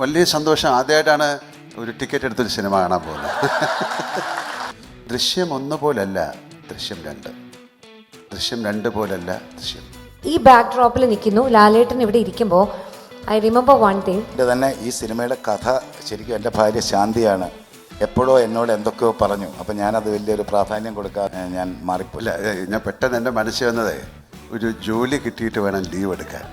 വലിയ സന്തോഷം. ആദ്യമായിട്ടാണ് ഒരു ടിക്കറ്റ് എടുത്തൊരു സിനിമ കാണാൻ പോകുന്നത്. ദൃശ്യം 1 പോലല്ല ദൃശ്യം 2, ദൃശ്യം 2 പോലല്ല ദൃശ്യം. ഈ ബാക്ക് ഡ്രോപ്പിൽ നിൽക്കുന്നു ലാലേട്ടൻ ഇവിടെ ഇരിക്കുമ്പോൾ ഐ റിമെമ്പർ വൺ തിങ്. എൻ്റെ തന്നെ ഈ സിനിമയുടെ കഥ ശരിക്കും എൻ്റെ ഭാര്യ ശാന്തിയാണ് എപ്പോഴോ എന്നോട് എന്തൊക്കെയോ പറഞ്ഞു. അപ്പം ഞാനത് വലിയൊരു പ്രാധാന്യം കൊടുക്കാൻ ഞാൻ മാറിപ്പോയില്ല. ഞാൻ പെട്ടെന്ന് എൻ്റെ മനസ്സിൽ വന്നത് ഒരു ജോലി കിട്ടിയിട്ട് വേണം ലീവ് എടുക്കാൻ.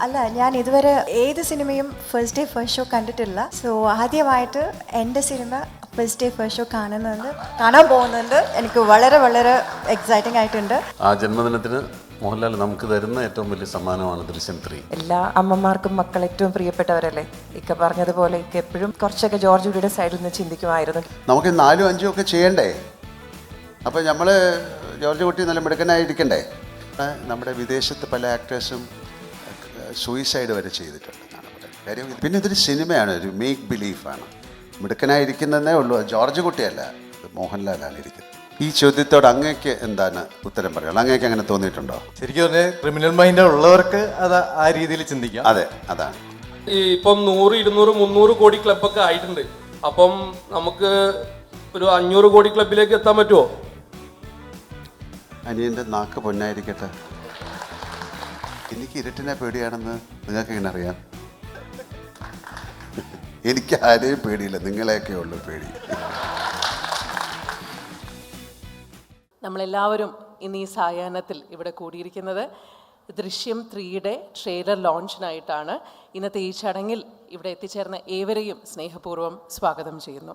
അല്ല, ഞാൻ ഇതുവരെ ഏത് സിനിമയും ഫസ്റ്റ് ഡേ ഫസ്റ്റ് ഷോ കണ്ടിട്ടില്ല. സോ ആദ്യമായിട്ട് എൻ്റെ സിനിമ ഫസ്റ്റ് ഡേ ഫസ്റ്റ് ഷോ കാണാൻ പോകുന്നുണ്ട്. എനിക്ക് വളരെ വളരെ എക്സൈറ്റിംഗ് ആയിട്ടുണ്ട്. ആ ജന്മദിനത്തിന് മോഹൻലാൽ നമുക്ക് തരുന്ന ഏറ്റവും വലിയ സമ്മാനമാണ് ദൃശ്യം 3. എല്ലാ അമ്മമാർക്കും മക്കൾ ഏറ്റവും പ്രിയപ്പെട്ടവരല്ലേ. ഇക്ക പറഞ്ഞതുപോലെ ഇക്ക എപ്പോഴും കുറച്ചൊക്കെ ജോർജ് കുട്ടിയുടെ സൈഡിൽ നിന്ന് ചിന്തിക്കുമായിരുന്നു. നമുക്ക് 4ഉം 5ഉം ഒക്കെ ചെയ്യണ്ടേ? അപ്പോൾ നമ്മൾ ജോർജ് കുട്ടി നല്ല മിടുക്കനായിരിക്കണ്ടേ? നമ്മുടെ വിദേശത്ത് പല ആക്ടേഴ്സും സൂയിസൈഡ് വരെ ചെയ്തിട്ടുണ്ടെന്നാണ് പറയുന്നത്. കാര്യം പിന്നെ ഇതൊരു സിനിമയാണ്, ഒരു മേക്ക് ബിലീഫാണ്. മിടുക്കനായിരിക്കുന്നതേ ഉള്ളൂ. ജോർജ് കുട്ടിയല്ല, മോഹൻലാലാണ് ഇരിക്കുന്നത്. ഈ ചോദ്യത്തോട് അങ്ങേക്ക് എന്താണ് ഉത്തരം പറയുക? അങ്ങേക്ക് അങ്ങനെ തോന്നിയിട്ടുണ്ടോ? ശരിക്കും പറഞ്ഞാൽ ക്രിമിനൽ മൈൻഡ് ഉള്ളവർക്ക് അത് ആ രീതിയിൽ ചിന്തിക്കാം. അതെ, അതാണ്. ഈ ഇപ്പം 100, 200, 300 കോടി ക്ലബ്ബൊക്കെ ആയിട്ടുണ്ട്. അപ്പം നമുക്ക് ഒരു 500 കോടി ക്ലബിലേക്ക് എത്താൻ പറ്റുമോ? അനിയൻ്റെ നാക്ക് പൊന്നായിരിക്കട്ടെ. എനിക്ക് ഇരുട്ടിനെ പേടിയാണെന്ന് നിങ്ങൾക്ക് എങ്ങനെ അറിയാം? എനിക്ക് ആരെയും പേടിയില്ല, നിങ്ങളെയൊക്കെ ഉള്ളു പേടി. നമ്മളെല്ലാവരും ഇന്ന് ഈ സായാഹ്നത്തിൽ ഇവിടെ കൂടിയിരിക്കുന്നത് ദൃശ്യം 3യുടെ ട്രെയിലർ ലോഞ്ചിനായിട്ടാണ്. ഇന്നത്തെ ഈ ചടങ്ങിൽ ഇവിടെ എത്തിച്ചേർന്ന ഏവരെയും സ്നേഹപൂർവ്വം സ്വാഗതം ചെയ്യുന്നു.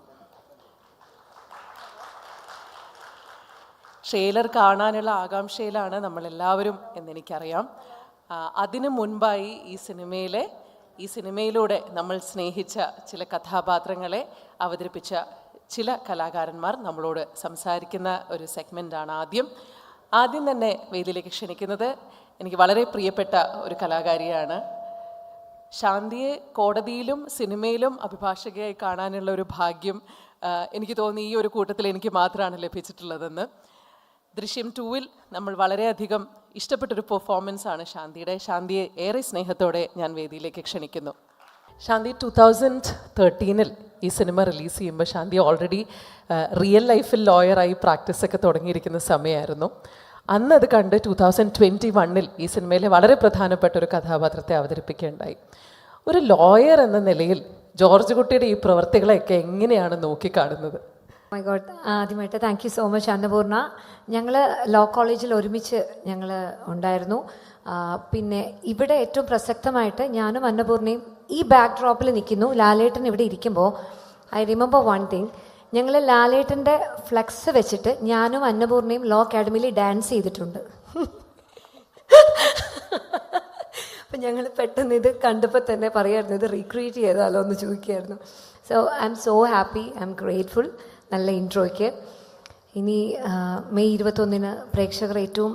ട്രെയിലർ കാണാനുള്ള ആകാംക്ഷയിലാണ് നമ്മളെല്ലാവരും എന്നെനിക്കറിയാം. അതിനു മുൻപായി ഈ സിനിമയിലൂടെ നമ്മൾ സ്നേഹിച്ച ചില കഥാപാത്രങ്ങളെ അവതരിപ്പിച്ച ചില കലാകാരന്മാർ നമ്മളോട് സംസാരിക്കുന്ന ഒരു സെഗ്മെൻ്റാണ് ആദ്യം തന്നെ വേദിയിലേക്ക് ക്ഷണിക്കുന്നത് എനിക്ക് വളരെ പ്രിയപ്പെട്ട ഒരു കലാകാരിയാണ്. ശാന്തിയെ കോടതിയിലും സിനിമയിലും അഭിഭാഷകയായി കാണാനുള്ള ഒരു ഭാഗ്യം എനിക്ക് തോന്നി ഈ ഒരു കൂട്ടത്തിൽ എനിക്ക് മാത്രമാണ് ലഭിച്ചിട്ടുള്ളതെന്ന്. ദൃശ്യം 2-ൽ നമ്മൾ വളരെയധികം ഇഷ്ടപ്പെട്ടൊരു പെർഫോമൻസാണ് ശാന്തിയെ ഏറെ സ്നേഹത്തോടെ ഞാൻ വേദിയിലേക്ക് ക്ഷണിക്കുന്നു. ശാന്തി 2013-ൽ ഈ സിനിമ റിലീസ് ചെയ്യുമ്പോൾ ശാന്തി ഓൾറെഡി റിയൽ ലൈഫിൽ ലോയറായി പ്രാക്ടീസൊക്കെ തുടങ്ങിയിരിക്കുന്ന സമയമായിരുന്നു. അന്ന് അത് കണ്ട് 2021-ൽ ഈ സിനിമയിലെ വളരെ പ്രധാനപ്പെട്ട ഒരു കഥാപാത്രത്തെ അവതരിപ്പിക്കുകയുണ്ടായി. ഒരു ലോയർ എന്ന നിലയിൽ ജോർജ് കുട്ടിയുടെ ഈ പ്രവർത്തികളെയൊക്കെ എങ്ങനെയാണ് നോക്കിക്കാണുന്നത്? മൈ ഗോഡ്, ആദ്യമായിട്ട് thank you so much Annapurna. ഞങ്ങൾ ലോ കോളേജിൽ ഒരുമിച്ച് ഞങ്ങൾ ഉണ്ടായിരുന്നു. പിന്നെ ഇവിടെ ഏറ്റവും പ്രസക്തമായിട്ട് ഞാനും അന്നപൂർണയും ഈ ബാക്ക് ഡ്രോപ്പിൽ നിൽക്കുന്നു ലാലേട്ടൻ ഇവിടെ ഇരിക്കുമ്പോൾ ഐ റിമെമ്പർ വൺ തിങ്. ഞങ്ങൾ ലാലേട്ടൻ്റെ ഫ്ലെക്സ് വെച്ചിട്ട് ഞാനും അന്നപൂർണയും ലോ അക്കാഡമിയിൽ ഡാൻസ് ചെയ്തിട്ടുണ്ട്. അപ്പം ഞങ്ങൾ പെട്ടെന്ന് ഇത് കണ്ടപ്പോൾ തന്നെ പറയായിരുന്നു ഇത് റീക്രിയേറ്റ് ചെയ്താലോ എന്ന് ചോദിക്കുകയായിരുന്നു. So I'm so happy, I'm grateful. നല്ല ഇൻട്രോയ്ക്ക്. ഇനി മെയ് 21-ന് പ്രേക്ഷകർ ഏറ്റവും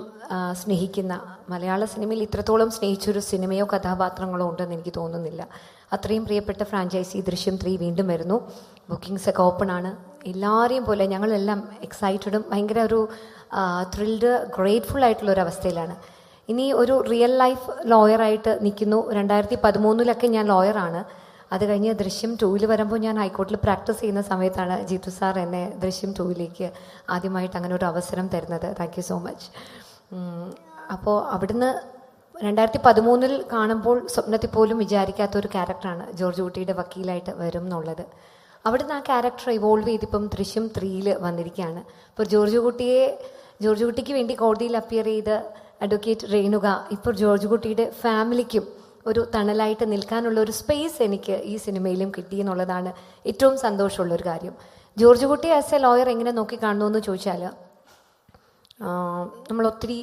സ്നേഹിക്കുന്ന, മലയാള സിനിമയിൽ ഇത്രത്തോളം സ്നേഹിച്ചൊരു സിനിമയോ കഥാപാത്രങ്ങളോ ഉണ്ടെന്ന് എനിക്ക് തോന്നുന്നില്ല. അത്രയും പ്രിയപ്പെട്ട ഫ്രാഞ്ചൈസി ദൃശ്യം 3 വീണ്ടും വരുന്നു. ബുക്കിംഗ്സൊക്കെ ഓപ്പണാണ്. എല്ലാവരെയും പോലെ ഞങ്ങളെല്ലാം എക്സൈറ്റഡും ഭയങ്കര ഒരു ത്രിൽഡ് ഗ്രേറ്റ്ഫുൾ ആയിട്ടുള്ളൊരവസ്ഥയിലാണ്. ഇനി ഒരു റിയൽ ലൈഫ് ലോയറായിട്ട് നിൽക്കുന്നു. 2013-ലൊക്കെ ഞാൻ ലോയറാണ്. അത് കഴിഞ്ഞ് ദൃശ്യം 2-ൽ വരുമ്പോൾ ഞാൻ ഹൈക്കോർട്ടിൽ പ്രാക്ടീസ് ചെയ്യുന്ന സമയത്താണ് ജീത്തു സാർ എന്നെ ദൃശ്യം 2-ലേക്ക് ആദ്യമായിട്ട് അങ്ങനെ ഒരു അവസരം തരുന്നത്. Thank you so much. അപ്പോൾ അവിടുന്ന് 2013-ൽ കാണുമ്പോൾ സ്വപ്നത്തിൽ പോലും വിചാരിക്കാത്തൊരു ക്യാരക്ടറാണ് ജോർജ് കുട്ടിയുടെ വക്കീലായിട്ട് വരും എന്നുള്ളത്. അവിടുന്ന് ആ ക്യാരക്ടർ ഇവോൾവ് ചെയ്തിപ്പം ദൃശ്യം 3-ൽ വന്നിരിക്കുകയാണ്. ഇപ്പോൾ ജോർജ് കുട്ടിക്ക് വേണ്ടി കോടതിയിൽ അപ്പിയർ ചെയ്ത് അഡ്വക്കേറ്റ് രേണുക ഇപ്പോൾ ജോർജ് കുട്ടിയുടെ ഫാമിലിക്കും ഒരു തണലായിട്ട് നിൽക്കാനുള്ള ഒരു സ്പേസ് എനിക്ക് ഈ സിനിമയിലും കിട്ടി എന്നുള്ളതാണ് ഏറ്റവും സന്തോഷമുള്ളൊരു കാര്യം. ജോർജ് കുട്ടി ആസ് എ ലോയർ എങ്ങനെ നോക്കിക്കാണുന്നു എന്ന് ചോദിച്ചാൽ, നമ്മൾ ഒത്തിരി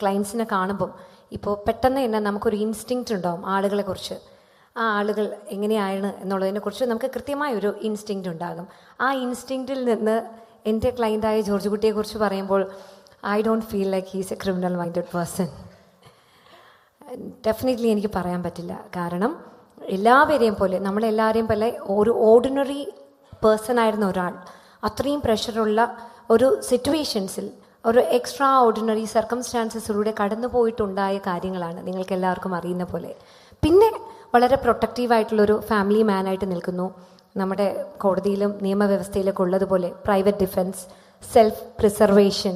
ക്ലയൻസിനെ കാണുമ്പം ഇപ്പോൾ പെട്ടെന്ന് തന്നെ നമുക്കൊരു ഇൻസ്റ്റിങ്ക്റ്റ് ഉണ്ടാവും ആളുകളെക്കുറിച്ച്. ആ ആളുകൾ എങ്ങനെയാണ് എന്നുള്ളതിനെക്കുറിച്ച് നമുക്ക് കൃത്യമായൊരു ഇൻസ്റ്റിങ്ക്റ്റ് ഉണ്ടാകും. ആ ഇൻസ്റ്റിങ്ക്റ്റിൽ നിന്ന് എൻ്റെ ക്ലയൻ്റായ ജോർജ് കുട്ടിയെക്കുറിച്ച് പറയുമ്പോൾ I don't feel like he's A criminal minded person. Definitely എനിക്ക് പറയാൻ പറ്റില്ല. കാരണം എല്ലാവരെയും പോലെ നമ്മളെല്ലാവരെയും പോലെ ഒരു ഓർഡിനറി പേഴ്സൺ ആയിരുന്ന ഒരാൾ അത്രയും പ്രഷറുള്ള ഒരു സിറ്റുവേഷൻസിൽ ഒരു എക്സ്ട്രാ ഓർഡിനറി സർക്കംസ്റ്റാൻസസിലൂടെ കടന്നു പോയിട്ടുണ്ടായ കാര്യങ്ങളാണ് നിങ്ങൾക്ക് എല്ലാവർക്കും അറിയുന്ന പോലെ. പിന്നെ വളരെ പ്രൊട്ടക്റ്റീവായിട്ടുള്ളൊരു ഫാമിലി മാനായിട്ട് നിൽക്കുന്നു. നമ്മുടെ കോടതിയിലും നിയമവ്യവസ്ഥയിലൊക്കെ ഉള്ളതുപോലെ പ്രൈവറ്റ് ഡിഫെൻസ്, സെൽഫ് പ്രിസർവേഷൻ,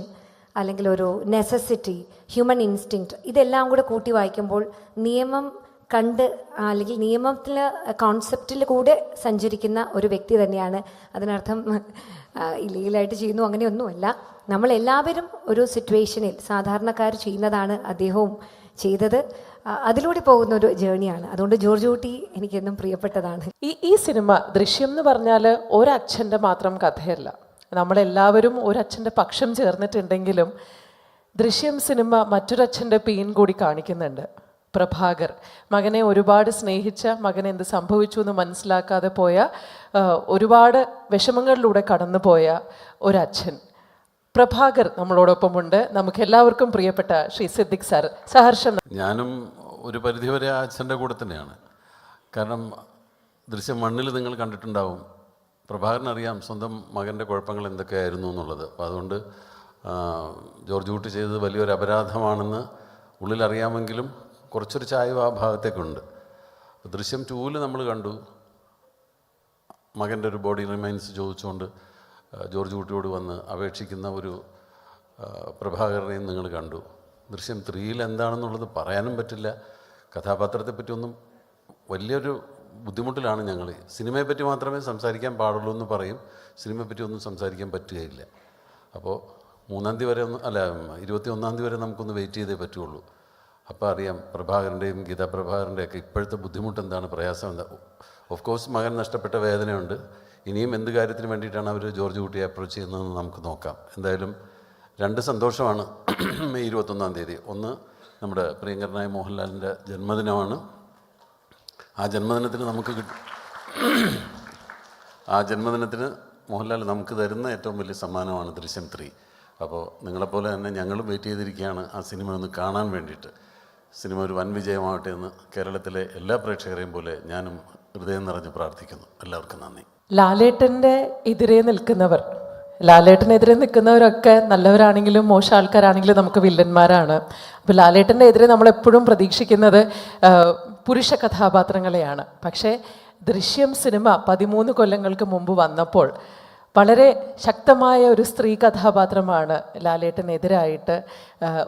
അല്ലെങ്കിൽ ഒരു നെസസിറ്റി, ഹ്യൂമൻ ഇൻസ്റ്റിങ്ക്റ്റ്, ഇതെല്ലാം കൂടെ കൂട്ടി വായിക്കുമ്പോൾ നിയമം കണ്ട് അല്ലെങ്കിൽ നിയമത്തിൽ കോൺസെപ്റ്റിൽ കൂടെ സഞ്ചരിക്കുന്ന ഒരു വ്യക്തി തന്നെയാണ്. അതിനർത്ഥം ഇല്ലീഗലായിട്ട് ചെയ്യുന്നു അങ്ങനെയൊന്നുമല്ല. നമ്മളെല്ലാവരും ഒരു സിറ്റുവേഷനിൽ സാധാരണക്കാർ ചെയ്യുന്നതാണ് അദ്ദേഹവും ചെയ്തത്. അതിലൂടെ പോകുന്ന ഒരു ജേണിയാണ്. അതുകൊണ്ട് ജോർജ് കുട്ടി എനിക്കെന്നും പ്രിയപ്പെട്ടതാണ്. ഈ സിനിമ ദൃശ്യം എന്ന് പറഞ്ഞാൽ ഒരച്ഛൻ്റെ മാത്രം കഥയല്ല. നമ്മളെല്ലാവരും ഒരച്ഛൻ്റെ പക്ഷം ചേർന്നിട്ടുണ്ടെങ്കിലും ദൃശ്യം സിനിമ മറ്റൊരച്ഛൻ്റെ പെയിൻ കൂടി കാണിക്കുന്നുണ്ട്. പ്രഭാകർ, മകനെ ഒരുപാട് സ്നേഹിച്ച, മകനെ എന്ത് സംഭവിച്ചു എന്ന് മനസ്സിലാക്കാതെ പോയ, ഒരുപാട് വിഷമങ്ങളിലൂടെ കടന്നു പോയ ഒരച്ഛൻ പ്രഭാകർ നമ്മളോടൊപ്പമുണ്ട്. നമുക്ക് എല്ലാവർക്കും പ്രിയപ്പെട്ട ശ്രീ സിദ്ദിഖ് സാർ. സഹർഷം. ഞാനും ഒരു പരിധിവരെ ആ അച്ഛൻ്റെ കൂടെ തന്നെയാണ്. കാരണം ദൃശ്യം 1 നിങ്ങൾ കണ്ടിട്ടുണ്ടാവും. പ്രഭാകരനറിയാം സ്വന്തം മകൻ്റെ കുഴപ്പങ്ങൾ എന്തൊക്കെയായിരുന്നു എന്നുള്ളത്. അപ്പോൾ അതുകൊണ്ട് ജോർജ് കുട്ടി ചെയ്തത് വലിയൊരു അപരാധമാണെന്ന് ഉള്ളിലറിയാമെങ്കിലും കുറച്ചൊരു ചായ്വ് ആ ഭാഗത്തേക്കുണ്ട്. ദൃശ്യം 2 നമ്മൾ കണ്ടു. മകൻ്റെ ഒരു ബോഡി റിമൈൻസ് ചോദിച്ചുകൊണ്ട് ജോർജ് കുട്ടിയോട് വന്ന് അപേക്ഷിക്കുന്ന ഒരു പ്രഭാകരനെയും നിങ്ങൾ കണ്ടു. ദൃശ്യം 3 എന്താണെന്നുള്ളത് പറയാനും പറ്റില്ല. കഥാപാത്രത്തെപ്പറ്റി ഒന്നും വലിയൊരു ബുദ്ധിമുട്ടിലാണ് ഞങ്ങൾ. സിനിമയെപ്പറ്റി മാത്രമേ സംസാരിക്കാൻ പാടുള്ളൂ എന്ന് പറയും, സിനിമയെപ്പറ്റി ഒന്നും സംസാരിക്കാൻ പറ്റുകയില്ല. അപ്പോൾ 3-ാം തീയതി വരെ 21-ാം തീയതി വരെ നമുക്കൊന്ന് വെയിറ്റ് ചെയ്തേ പറ്റുള്ളൂ. അപ്പോൾ അറിയാം പ്രഭാകരൻ്റെയും ഗീതാ പ്രഭാകരൻ്റെയൊക്കെ ഇപ്പോഴത്തെ ബുദ്ധിമുട്ട് എന്താണ്, പ്രയാസം എന്താ. ഓഫ് കോഴ്സ് മകൻ നഷ്ടപ്പെട്ട വേദനയുണ്ട്. ഇനിയും എന്ത് കാര്യത്തിന് വേണ്ടിയിട്ടാണ് അവർ ജോർജ് കുട്ടിയെ അപ്രോച്ച് ചെയ്യുന്നതെന്ന് നമുക്ക് നോക്കാം. എന്തായാലും 2 സന്തോഷമാണ് മെയ് 21-ാം തീയതി. ഒന്ന്, നമ്മുടെ പ്രിയങ്കരനായ മോഹൻലാലിൻ്റെ ജന്മദിനമാണ്. ആ ജന്മദിനത്തിന് മോഹൻലാൽ നമുക്ക് തരുന്ന ഏറ്റവും വലിയ സമ്മാനമാണ് ദൃശ്യം 3. അപ്പോൾ നിങ്ങളെപ്പോലെ തന്നെ ഞങ്ങളും വെയിറ്റ് ചെയ്തിരിക്കുകയാണ് ആ സിനിമ ഒന്ന് കാണാൻ വേണ്ടിയിട്ട്. സിനിമ ഒരു വൻ വിജയമാവട്ടെ എന്ന് കേരളത്തിലെ എല്ലാ പ്രേക്ഷകരെയും പോലെ ഞാനും ഹൃദയം നിറഞ്ഞ് പ്രാർത്ഥിക്കുന്നു. എല്ലാവർക്കും നന്ദി. ലാലേട്ടൻ്റെ എതിരെ നിൽക്കുന്നവരൊക്കെ നല്ലവരാണെങ്കിലും മോശ ആൾക്കാരാണെങ്കിലും നമുക്ക് വില്ലന്മാരാണ്. അപ്പോൾ ലാലേട്ടൻ്റെ എതിരെ നമ്മളെപ്പോഴും പ്രതീക്ഷിക്കുന്നത് പുരുഷ കഥാപാത്രങ്ങളെയാണ്. പക്ഷേ ദൃശ്യം സിനിമ 13 കൊല്ലങ്ങൾക്ക് മുമ്പ് വന്നപ്പോൾ വളരെ ശക്തമായ ഒരു സ്ത്രീ കഥാപാത്രമാണ് ലാലേട്ടനെതിരായിട്ട്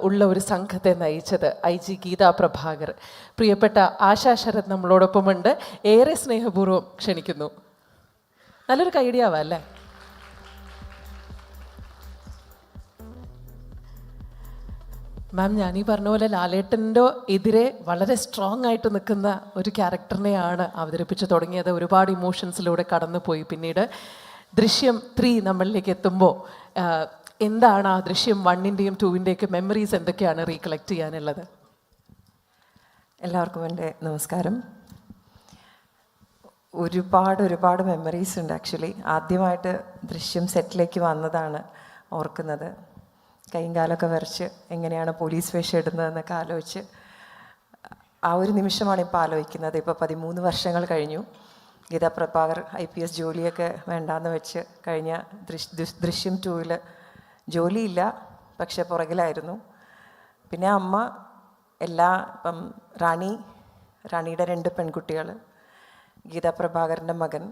ഉള്ള ഒരു സംഘത്തെ നയിച്ചത്. IG ഗീതാ പ്രഭാകർ. പ്രിയപ്പെട്ട ആശാ ശരത് നമ്മളോടൊപ്പമുണ്ട്. ഏറെ സ്നേഹപൂർവ്വം ക്ഷണിക്കുന്നു. നല്ലൊരു കൈഡിയാവാം അല്ലേ? മാം, ഞാനീ പറഞ്ഞ പോലെ ലാലേട്ടൻ്റെ എതിരെ വളരെ സ്ട്രോങ് ആയിട്ട് നിൽക്കുന്ന ഒരു ക്യാരക്ടറിനെയാണ് അവതരിപ്പിച്ച് തുടങ്ങിയത്. ഒരുപാട് ഇമോഷൻസിലൂടെ കടന്നുപോയി. പിന്നീട് ദൃശ്യം 3 നമ്മളിലേക്ക് എത്തുമ്പോൾ എന്താണ് ആ ദൃശ്യം 1-ൻ്റെയും 2-ൻ്റെയൊക്കെ മെമ്മറീസ് എന്തൊക്കെയാണ് റീകളക്ട് ചെയ്യാനുള്ളത്? എല്ലാവർക്കും എൻ്റെ നമസ്കാരം. ഒരുപാട് മെമ്മറീസ് ഉണ്ട്. ആക്ച്വലി ആദ്യമായിട്ട് ദൃശ്യം സെറ്റിലേക്ക് വന്നതാണ് ഓർക്കുന്നത്. കൈയും കാലൊക്കെ വരച്ച് എങ്ങനെയാണ് പോലീസ് വേഷം ഇടുന്നതെന്നൊക്കെ ആലോചിച്ച് ആ ഒരു നിമിഷമാണ് ഇപ്പോൾ ആലോചിക്കുന്നത്. ഇപ്പോൾ 13 വർഷങ്ങൾ കഴിഞ്ഞു. ഗീതാ പ്രഭാകർ IPS ജോലിയൊക്കെ വേണ്ടാന്ന് വെച്ച് കഴിഞ്ഞ ദൃശ്യം 2-ൽ ജോലിയില്ല, പക്ഷെ പുറകിലായിരുന്നു. പിന്നെ അമ്മ ഇപ്പം റാണിയുടെ 2 പെൺകുട്ടികൾ, ഗീതാ പ്രഭാകരൻ്റെ മകൻ.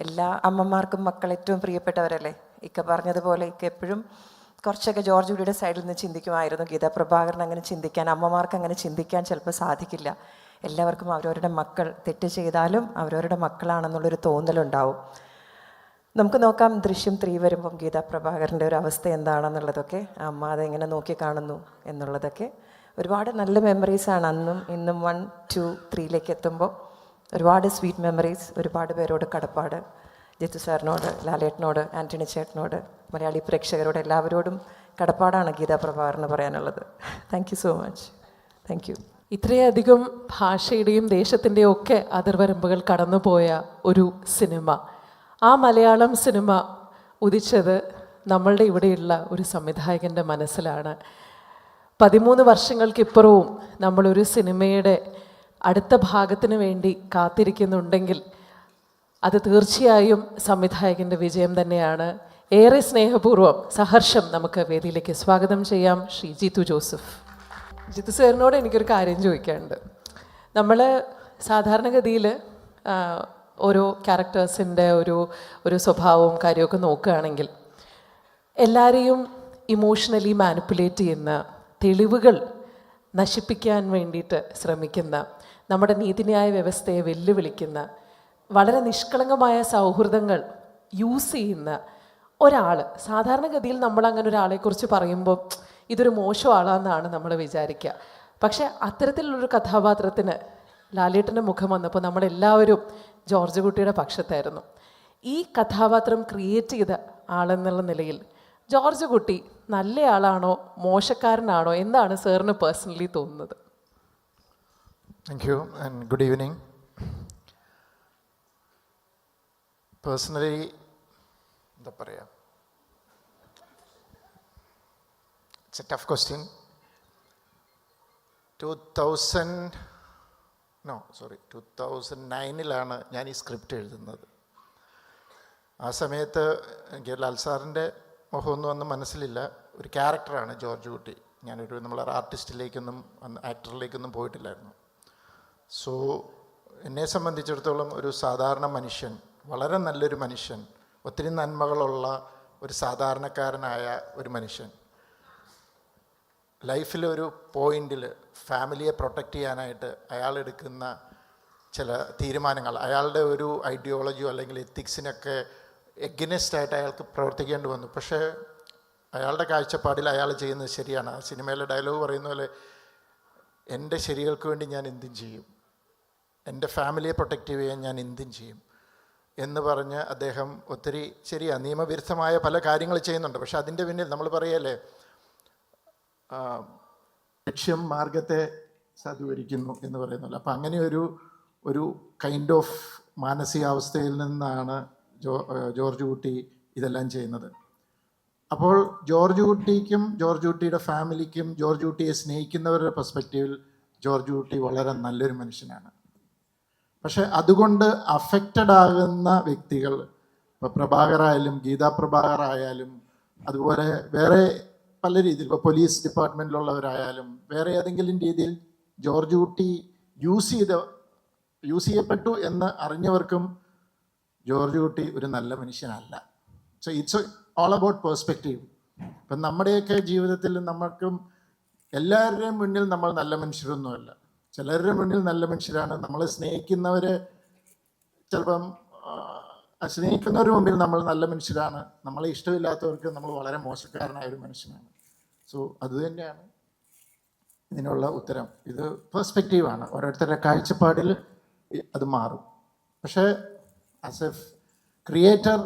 എല്ലാ അമ്മമാർക്കും മക്കൾ ഏറ്റവും പ്രിയപ്പെട്ടവരല്ലേ. ഇക്ക പറഞ്ഞതുപോലെ ഇക്ക എപ്പോഴും കുറച്ചൊക്കെ ജോർജ് കുട്ടിയുടെ സൈഡിൽ നിന്ന് ചിന്തിക്കുമായിരുന്നു. ഗീതാ പ്രഭാകരൻ അങ്ങനെ ചിന്തിക്കാൻ, അമ്മമാർക്ക് അങ്ങനെ ചിന്തിക്കാൻ ചിലപ്പോൾ സാധിക്കില്ല. എല്ലാവർക്കും അവരവരുടെ മക്കൾ തെറ്റ് ചെയ്താലും അവരവരുടെ മക്കളാണെന്നുള്ളൊരു തോന്നലുണ്ടാവും. നമുക്ക് നോക്കാം ദൃശ്യം 3 വരുമ്പം ഗീതാ പ്രഭാകരൻ്റെ ഒരു അവസ്ഥ എന്താണെന്നുള്ളതൊക്കെ, അമ്മ അതെങ്ങനെ നോക്കി കാണുന്നു എന്നുള്ളതൊക്കെ ഒരുപാട് നല്ല മെമ്മറീസാണ്. അന്നും ഇന്നും 1, 2, 3ലേക്ക് എത്തുമ്പോൾ ഒരുപാട് സ്വീറ്റ് മെമ്മറീസ്, ഒരുപാട് പേരോട് കടപ്പാട്. ജിത്തു സാറിനോട്, ലാലേട്ടനോട്, ആൻ്റണി ചേട്ടനോട്, മലയാളി പ്രേക്ഷകരോട് എല്ലാവരോടും കടപ്പാടാണ് ഗീതാ പ്രഭാകരന് പറയാനുള്ളത്. Thank you so much. Thank U. ഇത്രയധികം ഭാഷയുടെയും ദേശത്തിൻ്റെയും ഒക്കെ അതിർവരമ്പുകൾ കടന്നുപോയ ഒരു സിനിമ, ആ മലയാളം സിനിമ ഉദിച്ചത് നമ്മളുടെ ഇവിടെയുള്ള ഒരു സംവിധായകൻ്റെ മനസ്സിലാണ്. 13 വർഷങ്ങൾക്കിപ്പുറവും നമ്മളൊരു സിനിമയുടെ അടുത്ത ഭാഗത്തിന് വേണ്ടി കാത്തിരിക്കുന്നുണ്ടെങ്കിൽ അത് തീർച്ചയായും സംവിധായകൻ്റെ വിജയം തന്നെയാണ്. ഏറെ സ്നേഹപൂർവ്വം സഹർഷം നമുക്ക് വേദിയിലേക്ക് സ്വാഗതം ചെയ്യാം ശ്രീ ജിത്തു ജോസഫ്. ജിത്തു സാറിനോട് എനിക്കൊരു കാര്യം ചോദിക്കാനുണ്ട്. നമ്മൾ സാധാരണഗതിയിൽ ഓരോ ക്യാരക്ടേഴ്സിൻ്റെ ഒരു സ്വഭാവവും കാര്യമൊക്കെ നോക്കുകയാണെങ്കിൽ എല്ലാവരെയും ഇമോഷണലി മാനിപ്പുലേറ്റ് ചെയ്യുന്ന, തെളിവുകൾ നശിപ്പിക്കാൻ വേണ്ടിയിട്ട് ശ്രമിക്കുന്ന, നമ്മുടെ നീതിന്യായ വ്യവസ്ഥയെ വെല്ലുവിളിക്കുന്ന, വളരെ നിഷ്കളങ്കമായ സൗഹൃദങ്ങൾ യൂസ് ചെയ്യുന്ന ഒരാൾ, സാധാരണഗതിയിൽ നമ്മൾ അങ്ങനെ ഒരാളെക്കുറിച്ച് പറയുമ്പോൾ ഇതൊരു മോശം ആളാണെന്നാണ് നമ്മൾ വിചാരിക്കുക. പക്ഷേ അത്തരത്തിലുള്ളൊരു കഥാപാത്രത്തിന് ലാലേട്ടൻ്റെ മുഖം വന്നപ്പോൾ നമ്മളെല്ലാവരും ജോർജ് കുട്ടിയുടെ പക്ഷത്തായിരുന്നു. ഈ കഥാപാത്രം ക്രിയേറ്റ് ചെയ്ത ആളെന്നുള്ള നിലയിൽ ജോർജ് കുട്ടി നല്ലയാളാണോ മോശക്കാരനാണോ എന്താണ് സാറിന് പേഴ്സണലി തോന്നുന്നത്? Thank you and good evening. Personally എന്താ പറയുക, ഇറ്റ്സ് എ ടഫ് ക്വസ്റ്റ്യൻ. 2009 ഞാൻ ഈ സ്ക്രിപ്റ്റ് എഴുതുന്നത്. ആ സമയത്ത് എനിക്ക് ലാൽ സാറിൻ്റെ മുഖമൊന്നും അന്ന് മനസ്സിലില്ല. ഒരു ക്യാരക്ടറാണ് ജോർജ് കുട്ടി. നമ്മളൊരു ആർട്ടിസ്റ്റിലേക്കൊന്നും ആക്ടറിലേക്കൊന്നും പോയിട്ടില്ലായിരുന്നു. സോ എന്നെ സംബന്ധിച്ചിടത്തോളം ഒരു സാധാരണ മനുഷ്യൻ, വളരെ നല്ലൊരു മനുഷ്യൻ, ഒത്തിരി നന്മകളുള്ള ഒരു സാധാരണക്കാരനായ ഒരു മനുഷ്യൻ, ലൈഫിലൊരു പോയിന്റിൽ ഫാമിലിയെ പ്രൊട്ടക്റ്റ് ചെയ്യാനായിട്ട് അയാൾ എടുക്കുന്ന ചില തീരുമാനങ്ങൾ, അയാളുടെ ഒരു ഐഡിയോളജിയോ അല്ലെങ്കിൽ എത്തിക്സിനൊക്കെ എഗനിസ്റ്റായിട്ട് അയാൾക്ക് പ്രവർത്തിക്കേണ്ടി വന്നു. പക്ഷേ അയാളുടെ കാഴ്ചപ്പാടിൽ അയാൾ ചെയ്യുന്നത് ശരിയാണ്. ആ സിനിമയിലെ ഡയലോഗ് പറയുന്ന പോലെ, എൻ്റെ ശരികൾക്ക് വേണ്ടി ഞാൻ എന്തും ചെയ്യും, എൻ്റെ ഫാമിലിയെ പ്രൊട്ടക്റ്റ് ചെയ്യാൻ ഞാൻ എന്തും ചെയ്യും എന്ന് പറഞ്ഞ് അദ്ദേഹം ഒത്തിരി ശരിയാണ് നിയമവിരുദ്ധമായ പല കാര്യങ്ങൾ ചെയ്യുന്നുണ്ട്. പക്ഷെ അതിൻ്റെ പിന്നിൽ നമ്മൾ പറയല്ലേ, ലക്ഷ്യം മാർഗത്തെ സാധൂകരിക്കുന്നു എന്ന് പറയുന്നില്ല. അപ്പം അങ്ങനെ ഒരു കൈൻഡ് ഓഫ് മാനസികാവസ്ഥയിൽ നിന്നാണ് ജോർജ് കുട്ടി ഇതെല്ലാം ചെയ്യുന്നത്. അപ്പോൾ ജോർജ് കുട്ടിക്കും ജോർജ് കുട്ടിയുടെ ഫാമിലിക്കും ജോർജ് കുട്ടിയെ സ്നേഹിക്കുന്നവരുടെ പെർസ്പെക്റ്റീവിൽ ജോർജ് കുട്ടി വളരെ നല്ലൊരു മനുഷ്യനാണ്. പക്ഷെ അതുകൊണ്ട് അഫക്റ്റഡ് ആകുന്ന വ്യക്തികൾ, ഇപ്പോൾ പ്രഭാകറായാലും ഗീതാ പ്രഭാകറായാലും അതുപോലെ വേറെ പല രീതിയിൽ, ഇപ്പോൾ പോലീസ് ഡിപ്പാർട്ട്മെൻറ്റിലുള്ളവരായാലും വേറെ ഏതെങ്കിലും രീതിയിൽ ജോർജ് കുട്ടി യൂസ് ചെയ്യപ്പെട്ടു എന്ന് അറിഞ്ഞവർക്കും ജോർജ് കുട്ടി ഒരു നല്ല മനുഷ്യനല്ല. So it's all about perspective. ഇപ്പം നമ്മുടെയൊക്കെ ജീവിതത്തിൽ നമുക്കും എല്ലാവരുടെയും മുന്നിൽ നമ്മൾ നല്ല മനുഷ്യരൊന്നുമല്ല. ചിലരുടെ മുന്നിൽ നല്ല മനുഷ്യരാണ്. നമ്മളെ സ്നേഹിക്കുന്നവരെ ചിലപ്പം സ്നേഹിക്കുന്നവരുടെ മുമ്പിൽ നമ്മൾ നല്ല മനുഷ്യരാണ്. നമ്മളെ ഇഷ്ടമില്ലാത്തവർക്ക് നമ്മൾ വളരെ മോശക്കാരനായ ഒരു മനുഷ്യനാണ്. സോ അതുതന്നെയാണ് ഇതിനുള്ള ഉത്തരം. ഇത് പെർസ്പെക്റ്റീവാണ്, ഓരോരുത്തരുടെ കാഴ്ചപ്പാടിൽ അത് മാറും. പക്ഷേ ആസ് എ ക്രിയേറ്റർ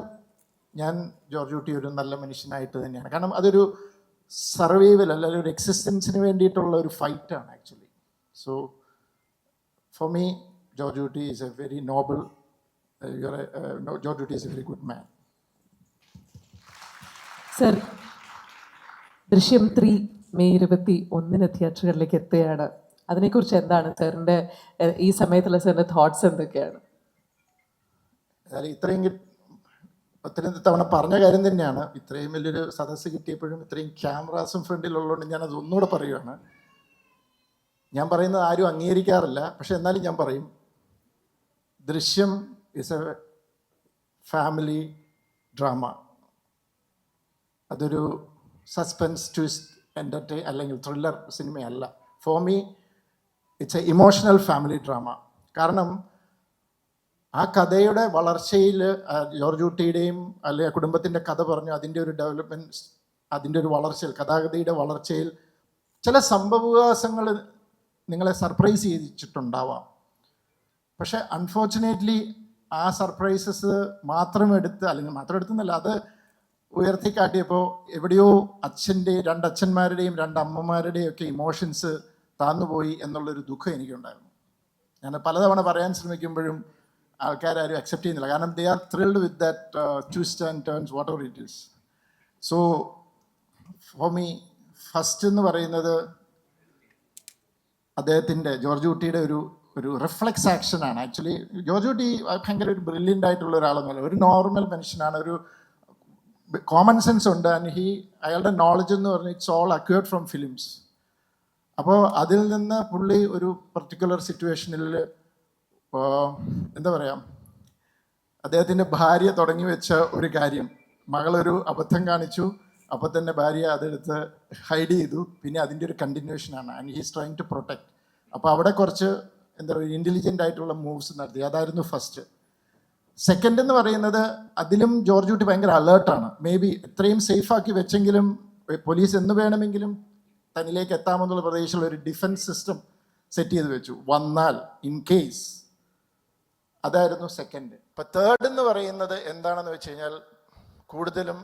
ഞാൻ ജോർജ് കുട്ടി ഒരു നല്ല മനുഷ്യനായിട്ട് തന്നെയാണ്. കാരണം അതൊരു സർവൈവൽ അല്ലെങ്കിൽ ഒരു എക്സിസ്റ്റൻസിന് വേണ്ടിയിട്ടുള്ള ഒരു ഫൈറ്റാണ് actually. So for me George Kutty is a very noble, George Kutty is a very good man. Sir, Drishyam 3 May 21 തിയേറ്ററുകളിലേക്ക് എത്തുകയാണ്. അതിനെക്കുറിച്ച് എന്താണ് സാറിൻ്റെ ഈ സമയത്തുള്ള സാറിൻ്റെ തോട്ട്സ് എന്തൊക്കെയാണ്? അതായത് ഇത്രയും ഒത്തിരി തവണ പറഞ്ഞ കാര്യം തന്നെയാണ്. ഇത്രയും വലിയൊരു സദസ്സ് കിട്ടിയപ്പോഴും ഇത്രയും ക്യാമറാസും ഫ്രണ്ടിലുള്ളതുകൊണ്ട് ഞാനത് ഒന്നുകൂടെ പറയുകയാണ്. ഞാൻ പറയുന്നത് ആരും അംഗീകരിക്കാറില്ല, പക്ഷെ എന്നാലും ഞാൻ പറയും, Drishyam is a family drama. അതൊരു സസ്പെൻസ് ട്വിസ്റ്റ് അല്ലെങ്കിൽ ത്രില്ലർ സിനിമയല്ല. For me it's a emotional family drama. കാരണം ആ കഥയുടെ വളർച്ചയിൽ ജോർജ് കുട്ടിയുടെയും അല്ലെങ്കിൽ കുടുംബത്തിൻ്റെ കഥ പറഞ്ഞു അതിൻ്റെ ഒരു ഡെവലപ്മെൻറ്റ്, അതിൻ്റെ ഒരു വളർച്ചയിൽ, കഥാഗതിയുടെ വളർച്ചയിൽ ചില സംഭവവികാസങ്ങൾ നിങ്ങളെ സർപ്രൈസ് ചെയ്യിച്ചിട്ടുണ്ടാവാം. പക്ഷെ അൺഫോർച്ചുനേറ്റ്ലി ആ സർപ്രൈസസ് മാത്രം എടുത്തെന്നല്ല, അത് ഉയർത്തിക്കാട്ടിയപ്പോൾ എവിടെയോ രണ്ട് അച്ഛന്മാരുടെയും 2 അമ്മമാരുടെയും ഒക്കെ ഇമോഷൻസ് താന്നുപോയി എന്നുള്ളൊരു ദുഃഖം എനിക്കുണ്ടായിരുന്നു. ഞാൻ പലതവണ പറയാൻ ശ്രമിക്കുമ്പോഴും ആൾക്കാരും അക്സെപ്റ്റ് ചെയ്യുന്നില്ല. കാരണം they are thrilled with that twist and turns what ever it is. So for me first എന്ന് പറയുന്നത് അദ്ദേഹത്തിൻ്റെ ജോർജ് കുട്ടിയുടെ ഒരു റിഫ്ലെക്സ് ആക്ഷനാണ്. ആക്ച്വലി ജോർജ് കുട്ടി ഭയങ്കര ഒരു ബ്രില്യൻ്റ് ആയിട്ടുള്ള ഒരാളൊന്നുമല്ല, ഒരു നോർമൽ മനുഷ്യനാണ്. ഒരു കോമൺ സെൻസ് ഉണ്ട്. ആൻഡ് അയാളുടെ നോളജ് എന്ന് പറഞ്ഞാൽ it's all acquired from films. അപ്പോൾ അതിൽ നിന്ന് പുള്ളി ഒരു പർട്ടിക്കുലർ സിറ്റുവേഷനിൽ അപ്പോൾ എന്താ പറയുക, അദ്ദേഹത്തിൻ്റെ ഭാര്യ തുടങ്ങി വെച്ച ഒരു കാര്യം, മകളൊരു അബദ്ധം കാണിച്ചു, അപ്പോൾ തന്നെ ഭാര്യ അതെടുത്ത് ഹൈഡ് ചെയ്തു, പിന്നെ അതിൻ്റെ ഒരു കണ്ടിന്യൂഷനാണ്. And he's trying to protect. അപ്പോൾ അവിടെ കുറച്ച് എന്താ പറയുക ഇൻ്റലിജൻ്റ് ആയിട്ടുള്ള മൂവ്സ് നടത്തി. അതായിരുന്നു ഫസ്റ്റ്. സെക്കൻഡ് എന്ന് പറയുന്നത് അതിലും ജോർജ് കുട്ടി ഭയങ്കര അലേർട്ടാണ്. മേ ബി ഇത്രയും സേഫാക്കി വെച്ചെങ്കിലും പോലീസ് എന്ന് വേണമെങ്കിലും തന്നിലേക്ക് എത്താമെന്നുള്ള പ്രദേശമുള്ള ഒരു ഡിഫൻസ് സിസ്റ്റം സെറ്റ് ചെയ്ത് വെച്ചു, വന്നാൽ ഇൻ കേസ്. അതായിരുന്നു സെക്കൻഡ്. ഇപ്പം തേർഡ് എന്ന് പറയുന്നത് എന്താണെന്ന് വെച്ച് കഴിഞ്ഞാൽ കൂടുതലും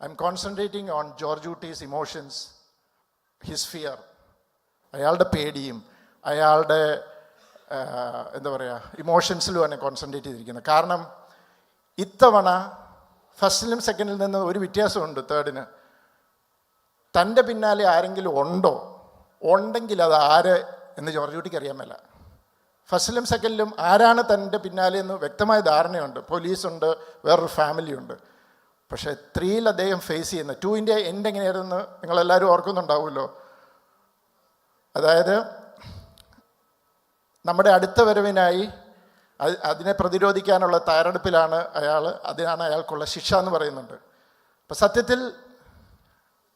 I'm concentrating on George Kutty's emotions, his fear. അയാളുടെ പേടിയും അയാളുടെ എന്താ പറയുക ഇമോഷൻസിലുമാണ് കോൺസെൻട്രേറ്റ് ചെയ്തിരിക്കുന്നത്. കാരണം ഇത്തവണ ഫസ്റ്റിലും സെക്കൻഡിൽ നിന്ന് ഒരു വ്യത്യാസമുണ്ട് തേർഡിന്. തൻ്റെ പിന്നാലെ ആരെങ്കിലും ഉണ്ടെങ്കിൽ അത് ആര് എന്ന് ജോർജ് കുട്ടിക്ക് അറിയാൻ മേല. ഫസ്റ്റിലും സെക്കൻഡിലും ആരാണ് തൻ്റെ പിന്നാലെ എന്ന് വ്യക്തമായ ധാരണയുണ്ട്. പോലീസുണ്ട്, വേറൊരു ഫാമിലി ഉണ്ട്. പക്ഷേ 3ൽ അദ്ദേഹം ഫേസ് ചെയ്യുന്ന 2ൻ്റെ എൻഡ് എങ്ങനെയായിരുന്നു നിങ്ങളെല്ലാവരും ഓർക്കുന്നുണ്ടാവുമല്ലോ. അതായത് നമ്മുടെ അടുത്ത വരവിനായി അതിനെ പ്രതിരോധിക്കാനുള്ള തയ്യാറെടുപ്പിലാണ് അയാൾ. അതിനാണ് അയാൾക്കുള്ള ശിക്ഷ എന്ന് പറയുന്നുണ്ട്. അപ്പം സത്യത്തിൽ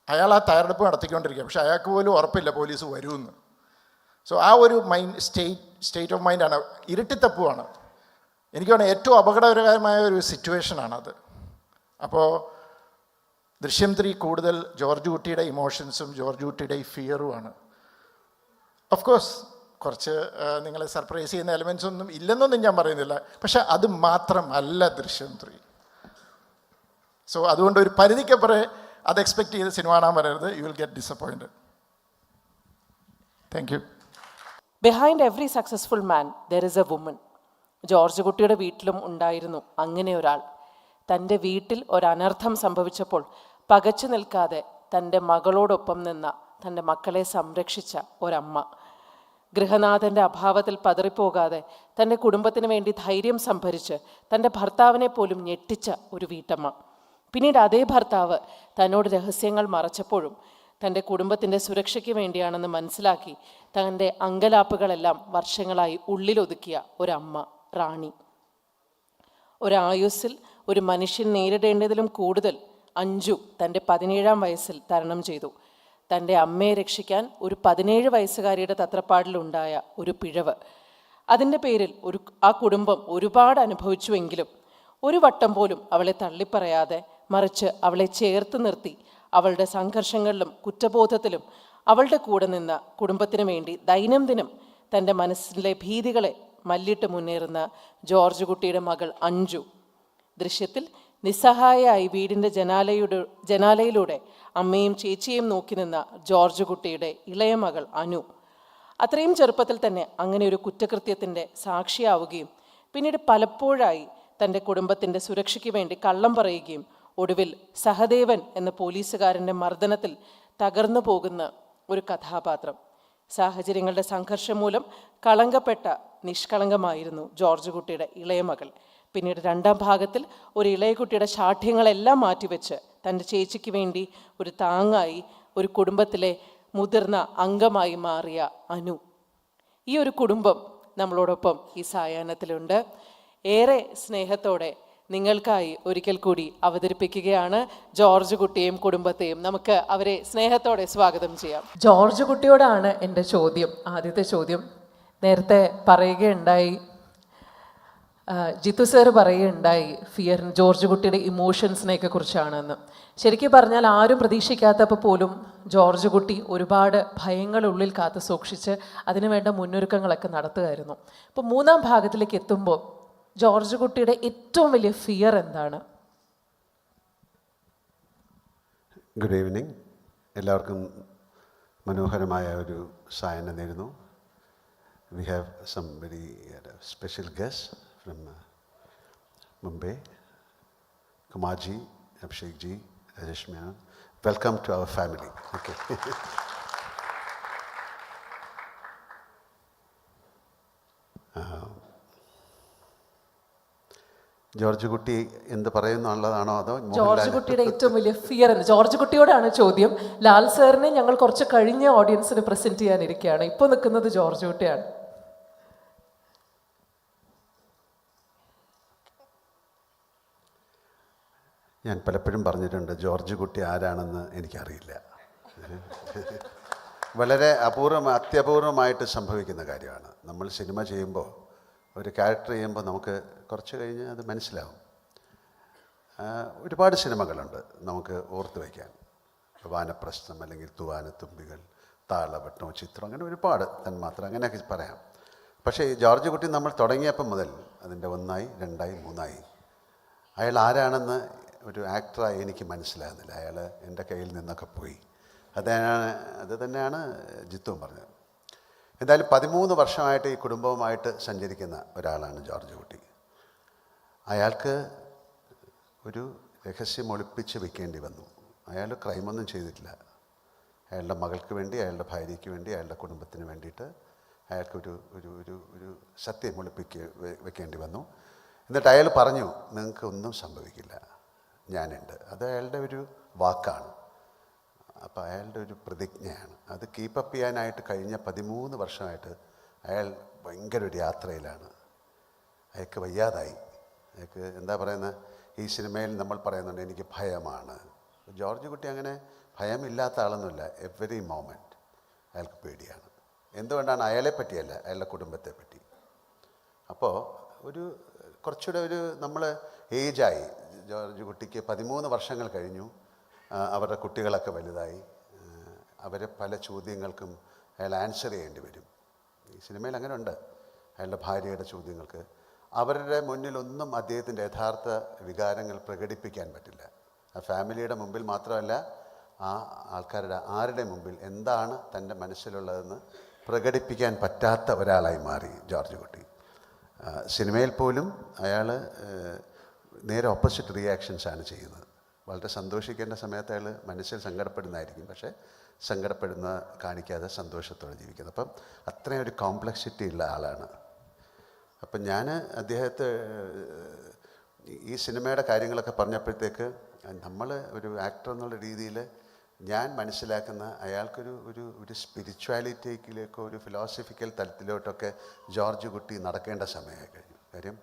അയാൾ ആ തയ്യാറെടുപ്പ് നടത്തിക്കൊണ്ടിരിക്കുക. പക്ഷെ അയാൾക്ക് പോലും ഉറപ്പില്ല പോലീസ് വരുമെന്ന്. സോ ആ ഒരു സ്റ്റേറ്റ് ഓഫ് മൈൻഡാണ്, ഇരുട്ടിത്തപ്പുവാണ്. എനിക്ക് തോന്നുന്നത് ഏറ്റവും അപകടകരമായ ഒരു സിറ്റുവേഷനാണത്. അപ്പോൾ ദൃശ്യം 3 കൂടുതൽ ജോർജ് കുട്ടിയുടെ ഇമോഷൻസും ജോർജ് കുട്ടിയുടെ ഈ ഫിയറുമാണ്. ഓഫ് കോഴ്സ് കുറച്ച് നിങ്ങളെ സർപ്രൈസ് ചെയ്യുന്ന എലമെൻസ് ഒന്നും ഇല്ലെന്നൊന്നും ഞാൻ പറയുന്നില്ല. പക്ഷെ അത് മാത്രമല്ല ദൃശ്യം 3. സോ അതുകൊണ്ട് ഒരു പരിധിക്കപ്പുറം അത് എക്സ്പെക്ട് ചെയ്ത് സിനിമ കാണാൻ വരരുത്. You will get disappointed. Thank you. Behind every successful man there is A woman. George കുട്ടിയുടെ വീട്ടിലും ഉണ്ടായിരുന്നു അങ്ങനെ ഒരാൾ. തൻ്റെ വീട്ടിൽ ഒരനർത്ഥം സംഭവിച്ചപ്പോൾ പകച്ചു നിൽക്കാതെ തൻ്റെ മകളോടൊപ്പം നിന്ന, തൻ്റെ മക്കളെ സംരക്ഷിച്ച ഒരമ്മ. ഗൃഹനാഥൻ്റെ അഭാവത്തിൽ പതറിപ്പോകാതെ തൻ്റെ കുടുംബത്തിന് വേണ്ടി ധൈര്യം സംഭരിച്ച് തൻ്റെ ഭർത്താവിനെ പോലും ഞെട്ടിച്ച ഒരു വീട്ടമ്മ. പിന്നീട് അതേ ഭർത്താവ് തന്നോട് രഹസ്യങ്ങൾ മറച്ചപ്പോഴും തൻ്റെ കുടുംബത്തിൻ്റെ സുരക്ഷയ്ക്ക് വേണ്ടിയാണെന്ന് മനസ്സിലാക്കി തൻ്റെ അങ്കലാപ്പുകളെല്ലാം വർഷങ്ങളായി ഉള്ളിലൊതുക്കിയ ഒരമ്മ, റാണി. ഒരായുസ്സിൽ ഒരു മനുഷ്യൻ നേരിടേണ്ടതിലും കൂടുതൽ അഞ്ജു തൻ്റെ 17ാം വയസ്സിൽ തരണം ചെയ്തു. തൻ്റെ അമ്മയെ രക്ഷിക്കാൻ ഒരു 17 വയസ്സുകാരിയുടെ തത്രപ്പാടിലുണ്ടായ ഒരു പിഴവ്, അതിൻ്റെ പേരിൽ ആ കുടുംബം ഒരുപാട് അനുഭവിച്ചുവെങ്കിലും ഒരു വട്ടം പോലും അവളെ തള്ളിപ്പറയാതെ, മറിച്ച് അവളെ ചേർത്ത് നിർത്തി അവളുടെ സംഘർഷങ്ങളിലും കുറ്റബോധത്തിലും അവളുടെ കൂടെ നിന്ന കുടുംബത്തിന് വേണ്ടി ദൈനംദിനം തൻ്റെ മനസ്സിലെ ഭീതികളെ മല്ലിട്ട് മുന്നേറുന്ന ജോർജ് കുട്ടിയുടെ മകൾ അഞ്ജു. ദൃശ്യത്തിൽ നിസ്സഹായയായി വീടിൻ്റെ ജനാലയിലൂടെ അമ്മയും ചേച്ചിയും നോക്കി നിന്ന ജോർജ് കുട്ടിയുടെ ഇളയ മകൾ അനു. അത്രയും ചെറുപ്പത്തിൽ തന്നെ അങ്ങനെ ഒരു കുറ്റകൃത്യത്തിൻ്റെ സാക്ഷിയാവുകയും പിന്നീട് പലപ്പോഴായി തൻ്റെ കുടുംബത്തിൻ്റെ സുരക്ഷയ്ക്ക് വേണ്ടി കള്ളം പറയുകയും ഒടുവിൽ സഹദേവൻ എന്ന പോലീസുകാരൻ്റെ മർദ്ദനത്തിൽ തകർന്നു പോകുന്ന ഒരു കഥാപാത്രം. സാഹചര്യങ്ങളുടെ സംഘർഷം മൂലം കളങ്കപ്പെട്ട നിഷ്കളങ്കമായിരുന്നു ജോർജ് കുട്ടിയുടെ ഇളയ മകൾ. പിന്നീട് 2ാം ഭാഗത്തിൽ ഒരു ഇളയ കുട്ടിയുടെ ശാഠ്യങ്ങളെല്ലാം മാറ്റിവെച്ച് തൻ്റെ ചേച്ചിക്ക് വേണ്ടി ഒരു താങ്ങായി, ഒരു കുടുംബത്തിലെ മുതിർന്ന അംഗമായി മാറിയ അനു. ഈ ഒരു കുടുംബം നമ്മളോടൊപ്പം ഈ സായാഹ്നത്തിലുണ്ട്. ഏറെ സ്നേഹത്തോടെ നിങ്ങൾക്കായി ഒരിക്കൽ കൂടി അവതരിപ്പിക്കുകയാണ് ജോർജ് കുട്ടിയെയും കുടുംബത്തെയും. നമുക്ക് അവരെ സ്നേഹത്തോടെ സ്വാഗതം ചെയ്യാം. ജോർജ് കുട്ടിയോടാണ് എൻ്റെ ചോദ്യം. ആദ്യത്തെ ചോദ്യം നേരത്തെ പറയുകയുണ്ടായി, ജിത്തു സാർ പറയുകയുണ്ടായി ഫിയർ, ജോർജ് കുട്ടിയുടെ ഇമോഷൻസിനെയൊക്കെ കുറിച്ചാണെന്ന്. ശരിക്കും പറഞ്ഞാൽ ആരും പ്രതീക്ഷിക്കാത്തപ്പോൾ പോലും ജോർജ് കുട്ടി ഒരുപാട് ഭയങ്ങളുള്ളിൽ കാത്തു സൂക്ഷിച്ച് അതിനുവേണ്ട മുന്നൊരുക്കങ്ങളൊക്കെ നടത്തുമായിരുന്നു. ഇപ്പോൾ 3ാം ഭാഗത്തിലേക്ക് എത്തുമ്പോൾ ജോർജ് കുട്ടിയുടെ ഏറ്റവും വലിയ ഫിയർ എന്താണ്? Good evening. എല്ലാവർക്കും മനോഹരമായ ഒരു സായനം നേരുന്നു. We have some very special guest from Mumbai, Kumarji, Abhishek ji, Rajesh Menon. Welcome to our family. Okay. George കുട്ടി എന്ത് പറയുന്നുള്ളതാണോ അതോ ജോർജ് കുട്ടിയുടെ ഏറ്റവും വലിയ ഫിയർ എന്ന്? ജോർജ് കുട്ടിയോടാണ് ചോദ്യം. ലാൽ സാറിനെ ഞങ്ങൾ കുറച്ച് കഴിഞ്ഞ ഓഡിയൻസിന് പ്രസന്റ് ചെയ്യാനിരിക്കുകയാണ്. ഇപ്പോൾ നിൽക്കുന്നത് ജോർജ് കുട്ടിയാണ്. ഞാൻ പലപ്പോഴും പറഞ്ഞിട്ടുണ്ട് ജോർജ് കുട്ടി ആരാണെന്ന് എനിക്കറിയില്ല. വളരെ അത്യപൂർവമായിട്ട് സംഭവിക്കുന്ന കാര്യമാണ്. നമ്മൾ സിനിമ ചെയ്യുമ്പോൾ, ഒരു ക്യാരക്ടർ ചെയ്യുമ്പോൾ നമുക്ക് കുറച്ച് കഴിഞ്ഞ് അത് മനസ്സിലാവും. ഒരുപാട് സിനിമകളുണ്ട് നമുക്ക് ഓർത്ത് വയ്ക്കാൻ. വാനപ്രസ്ഥം, അല്ലെങ്കിൽ തൂവാനത്തുമ്പികൾ, താളവട്ടം, ചിത്രം, അങ്ങനെ ഒരുപാട് തന്മാത്രം, അങ്ങനെയൊക്കെ പറയാം. പക്ഷേ ഈ ജോർജ് കുട്ടി നമ്മൾ തുടങ്ങിയപ്പം മുതൽ അതിൻ്റെ 1, 2, 3 അയാൾ ആരാണെന്ന് ഒരു ആക്ടറായി എനിക്ക് മനസ്സിലാകുന്നില്ല. അയാൾ എൻ്റെ കയ്യിൽ നിന്നൊക്കെ പോയി. അത് തന്നെയാണ് ജിത്തുവും പറഞ്ഞത്. എന്തായാലും 13 വർഷമായിട്ട് ഈ കുടുംബവുമായിട്ട് സഞ്ചരിക്കുന്ന ഒരാളാണ് ജോർജ് കുട്ടി. അയാൾക്ക് ഒരു രഹസ്യം ഒളിപ്പിച്ച് വെക്കേണ്ടി വന്നു. അയാൾ ക്രൈമൊന്നും ചെയ്തിട്ടില്ല. അയാളുടെ മകൾക്ക് വേണ്ടി, അയാളുടെ ഭാര്യയ്ക്ക് വേണ്ടി, അയാളുടെ കുടുംബത്തിന് വേണ്ടിയിട്ട് അയാൾക്കൊരു ഒരു ഒരു ഒരു സത്യം വെക്കേണ്ടി വന്നു. എന്നിട്ട് അയാൾ പറഞ്ഞു, നിങ്ങൾക്ക് ഒന്നും സംഭവിക്കില്ല, ഞാനുണ്ട്. അത് അയാളുടെ ഒരു വാക്കാണ്. അപ്പോൾ അയാളുടെ ഒരു പ്രതിജ്ഞയാണ്. അത് കീപ്പപ്പ് ചെയ്യാനായിട്ട് കഴിഞ്ഞ 13 വർഷമായിട്ട് അയാൾ ഭയങ്കര ഒരു യാത്രയിലാണ്. അയാൾക്ക് വയ്യാതായി. അയാൾക്ക് എന്താ പറയുന്നത്, ഈ സിനിമയിൽ നമ്മൾ പറയുന്നുണ്ട് എനിക്ക് ഭയമാണ്. ജോർജ് കുട്ടി അങ്ങനെ ഭയമില്ലാത്ത ആളൊന്നുമില്ല. എവറി മൊമെൻറ്റ് അയാൾക്ക് പേടിയാണ്. എന്തുകൊണ്ടാണ്? അയാളെ പറ്റിയല്ല, അയാളുടെ കുടുംബത്തെ പറ്റി. അപ്പോൾ കുറച്ചുകൂടെ നമ്മൾ ഏജായി. ജോർജ് കുട്ടിക്ക് 13 വർഷങ്ങൾ കഴിഞ്ഞു. അവരുടെ കുട്ടികളൊക്കെ വലുതായി. അവരെ പല ചോദ്യങ്ങൾക്കും അയാൾ ആൻസർ ചെയ്യേണ്ടി വരും. ഈ സിനിമയിൽ അങ്ങനെ ഉണ്ട്. അയാളുടെ ഭാര്യയുടെ ചോദ്യങ്ങൾക്ക് അവരുടെ മുന്നിലൊന്നും അദ്ദേഹത്തിൻ്റെ യഥാർത്ഥ വികാരങ്ങൾ പ്രകടിപ്പിക്കാൻ പറ്റില്ല. ആ ഫാമിലിയുടെ മുമ്പിൽ മാത്രമല്ല, ആ ആൾക്കാരുടെ ആരുടെ മുമ്പിൽ എന്താണ് തൻ്റെ മനസ്സിലുള്ളതെന്ന് പ്രകടിപ്പിക്കാൻ പറ്റാത്ത ഒരാളായി മാറി ജോർജ് കുട്ടി. സിനിമയിൽ പോലും അയാൾ നേരെ ഓപ്പോസിറ്റ് റിയാക്ഷൻസാണ് ചെയ്യുന്നത്. വളരെ സന്തോഷിക്കേണ്ട സമയത്ത് അയാൾ മനസ്സിൽ സങ്കടപ്പെടുന്നതായിരിക്കും, പക്ഷേ കാണിക്കാതെ സന്തോഷത്തോടെ ജീവിക്കുന്നത്. അപ്പം അത്രയും ഒരു കോംപ്ലക്സിറ്റി ഉള്ള ആളാണ്. അപ്പം ഞാൻ അദ്ദേഹത്തെ ഈ സിനിമയുടെ കാര്യങ്ങളൊക്കെ പറഞ്ഞപ്പോഴത്തേക്ക് നമ്മൾ ഒരു ആക്ടർ എന്നുള്ള രീതിയിൽ ഞാൻ മനസ്സിലാക്കുന്ന അയാൾക്കൊരു ഒരു ഒരു സ്പിരിച്വാലിറ്റിയിലേക്കോ ഒരു ഫിലോസഫിക്കൽ തലത്തിലോട്ടൊക്കെ ജോർജ് കുട്ടി നടക്കേണ്ട സമയമായി കഴിഞ്ഞു. കാര്യം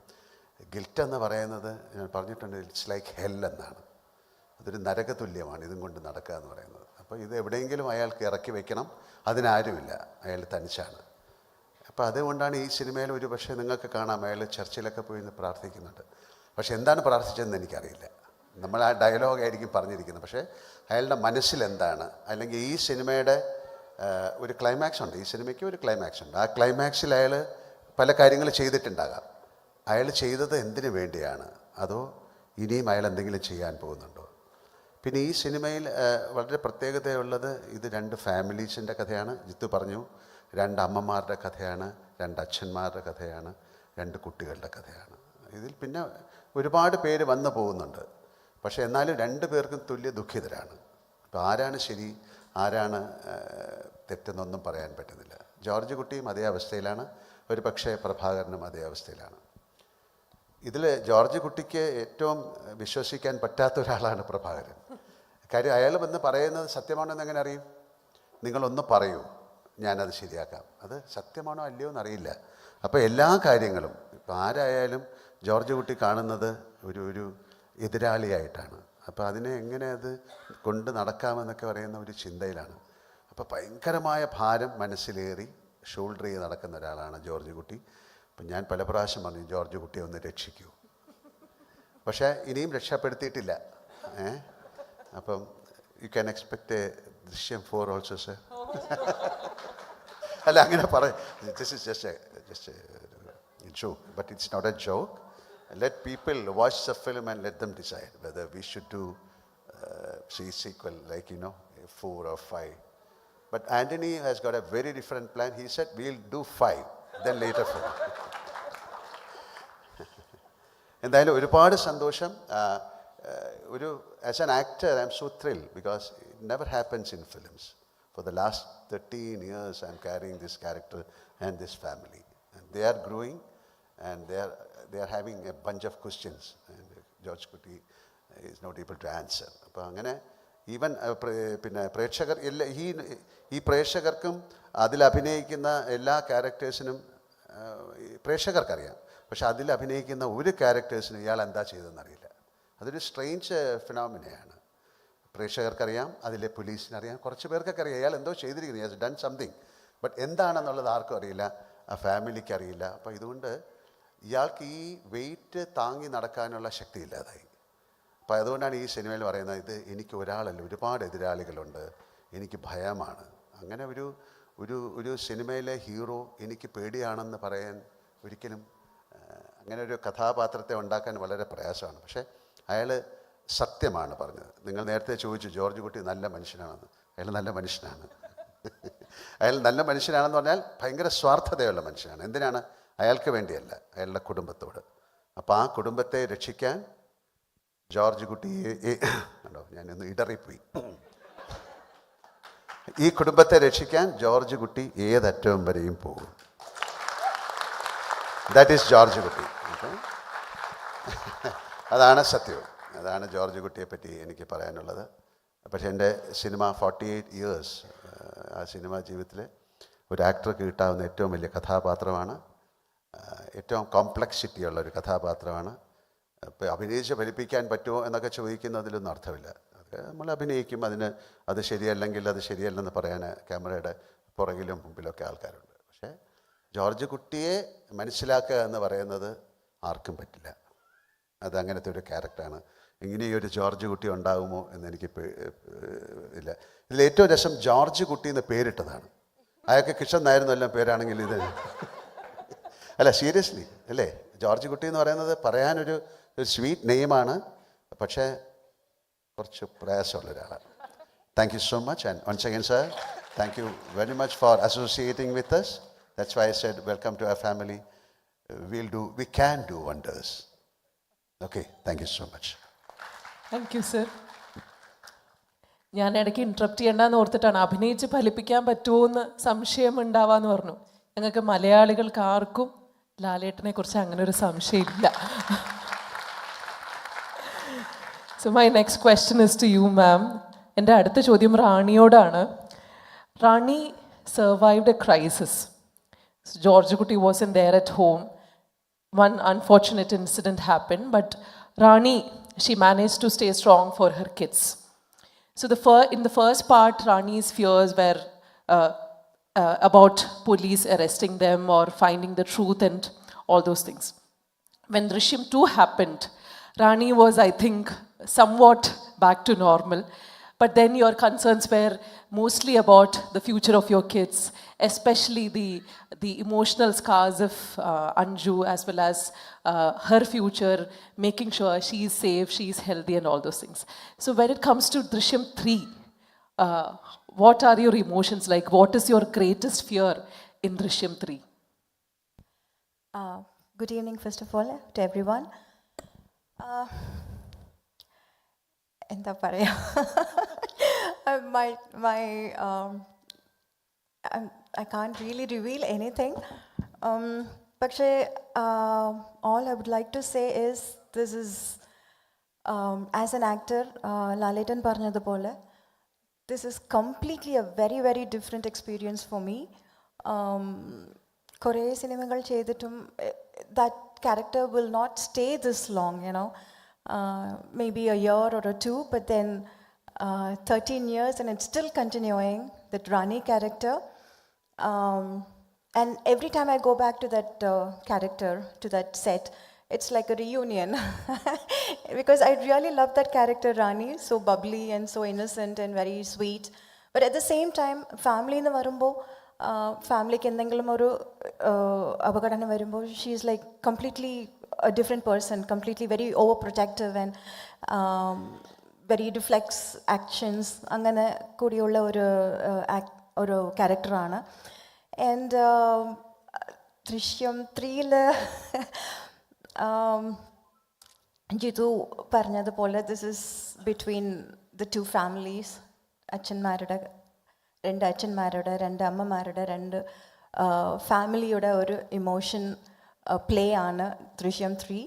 ഗിൽറ്റ് എന്ന് പറയുന്നത് ഞാൻ പറഞ്ഞിട്ടുണ്ട്, ഇറ്റ്സ് ലൈക്ക് ഹെൽ എന്നാണ്. അതൊരു നരകതുല്യമാണ് ഇതും കൊണ്ട് നടക്കുക എന്ന് പറയുന്നത്. അപ്പോൾ ഇത് എവിടെയെങ്കിലും അയാൾക്ക് ഇറക്കി വെക്കണം, അതിനാരുമില്ല, അയാൾ തനിച്ചാണ്. അപ്പോൾ അതുകൊണ്ടാണ് ഈ സിനിമയിൽ ഒരു പക്ഷേ നിങ്ങൾക്ക് കാണാം അയാൾ ചർച്ചിലൊക്കെ പോയി നിന്ന് പ്രാർത്ഥിക്കുന്നുണ്ട്. പക്ഷേ എന്താണ് പ്രാർത്ഥിച്ചതെന്ന് എനിക്കറിയില്ല. നമ്മൾ ആ ഡയലോഗായിരിക്കും പറഞ്ഞിരിക്കുന്നത്, പക്ഷേ അയാളുടെ മനസ്സിലെന്താണ്, അല്ലെങ്കിൽ ഈ സിനിമയുടെ ഒരു ക്ലൈമാക്സ് ഉണ്ട്. ഈ സിനിമയ്ക്ക് ഒരു ക്ലൈമാക്സ് ഉണ്ട്. ആ ക്ലൈമാക്സിൽ അയാൾ പല കാര്യങ്ങൾ ചെയ്തിട്ടുണ്ടാകാം. അയാൾ ചെയ്തത് എന്തിനു വേണ്ടിയാണ്, അതോ ഇനിയും അയാൾ എന്തെങ്കിലും ചെയ്യാൻ പോകുന്നുണ്ടോ? പിന്നെ ഈ സിനിമയിൽ വളരെ പ്രത്യേകതയുള്ളത്, ഇത് 2 ഫാമിലീസിൻ്റെ കഥയാണ്. ജിത്തു പറഞ്ഞു, 2 അമ്മമാരുടെ കഥയാണ്, 2 അച്ഛന്മാരുടെ കഥയാണ്, 2 കുട്ടികളുടെ കഥയാണ്. ഇതിൽ പിന്നെ ഒരുപാട് പേര് വന്നു പോകുന്നുണ്ട്. പക്ഷേ എന്നാലും 2 പേർക്കും തുല്യ ദുഃഖിതരാണ്. അപ്പോൾ ആരാണ് ശരി, ആരാണ് തെറ്റെന്നൊന്നും പറയാൻ പറ്റുന്നില്ല. ജോർജ് കുട്ടിയും അതേ അവസ്ഥയിലാണ്, ഒരു പക്ഷേ പ്രഭാകരനും അതേ അവസ്ഥയിലാണ്. ഇതിൽ ജോർജ് കുട്ടിക്ക് ഏറ്റവും വിശ്വസിക്കാൻ പറ്റാത്ത ഒരാളാണ് പ്രഭാകരൻ. കാര്യം അയാൾ വന്ന് പറയുന്നത് സത്യമാണെന്ന് എങ്ങനെ അറിയും? നിങ്ങളൊന്ന് പറയൂ, ഞാനത് ശരിയാക്കാം. അത് സത്യമാണോ അല്ലയോ എന്നറിയില്ല. അപ്പോൾ എല്ലാ കാര്യങ്ങളും ഇപ്പോൾ ആരായാലും ജോർജ് കുട്ടി കാണുന്നത് ഒരു എതിരാളിയായിട്ടാണ്. അപ്പോൾ അതിനെ എങ്ങനെ അത് കൊണ്ട് നടക്കാമെന്നൊക്കെ പറയുന്ന ഒരു ചിന്തയിലാണ്. അപ്പോൾ ഭയങ്കരമായ ഭാരം മനസ്സിലേറി ഷോൾഡർ ചെയ്ത് നടക്കുന്ന ഒരാളാണ് ജോർജ് കുട്ടി. അപ്പം ഞാൻ പല പ്രാവശ്യം പറഞ്ഞു, ജോർജ് കുട്ടിയെ ഒന്ന് രക്ഷിക്കൂ. പക്ഷേ ഇനിയും രക്ഷപ്പെടുത്തിയിട്ടില്ല. അപ്പം യു ക്യാൻ എക്സ്പെക്റ്റ് എ ദൃശ്യം 4 ഓൾസോ സർ. അല്ല, അങ്ങനെ പറയും. This is just A joke, but it's not a joke. Let people watch the film and let them decide whether we should do sequel, like 4 or 5. But Anthony has got a very different plan. He said we'll do 5, then later 4. എന്തായാലും ഒരുപാട് സന്തോഷം. As an actor I M so thrilled because it never happens in films. For the last 13 years I am carrying this character and this family, and they are growing and they are having a bunch of questions and George Kutti is not able to answer. അപ്പോൾ അങ്ങനെ even പിന്നെ പ്രേക്ഷകർ ഈ പ്രേക്ഷകർക്കും അതിലഭിനയിക്കുന്ന എല്ലാ ക്യാരക്ടേഴ്സിനും പ്രേക്ഷകർക്കറിയാം. പക്ഷെ അതിലഭിനയിക്കുന്ന ഒരു ക്യാരക്ടേഴ്സിനും ഇയാൾ എന്താ ചെയ്തതെന്നറിയില്ല. അതൊരു സ്ട്രേഞ്ച് ഫിനോമിനയാണ്. പ്രേക്ഷകർക്കറിയാം, അതിലെ പോലീസിനറിയാം, കുറച്ച് പേർക്കൊക്കെ അറിയാം ഇയാൾ എന്തോ ചെയ്തിരിക്കുന്നു, ഹാസ് ഡൺ സംതിങ്. ബട്ട് എന്താണെന്നുള്ളത് ആർക്കും അറിയില്ല, ആ ഫാമിലിക്ക് അറിയില്ല. അപ്പോൾ ഇതുകൊണ്ട് ഇയാൾക്ക് ഈ വെയിറ്റ് താങ്ങി നടക്കാനുള്ള ശക്തി ഇല്ലാതായി. അപ്പോൾ അതുകൊണ്ടാണ് ഈ സിനിമയിൽ പറയുന്നത്, ഇത് എനിക്ക് ഒരാളല്ല, ഒരുപാട് എതിരാളികളുണ്ട്, എനിക്ക് ഭയമാണ്. അങ്ങനെ ഒരു സിനിമയിലെ ഹീറോ എനിക്ക് പേടിയാണെന്ന് പറയാൻ ഒരിക്കലും, അങ്ങനെ ഒരു കഥാപാത്രത്തെ ഉണ്ടാക്കാൻ വളരെ പ്രയാസമാണ്. പക്ഷേ അയാൾ സത്യമാണ് പറഞ്ഞത്. നിങ്ങൾ നേരത്തെ ചോദിച്ചു ജോർജ് കുട്ടി നല്ല മനുഷ്യനാണെന്ന്. അയാൾ നല്ല മനുഷ്യനാണ്. അയാൾ നല്ല മനുഷ്യനാണെന്ന് പറഞ്ഞാൽ ഭയങ്കര സ്വാർത്ഥതയുള്ള മനുഷ്യനാണ്. എന്തിനാണ്? അയാൾക്ക് വേണ്ടിയല്ല, അയാളുടെ കുടുംബത്തോട്. അപ്പോൾ ആ കുടുംബത്തെ രക്ഷിക്കാൻ ജോർജ് കുട്ടിയെ കണ്ടോ, ഞാനൊന്ന് ഇടറിപ്പോയി. ഈ കുടുംബത്തെ രക്ഷിക്കാൻ ജോർജ് കുട്ടി ഏതറ്റവും വരെയും പോകും. ദാറ്റ് ഈസ് ജോർജ് കുട്ടി. അതാണ് സത്യവും. അതാണ് ജോർജ് കുട്ടിയെ പറ്റി എനിക്ക് പറയാനുള്ളത്. പക്ഷേ എൻ്റെ സിനിമ 48 ഇയേഴ്സ്, ആ സിനിമ ജീവിതത്തിൽ ഒരു ആക്ടർക്ക് കിട്ടാവുന്ന ഏറ്റവും വലിയ കഥാപാത്രമാണ്. ഏറ്റവും കോംപ്ലക്സിറ്റി ഉള്ള ഒരു കഥാപാത്രമാണ്. ഇപ്പോൾ അഭിനയിച്ച് ഫലിപ്പിക്കാൻ പറ്റുമോ എന്നൊക്കെ ചോദിക്കുന്നതിലൊന്നും അർത്ഥമില്ല. അത് നമ്മൾ അഭിനയിക്കും, അത് ശരിയല്ലെങ്കിൽ അത് ശരിയല്ലെന്ന് പറയാൻ ക്യാമറയുടെ പുറകിലും മുമ്പിലൊക്കെ ആൾക്കാരുണ്ട്. പക്ഷേ ജോർജ് കുട്ടിയെ മനസ്സിലാക്കുക എന്ന് പറയുന്നത് ആർക്കും പറ്റില്ല. അത് അങ്ങനത്തെ ഒരു ക്യാരക്ടറാണ്. ഇങ്ങനെയൊരു ജോർജ് കുട്ടി ഉണ്ടാകുമോ എന്നെനിക്ക് ഇല്ല. ഇതിലേറ്റവും രസം ജോർജ് കുട്ടി എന്ന് പേരിട്ടതാണ്. അയാൾക്ക് കിഷൻ നായരെന്ന് എല്ലാം പേരാണെങ്കിൽ ഇത് അല്ല, സീരിയസ്ലി അല്ലേ? ജോർജ് കുട്ടി എന്ന് പറയുന്നത് പറയാനൊരു സ്വീറ്റ് നെയിമാണ്, പക്ഷേ കുറച്ച് പ്രയാസമുള്ള ഒരാളാണ്. Thank you so much. And once again sir, thank you very much for associating with us. That's why I said welcome to our family. We can do wonders. Okay, thank you so much. Thank you sir. ഞാൻ ഇടയ്ക്ക് interrupt ചെയ്യേണ്ടെന്ന് ഓർത്തിട്ടാണ്. അഭിനയിച്ച് ഫലിപ്പിക്കാൻ പറ്റുമോ എന്ന് സംശയം ഉണ്ടാവാന്ന് പറഞ്ഞു. ഞങ്ങൾക്ക് മലയാളികൾക്ക് ആർക്കും ലാലേട്ടനെ കുറിച്ച് അങ്ങനെ ഒരു സംശയമില്ല. So my next question is to you ma'am. എൻ്റെ അടുത്ത ചോദ്യം റാണിയോടാണ്. Rani survived a crisis. George Kutti wasn't there at home. One unfortunate incident happened, but Rani, she managed to stay strong for her kids. So in the first part, Rani's fears were about police arresting them or finding the truth and all those things. When Drishyam 2 happened, Rani was, I think, somewhat back to normal. But then your concerns were mostly about the future of your kids, especially the emotional scars of Anju, as well as her future, making sure she's safe, she's healthy and all those things. So when it comes to Drishyam 3, what are your emotions like? What is your greatest fear in Drishyam 3? Good evening, first of all, to everyone. എന്താ പറയാ, I can't really reveal anything. പക്ഷേ all I would like to say is this is as an actor, ലാലേട്ടൻ പറഞ്ഞതുപോലെ this is completely a very very different experience for me. കുറേ സിനിമകൾ ചെയ്തിട്ടും that character will not stay this long, you know. Maybe a year or two, but then 13 years and it's still continuing, that Rani character. And every time I go back to that character, to that set, it's like a reunion. Because I really love that character Rani, so bubbly and so innocent and very sweet. But at the same time, family in the varumbo, family ki endengilum oru apagadana varumbo, she is like completely a different person, completely very overprotective and very reflex actions angane kudiyulla oru character aanu. And Drishyam 3 le Jitu പറഞ്ഞതുപോലെ this is between the two families. രണ്ട് അച്ഛന്മാരുടെ രണ്ട് അമ്മമാരുടെ രണ്ട് ഫാമിലിയുടെ ഒരു emotion play ആണ് Drishyam 3.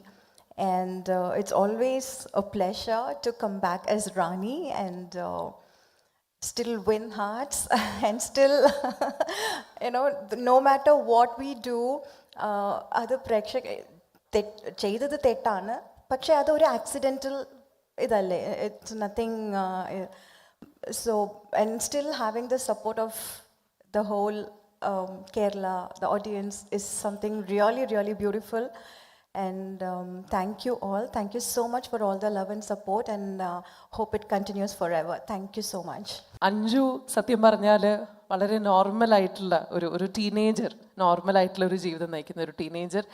And it's always a pleasure to come back as Rani and still win hearts and still you know, no matter what we do, അത് പ്രേക്ഷക ചെയ്തത് തെറ്റാണ്, പക്ഷേ അതൊരു ആക്സിഡൻ്റൽ ഇതല്ലേ, it's nothing. So and still having the support of the whole Kerala, the audience is something really, really beautiful. And thank you all. Thank you so much for all the love and support, and hope it continues forever. Thank you so much. Anju സത്യം പറഞ്ഞാൽ വളരെ നോർമലായിട്ടുള്ള ഒരു teenager, നോർമലായിട്ടുള്ള ഒരു ജീവിതം നയിക്കുന്ന ഒരു ടീനേജർ.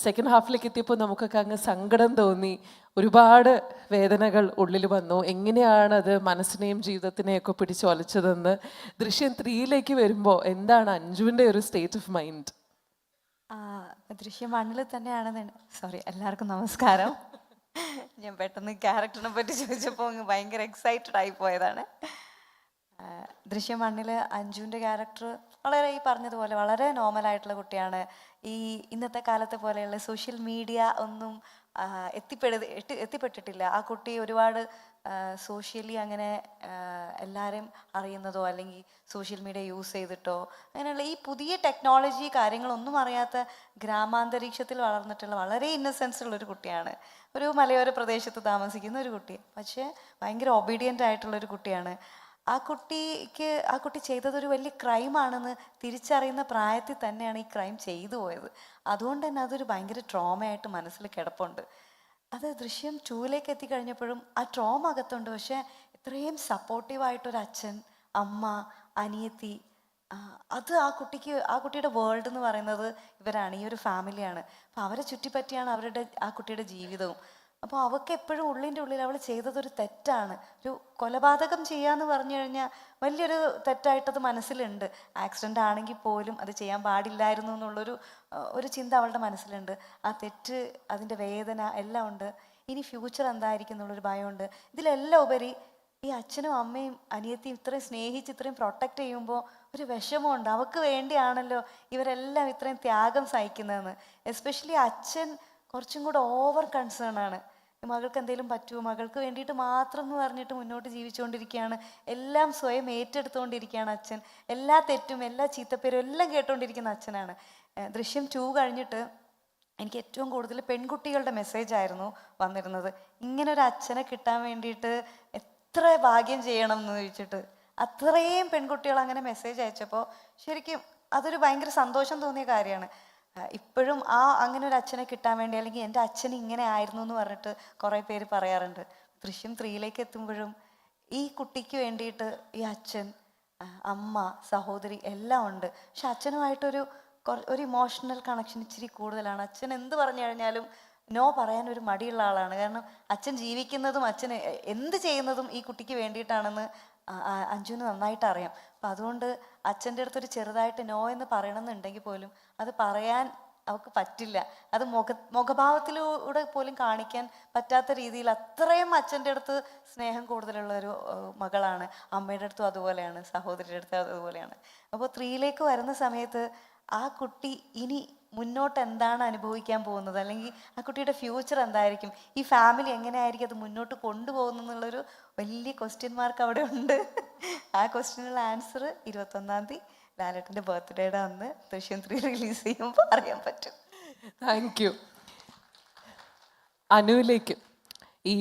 സെക്കൻഡ് ഹാഫിലേക്ക് എത്തിയപ്പോൾ നമുക്കൊക്കെ അങ്ങ് സങ്കടം തോന്നി, ഒരുപാട് വേദനകൾ ഉള്ളിൽ വന്നു. എങ്ങനെയാണ് അത് മനസ്സിനെയും ജീവിതത്തിനെയൊക്കെ പിടിച്ചൊലച്ചതെന്ന്. ദൃശ്യം 3യിലേക്ക് വരുമ്പോൾ എന്താണ് അഞ്ജുവിൻ്റെ ഒരു സ്റ്റേറ്റ് ഓഫ് മൈൻഡ്? ദൃശ്യം 1-ൽ തന്നെയാണെന്ന്. സോറി, എല്ലാവർക്കും നമസ്കാരം. ഞാൻ പെട്ടെന്ന് ക്യാരക്ടറിനെ പറ്റി ചോദിച്ചപ്പോൾ ഭയങ്കര എക്സൈറ്റഡ് ആയി പോയതാണ്. ദൃശ്യം 1-ൽ അഞ്ജുവിൻ്റെ ക്യാരക്ടർ വളരെ ഈ പറഞ്ഞതുപോലെ വളരെ നോർമലായിട്ടുള്ള കുട്ടിയാണ്. ഈ ഇന്നത്തെ കാലത്തെ പോലെയുള്ള സോഷ്യൽ മീഡിയ ഒന്നും എത്തിപ്പെട്ടിട്ടില്ല. ആ കുട്ടി ഒരുപാട് സോഷ്യലി അങ്ങനെ എല്ലാവരും അറിയുന്നതോ അല്ലെങ്കിൽ സോഷ്യൽ മീഡിയ യൂസ് ചെയ്തിട്ടോ അങ്ങനെയുള്ള ഈ പുതിയ ടെക്നോളജി കാര്യങ്ങളൊന്നും അറിയാത്ത ഗ്രാമാന്തരീക്ഷത്തിൽ വളർന്നിട്ടുള്ള വളരെ ഇന്നസെൻസ് ഉള്ളൊരു കുട്ടിയാണ്. ഒരു മലയോര പ്രദേശത്ത് താമസിക്കുന്ന ഒരു കുട്ടി, പക്ഷേ ഭയങ്കര ഒബീഡിയൻ്റ് ആയിട്ടുള്ളൊരു കുട്ടിയാണ്. ആ കുട്ടി ചെയ്തതൊരു വലിയ ക്രൈമാണെന്ന് തിരിച്ചറിയുന്ന പ്രായത്തിൽ തന്നെയാണ് ഈ ക്രൈം ചെയ്തു പോയത്. അതുകൊണ്ട് തന്നെ അതൊരു ഭയങ്കര ട്രോമയായിട്ട് മനസ്സിൽ കിടപ്പുണ്ട്. അത് ദൃശ്യം 2ലേക്ക് എത്തിക്കഴിഞ്ഞപ്പോഴും ആ ട്രോമ അകത്തുണ്ട്. പക്ഷേ ഇത്രയും സപ്പോർട്ടീവായിട്ടൊരു അച്ഛൻ, അമ്മ, അനിയത്തി, അത് ആ കുട്ടിയുടെ വേൾഡ് എന്ന് പറയുന്നത് ഇവരാണ്, ഈ ഒരു ഫാമിലിയാണ്. അപ്പോൾ അവരെ ചുറ്റിപ്പറ്റിയാണ് ആ കുട്ടിയുടെ ജീവിതവും. അപ്പോൾ അവൾക്ക് എപ്പോഴും ഉള്ളിൻ്റെ ഉള്ളിൽ അവൾ ചെയ്തതൊരു തെറ്റാണ്. ഒരു കൊലപാതകം ചെയ്യാന്ന് പറഞ്ഞു കഴിഞ്ഞാൽ വലിയൊരു തെറ്റായിട്ടത് മനസ്സിലുണ്ട്. ആക്സിഡൻ്റ് ആണെങ്കിൽ പോലും അത് ചെയ്യാൻ പാടില്ലായിരുന്നു എന്നുള്ളൊരു ചിന്ത അവളുടെ മനസ്സിലുണ്ട്. ആ തെറ്റ്, അതിൻ്റെ വേദന എല്ലാം ഉണ്ട്. ഇനി ഫ്യൂച്ചർ എന്തായിരിക്കും എന്നുള്ളൊരു ഭയമുണ്ട്. ഇതിലെല്ലാം ഉപരി ഈ അച്ഛനും അമ്മയും അനിയത്തിയും ഇത്രയും സ്നേഹിച്ച് ഇത്രയും പ്രൊട്ടക്റ്റ് ചെയ്യുമ്പോൾ ഒരു വിഷമമുണ്ട്. അവൾക്ക് വേണ്ടിയാണല്ലോ ഇവരെല്ലാം ഇത്രയും ത്യാഗം സഹിക്കുന്നതെന്ന്. എസ്പെഷ്യലി അച്ഛൻ കുറച്ചും കൂടെ ഓവർ കൺസേൺ ആണ്. മകൾക്ക് എന്തെങ്കിലും പറ്റുമോ, മകൾക്ക് വേണ്ടിയിട്ട് മാത്രം എന്ന് പറഞ്ഞിട്ട് മുന്നോട്ട് ജീവിച്ചുകൊണ്ടിരിക്കുകയാണ്. എല്ലാം സ്വയം ഏറ്റെടുത്തുകൊണ്ടിരിക്കുകയാണ് അച്ഛൻ. എല്ലാ തെറ്റും എല്ലാ ചീത്തപ്പേരും എല്ലാം കേട്ടുകൊണ്ടിരിക്കുന്ന അച്ഛനാണ്. ദൃശ്യം 2 കഴിഞ്ഞിട്ട് എനിക്ക് ഏറ്റവും കൂടുതൽ പെൺകുട്ടികളുടെ മെസ്സേജ് ആയിരുന്നു വന്നിരുന്നത്. ഇങ്ങനൊരു അച്ഛനെ കിട്ടാൻ വേണ്ടിയിട്ട് എത്ര ഭാഗ്യം ചെയ്യണം എന്ന് ചോദിച്ചിട്ട് അത്രയും പെൺകുട്ടികൾ അങ്ങനെ മെസ്സേജ് അയച്ചപ്പോൾ ശരിക്കും അതൊരു ഭയങ്കര സന്തോഷം തോന്നിയ കാര്യമാണ്. ഇപ്പോഴും അങ്ങനെ ഒരു അച്ഛനെ കിട്ടാൻ വേണ്ടി, അല്ലെങ്കിൽ എൻ്റെ അച്ഛൻ ഇങ്ങനെ ആയിരുന്നു എന്ന് പറഞ്ഞിട്ട് കുറേ പേര് പറയാറുണ്ട്. ദൃശ്യം 3ലേക്ക് എത്തുമ്പോഴും ഈ കുട്ടിക്ക് വേണ്ടിയിട്ട് ഈ അച്ഛൻ, അമ്മ, സഹോദരി എല്ലാം ഉണ്ട്. പക്ഷെ അച്ഛനുമായിട്ടൊരു ഇമോഷണൽ കണക്ഷൻ ഇച്ചിരി കൂടുതലാണ്. അച്ഛൻ എന്ത് പറഞ്ഞു കഴിഞ്ഞാലും നോ പറയാൻ ഒരു മടിയുള്ള ആളാണ്. കാരണം അച്ഛൻ ജീവിക്കുന്നതും അച്ഛൻ എന്ത് ചെയ്യുന്നതും ഈ കുട്ടിക്ക് വേണ്ടിയിട്ടാണെന്ന് അഞ്ജുവിന് നന്നായിട്ട് അറിയാം. അപ്പം അതുകൊണ്ട് അച്ഛൻ്റെ അടുത്തൊരു ചെറുതായിട്ട് നോ എന്ന് പറയണമെന്നുണ്ടെങ്കിൽ പോലും അത് പറയാൻ അവൾക്ക് പറ്റില്ല. അത് മുഖഭാവത്തിലൂടെ പോലും കാണിക്കാൻ പറ്റാത്ത രീതിയിൽ അത്രയും അച്ഛൻ്റെ അടുത്ത് സ്നേഹം കൂടുതലുള്ളൊരു മകളാണ്. അമ്മയുടെ അടുത്തും അതുപോലെയാണ്, സഹോദരിയുടെ അടുത്തും അതുപോലെയാണ്. അപ്പോൾ 3ലേക്ക് വരുന്ന സമയത്ത് ആ കുട്ടി ഇനി മുന്നോട്ട് എന്താണ് അനുഭവിക്കാൻ പോകുന്നത്, അല്ലെങ്കിൽ ആ കുട്ടിയുടെ ഫ്യൂച്ചർ എന്തായിരിക്കും, ഈ ഫാമിലി എങ്ങനെയായിരിക്കും അത് മുന്നോട്ട് കൊണ്ടുപോകുന്നു എന്നുള്ളൊരു വലിയ ക്വസ്റ്റ്യൻ മാർക്ക് അവിടെ ഉണ്ട്. ആ ക്വസ്റ്റ്യനുള്ള ആൻസർ 21-ാം തീയതി ലാലേട്ടൻ്റെ ബർത്ത്ഡേയുടെ അന്ന് ദൃശ്യം 3 റിലീസ് ചെയ്യുമ്പോൾ അറിയാൻ പറ്റും. Thank you. അനുവിലേക്ക്, ഈ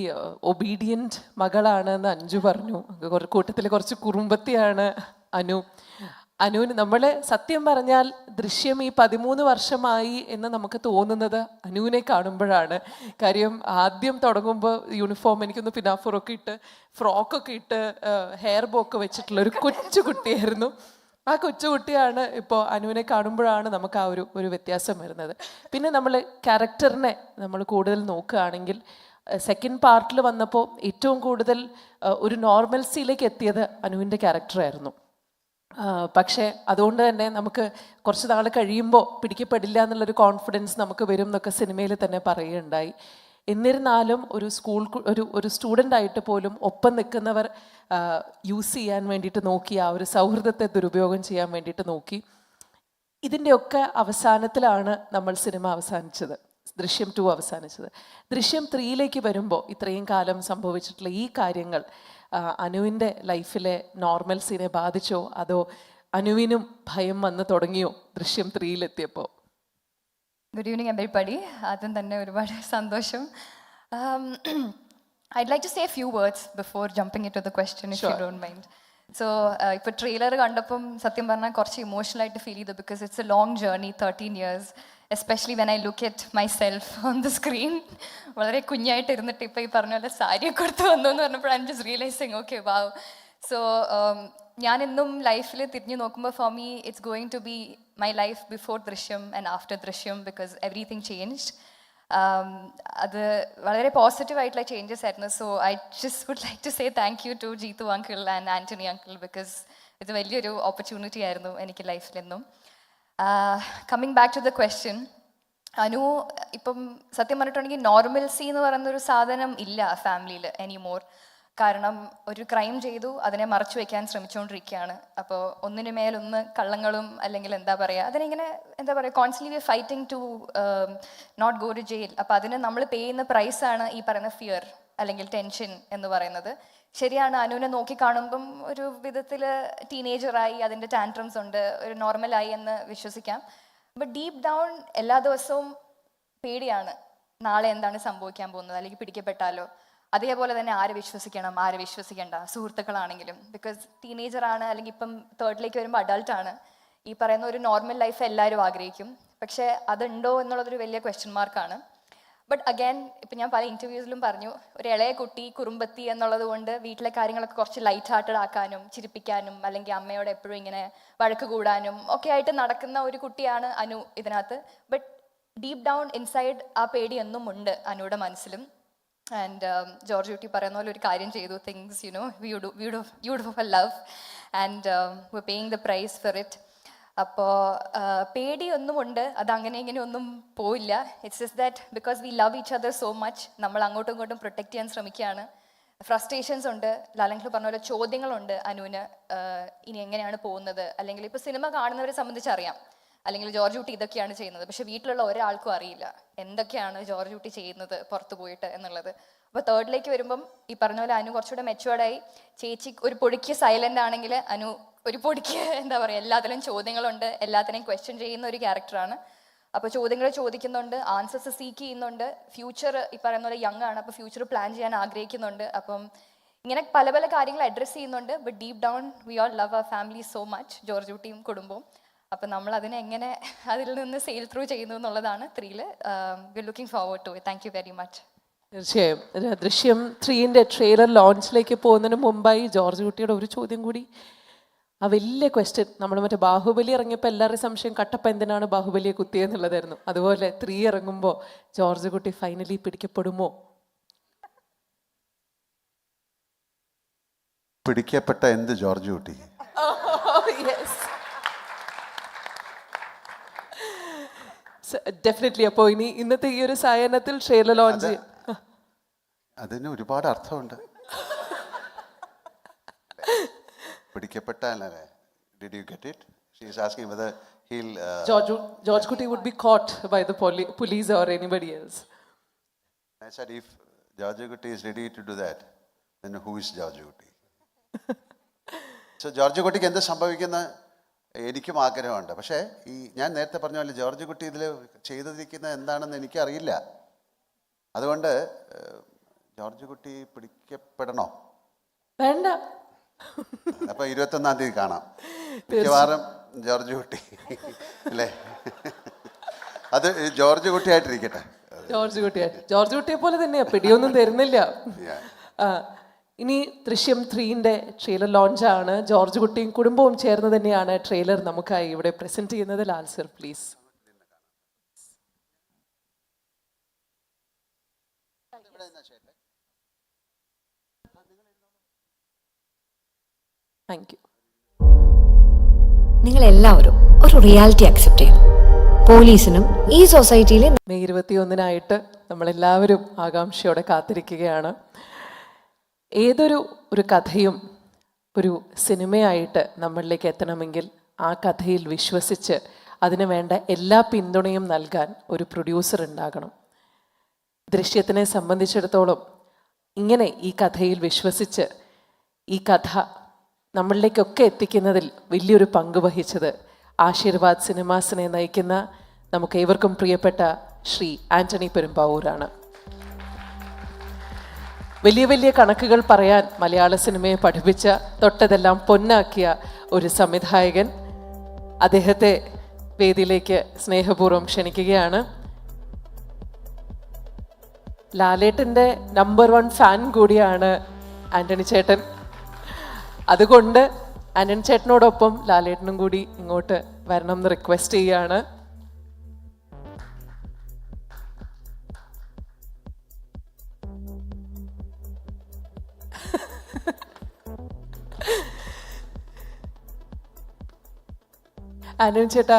ഒബീഡിയൻറ്റ് മകളാണ് എന്ന് അഞ്ജു പറഞ്ഞു. കൂട്ടത്തിൽ കുറച്ച് കുറുമ്പത്തിയാണ് അനുവിന് നമ്മൾ സത്യം പറഞ്ഞാൽ ദൃശ്യം ഈ 13 വർഷമായി എന്ന് നമുക്ക് തോന്നുന്നത് അനുവിനെ കാണുമ്പോഴാണ്. കാര്യം ആദ്യം തുടങ്ങുമ്പോൾ യൂണിഫോം, എനിക്കൊന്ന് പിനാഫോറൊക്കെ ഇട്ട് ഫ്രോക്കൊക്കെ ഇട്ട് ഹെയർ ബോക്കെ വെച്ചിട്ടുള്ളൊരു കൊച്ചുകുട്ടിയായിരുന്നു. ആ കൊച്ചുകുട്ടിയാണ് ഇപ്പോൾ അനുവിനെ കാണുമ്പോഴാണ് നമുക്ക് ആ ഒരു വ്യത്യാസം വരുന്നത്. പിന്നെ നമ്മൾ ക്യാരക്ടറിനെ നമ്മൾ കൂടുതൽ നോക്കുകയാണെങ്കിൽ സെക്കൻഡ് പാർട്ടിൽ വന്നപ്പോൾ ഏറ്റവും കൂടുതൽ ഒരു നോർമൽസിയിലേക്ക് എത്തിയത് അനുവിൻ്റെ ക്യാരക്ടറായിരുന്നു. പക്ഷേ അതുകൊണ്ട് തന്നെ നമുക്ക് കുറച്ച് നാൾ കഴിയുമ്പോൾ പിടിക്കപ്പെടില്ല എന്നുള്ളൊരു കോൺഫിഡൻസ് നമുക്ക് വരും എന്നൊക്കെ സിനിമയിൽ തന്നെ പറയുകയുണ്ടായി. എന്നിരുന്നാലും ഒരു സ്റ്റുഡൻ്റായിട്ട് പോലും ഒപ്പം നിൽക്കുന്നവർ യൂസ് ചെയ്യാൻ വേണ്ടിയിട്ട് നോക്കി, ആ ഒരു സൗഹൃദത്തെ ദുരുപയോഗം ചെയ്യാൻ വേണ്ടിയിട്ട് നോക്കി. ഇതിൻ്റെയൊക്കെ അവസാനത്തിലാണ് നമ്മൾ സിനിമ അവസാനിച്ചത്, ദൃശ്യം 2 അവസാനിച്ചത്. ദൃശ്യം 3ലേക്ക് വരുമ്പോൾ ഇത്രയും കാലം സംഭവിച്ചിട്ടുള്ള ഈ കാര്യങ്ങൾ അനുവിൻ്റെ ലൈഫിലെ നോർമൽസിനെ ബാധിച്ചോ, അതോ അനുവിനും ഭയം വന്ന് തുടങ്ങിയോ ദൃശ്യം 3ലെത്തിയപ്പോൾ? Good evening everybody. ആദ്യം തന്നെ ഒരുപാട് സന്തോഷം. I'd like to say a few words before jumping into the question, if you don't mind. So, ഇപ്പോൾ ട്രെയിലർ കണ്ടപ്പം സത്യം പറഞ്ഞാൽ കുറച്ച് ഇമോഷണൽ ആയിട്ട് ഫീൽ ചെയ്തു, because it's A long journey, 13 years, especially when I look at my self on the screen. വളരെ കുഞ്ഞായിട്ട് ഇരുന്നിട്ട് ഇപ്പോൾ ഈ പറഞ്ഞ പോലെ സാരിയൊക്കെ കൊടുത്ത് വന്നു എന്ന് പറഞ്ഞപ്പോൾ I'm just realising okay wow. So ഞാൻ എന്നും ലൈഫിൽ തിരിഞ്ഞു നോക്കുമ്പോൾ for me it's going to be my life before Drishyam and after Drishyam, because everything changed. അത് വളരെ പോസിറ്റീവായിട്ടുള്ള ചേഞ്ചസ് ആയിരുന്നു. So I just would like to say thank you to Jeethu uncle and Antony uncle, because ഇത് വലിയൊരു ഓപ്പർച്യൂണിറ്റി ആയിരുന്നു എനിക്ക് ലൈഫിലെന്നും. Coming back to the question, Anu ഇപ്പം സത്യം പറഞ്ഞിട്ടുണ്ടെങ്കിൽ നോർമൽസി എന്ന് പറയുന്നൊരു സാധനം ഇല്ല ഫാമിലിയിൽ എനിമോർ. കാരണം ഒരു ക്രൈം ചെയ്തു, അതിനെ മറച്ചു വയ്ക്കാൻ ശ്രമിച്ചുകൊണ്ടിരിക്കുകയാണ്. അപ്പോൾ ഒന്നിനു മേലൊന്ന് കള്ളങ്ങളും അല്ലെങ്കിൽ എന്താ പറയുക, അതിനിങ്ങനെ എന്താ പറയുക, constantly fighting to not go to jail. അപ്പോൾ അതിന് നമ്മൾ പേ ചെയ്യുന്ന പ്രൈസാണ് ഈ പറയുന്ന ഫിയർ അല്ലെങ്കിൽ ടെൻഷൻ എന്ന് പറയുന്നത്. ശരിയാണ്, അനുവിനെ നോക്കി കാണുമ്പം ഒരു വിധത്തിൽ ടീനേജറായി, അതിൻ്റെ ടാൻട്രംസ് ഉണ്ട്, ഒരു നോർമലായി എന്ന് വിശ്വസിക്കാം. ബട്ട് ഡീപ്പ് ഡൗൺ എല്ലാ ദിവസവും പേടിയാണ്, നാളെ എന്താണ് സംഭവിക്കാൻ പോകുന്നത്, അല്ലെങ്കിൽ പിടിക്കപ്പെട്ടാലോ. അതേപോലെ തന്നെ ആരെ വിശ്വസിക്കണം, ആരെ വിശ്വസിക്കേണ്ട, സുഹൃത്തുക്കളാണെങ്കിലും. ബിക്കോസ് ടീനേജറാണ്, അല്ലെങ്കിൽ ഇപ്പം തേർഡിലേക്ക് വരുമ്പോൾ അഡൾട്ടാണ്. ഈ പറയുന്ന ഒരു നോർമൽ ലൈഫ് എല്ലാവരും ആഗ്രഹിക്കും, പക്ഷേ അതുണ്ടോ എന്നുള്ളതൊരു വലിയ ക്വസ്റ്റ്യൻ മാർക്കാണ്. ബട്ട് അഗൈൻ ഇപ്പം ഞാൻ പല ഇൻ്റർവ്യൂസിലും പറഞ്ഞു, ഒരു ഇളയ കുട്ടി കുറുമ്പത്തി എന്നുള്ളത് കൊണ്ട് വീട്ടിലെ കാര്യങ്ങളൊക്കെ കുറച്ച് ലൈറ്റ് ഹാർട്ടഡ് ആക്കാനും ചിരിപ്പിക്കാനും അല്ലെങ്കിൽ അമ്മയോട് എപ്പോഴും ഇങ്ങനെ വഴക്ക് കൂടാനും ഒക്കെ ആയിട്ട് നടക്കുന്ന ഒരു കുട്ടിയാണ് അനു ഇതിനകത്ത്. ബട്ട് ഡീപ്പ് ഡൗൺ ഇൻസൈഡ് ആ പേടി എന്നും ഉണ്ട് അനുയുടെ മനസ്സിലും. ആൻഡ് ജോർജ് കുട്ടി പറയുന്ന പോലെ ഒരു കാര്യം ചെയ്തു, things you know you do for love and we paying the price for it. അപ്പോൾ പേടിയൊന്നുമുണ്ട്, അതങ്ങനെ ഇങ്ങനെ ഒന്നും പോയില്ല. It's just that because we love each other so much, നമ്മൾ അങ്ങോട്ടും ഇങ്ങോട്ടും പ്രൊട്ടക്റ്റ് ചെയ്യാൻ ശ്രമിക്കുകയാണ്. ഫ്രസ്ട്രേഷൻസ് ഉണ്ട്, ലാലങ്ങൾ പറഞ്ഞ പോലെ ചോദ്യങ്ങളുണ്ട് അനുവിന്, ഇനി എങ്ങനെയാണ് പോകുന്നത്. അല്ലെങ്കിൽ ഇപ്പോൾ സിനിമ കാണുന്നവരെ സംബന്ധിച്ച് അറിയാം, അല്ലെങ്കിൽ ജോർജ് കുട്ടി ഇതൊക്കെയാണ് ചെയ്യുന്നത്, പക്ഷെ വീട്ടിലുള്ള ഒരാൾക്കും അറിയില്ല എന്തൊക്കെയാണ് ജോർജ് കുട്ടി ചെയ്യുന്നത് പുറത്തു പോയിട്ട് എന്നുള്ളത്. അപ്പോൾ തേർഡിലേക്ക് വരുമ്പം ഈ പറഞ്ഞ പോലെ അനു കുറച്ചുകൂടെ മെച്ചുവേർഡായി. ചേച്ചി ഒരു പൊടിക്ക് സൈലൻ്റ് ആണെങ്കിൽ അനു ഒരു പൊടിക്ക് എന്താ പറയുക, എല്ലാത്തിലും ചോദ്യങ്ങളുണ്ട്, എല്ലാത്തിനെയും ക്വസ്റ്റ്യൻ ചെയ്യുന്ന ഒരു ക്യാരക്ടറാണ്. അപ്പോൾ ചോദ്യങ്ങൾ ചോദിക്കുന്നുണ്ട്, ആൻസേഴ്സ് സീക്ക് ചെയ്യുന്നുണ്ട്. ഫ്യൂച്ചർ ഈ പറയുന്ന പോലെ യങ് ആണ്, അപ്പോൾ ഫ്യൂച്ചർ പ്ലാൻ ചെയ്യാൻ ആഗ്രഹിക്കുന്നുണ്ട്. അപ്പം ഇങ്ങനെ പല പല കാര്യങ്ങൾ അഡ്രസ്സ് ചെയ്യുന്നുണ്ട്. But deep down we all love our family so much, George കുട്ടിയും കുടുംബവും. അപ്പം നമ്മൾ അതിനെ എങ്ങനെ അതിൽ നിന്ന് സെയിൽ ത്രൂ ചെയ്യുന്നു എന്നുള്ളതാണ് 3-ൽ. We are looking forward to it. Thank you very much. തീർച്ചയായും ദൃശ്യം 3-ന്റെ ട്രെയിലർ ലോഞ്ചിലേക്ക് പോകുന്നതിന് മുമ്പായി ജോർജ് കുട്ടിയുടെ ഒരു ചോദ്യം കൂടി, ആ വലിയ ക്വസ്റ്റ്യൻ, നമ്മൾ മറ്റേ ബാഹുബലി ഇറങ്ങിയപ്പോൾ എല്ലാവരുടെയും സംശയം കട്ടപ്പ എന്തിനാണ് ബാഹുബലിയെ കുത്തിയെന്നുള്ളതായിരുന്നു. അതുപോലെ 3 ഇറങ്ങുമ്പോൾ ജോർജ് കുട്ടി ഫൈനലി പിടിക്കപ്പെടുമോ? പിടിക്കപ്പെട്ട എന്ത് ജോർജ് കുട്ടി? ഡെഫിനറ്റ്ലി. അപ്പോൾ ഇനി ഇന്നത്തെ ഈ ഒരു സായാഹ്നത്തിൽ ട്രെയിലർ ലോഞ്ച്, അതിന് ഒരുപാട് അർത്ഥമുണ്ട്. പിടിക്കപ്പെട്ട അല്ലേ? Did you get it? She is asking whether he'll George Kutti would be caught by the police or anybody else. I said if George Kutti is ready to do that, then who is George Kutti? So George കുട്ടിക്ക് എന്ത് സംഭവിക്കുന്ന എനിക്കും ആഗ്രഹമുണ്ട്. പക്ഷേ ഈ ഞാൻ നേരത്തെ പറഞ്ഞ പോലെ ജോർജ് കുട്ടി ഇതിൽ ചെയ്തിരിക്കുന്നത് എന്താണെന്ന് എനിക്കറിയില്ല. അതുകൊണ്ട് ജോർജ് കുട്ടി പിടിക്കപ്പെടണോ? വേണ്ട. അപ്പോൾ 21-ാം തീയതി കാണാം മിക്കവാറും ജോർജ് കുട്ടി അല്ലേ? അത് ജോർജ് കുട്ടിയായിട്ടിരിക്കട്ടെ. ജോർജ് കുട്ടിയെ പോലെ തന്നെയാ, പിടിയൊന്നും തരുന്നില്ല. ഇനി ദൃശ്യം 3-ന്റെ ട്രെയിലർ ലോഞ്ചാണ്. ജോർജ് കുട്ടിയും കുടുംബവും ചേർന്ന് തന്നെയാണ് ട്രെയിലർ നമുക്കായി ഇവിടെ പ്രസന്റ് ചെയ്യുന്നത്. Lal sir please. Thank you. നിങ്ങളെല്ലാവരും ഒരു റിയാലിറ്റി അക്സെപ്റ്റ് ചെയ്യണം. പോലീസിനും ഈ സൊസൈറ്റിയിൽ മെയ് 21-നായിട്ട് നമ്മളെല്ലാവരും ആകാംക്ഷയോടെ കാത്തിരിക്കുകയാണ്. ഏതൊരു കഥയും ഒരു സിനിമയായിട്ട് നമ്മളിലേക്ക് എത്തണമെങ്കിൽ ആ കഥയിൽ വിശ്വസിച്ച് അതിന് വേണ്ട എല്ലാ പിന്തുണയും നൽകാൻ ഒരു പ്രൊഡ്യൂസർ ഉണ്ടാകണം. ദൃശ്യത്തിനെ സംബന്ധിച്ചിടത്തോളം ഇങ്ങനെ ഈ കഥയിൽ വിശ്വസിച്ച് ഈ കഥ നമ്മളിലേക്കൊക്കെ എത്തിക്കുന്നതിൽ വലിയൊരു പങ്ക് വഹിച്ചത് ആശീർവാദ് സിനിമാസിനെ നയിക്കുന്ന നമുക്ക് ഏവർക്കും പ്രിയപ്പെട്ട ശ്രീ ആൻ്റണി പെരുമ്പാവൂരാണ്. വലിയ വലിയ കണക്കുകൾ പറയാൻ മലയാള സിനിമയെ പഠിപ്പിച്ച, തൊട്ടതെല്ലാം പൊന്നാക്കിയ ഒരു സംവിധായകൻ. അദ്ദേഹത്തെ വേദിയിലേക്ക് സ്നേഹപൂർവ്വം ക്ഷണിക്കുകയാണ്. ലാലേട്ടൻ്റെ നമ്പർ 1 ഫാൻ കൂടിയാണ് ആൻ്റണി ചേട്ടൻ. അതുകൊണ്ട് ആൻ്റണി ചേട്ടനോടൊപ്പം ലാലേട്ടനും കൂടി ഇങ്ങോട്ട് വരണം എന്ന് റിക്വസ്റ്റ് ചെയ്യുകയാണ്. ആനന്ദ് ചേട്ടാ,